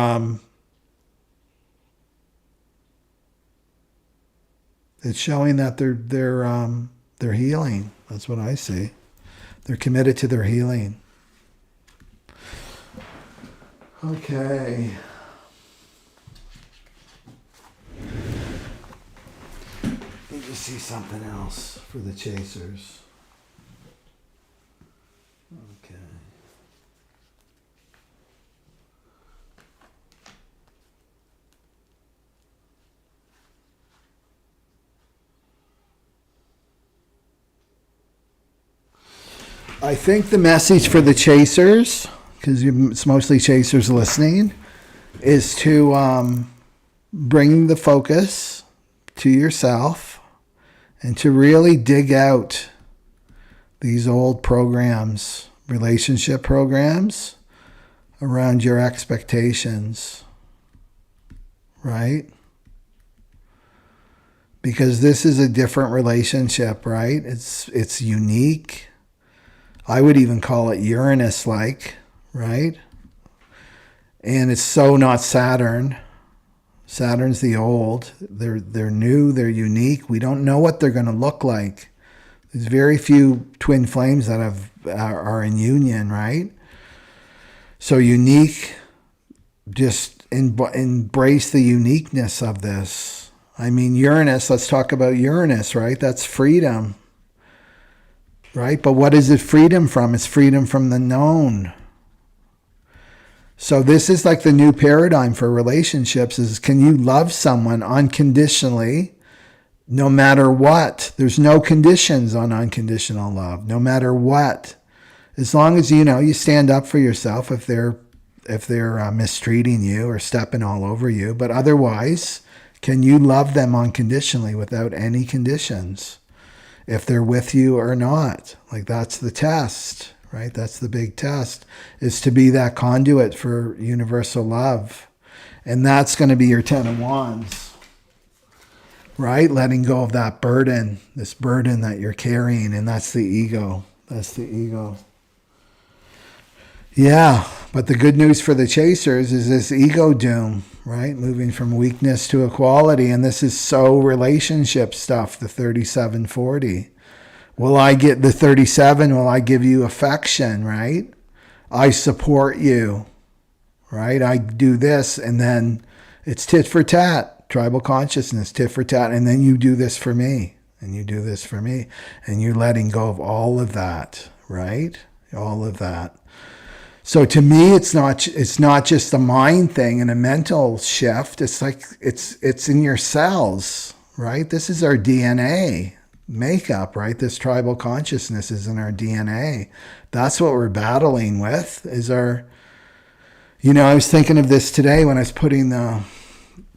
healing. That's what I see. They're committed to their healing. Okay. Let me just see something else for the chasers. Okay. I think the message for the chasers, because it's mostly chasers listening, is to bring the focus to yourself and to really dig out these old programs, relationship programs around your expectations, right? Because this is a different relationship, right? It's unique. I would even call it Uranus-like, right? And it's so not Saturn. Saturn's the old. They're new. They're unique. We don't know what they're going to look like. There's very few twin flames that are in union, right? So unique, just embrace the uniqueness of this. I mean, Uranus, let's talk about Uranus, right? That's freedom, right? But what is it freedom from? It's freedom from the known. So this is like the new paradigm for relationships is, can you love someone unconditionally no matter what? There's no conditions on unconditional love, no matter what. As long as, you stand up for yourself if they're mistreating you or stepping all over you. But otherwise, can you love them unconditionally without any conditions? If they're with you or not. Like, that's the test. Right? That's the big test, is to be that conduit for universal love. And that's going to be your 10 of Wands, right? Letting go of that burden, this burden that you're carrying. And that's the ego. That's the ego. Yeah. But the good news for the chasers is this ego doom, right? Moving from weakness to equality. And this is so relationship stuff, the 37-40. Will I get the 37? Will I give you affection, right? I support you, right? I do this, and then it's tit for tat, tribal consciousness, tit for tat, and then you do this for me, and you do this for me, and you're letting go of all of that, right? All of that. So to me, it's not just a mind thing and a mental shift. It's like it's in your cells, right? This is our DNA. Makeup, right? This tribal consciousness is in our DNA. That's what we're battling with, is our, I was thinking of this today when I was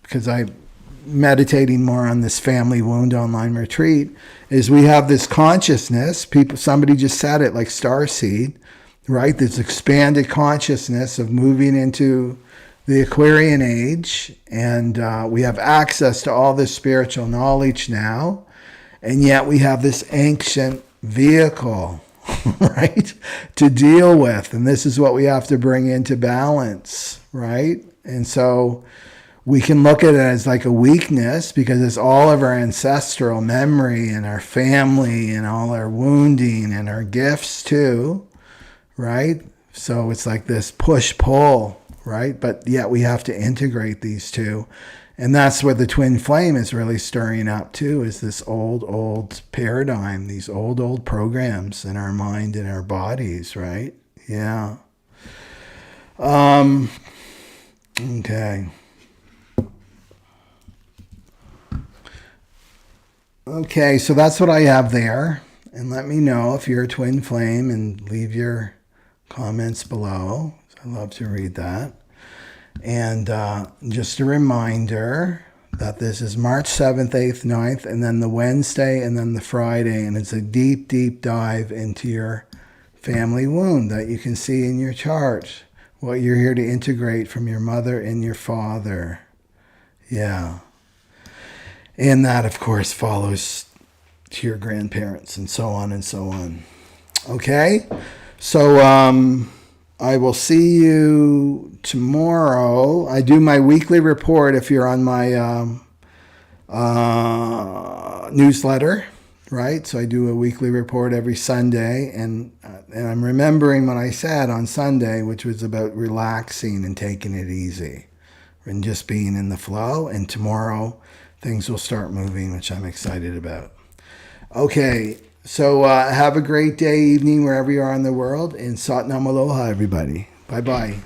because I'm meditating more on this family wound online retreat, is we have this consciousness, somebody just said it, like starseed, right? This expanded consciousness of moving into the Aquarian age, and we have access to all this spiritual knowledge now. And yet we have this ancient vehicle, right, to deal with. And this is what we have to bring into balance, right? And so we can look at it as like a weakness because it's all of our ancestral memory and our family and all our wounding and our gifts too, right? So it's like this push-pull, right? But yet we have to integrate these two. And that's what the twin flame is really stirring up too, is this old paradigm, these old programs in our mind and our bodies, right? Yeah. Okay. Okay, so that's what I have there. And let me know if you're a twin flame and leave your comments below. I love to read that. And just a reminder that this is March 7th, 8th, 9th, and then the Wednesday, and then the Friday. And it's a deep, deep dive into your family wound that you can see in your chart. What you're here to integrate from your mother and your father. Yeah. And that, of course, follows to your grandparents and so on and so on. Okay? So, I will see you tomorrow. I do my weekly report if you're on my newsletter, right? So I do a weekly report every Sunday. And I'm remembering what I said on Sunday, which was about relaxing and taking it easy and just being in the flow. And tomorrow, things will start moving, which I'm excited about. Okay. So have a great day, evening, wherever you are in the world. And Sat Nam Aloha, everybody. Bye-bye.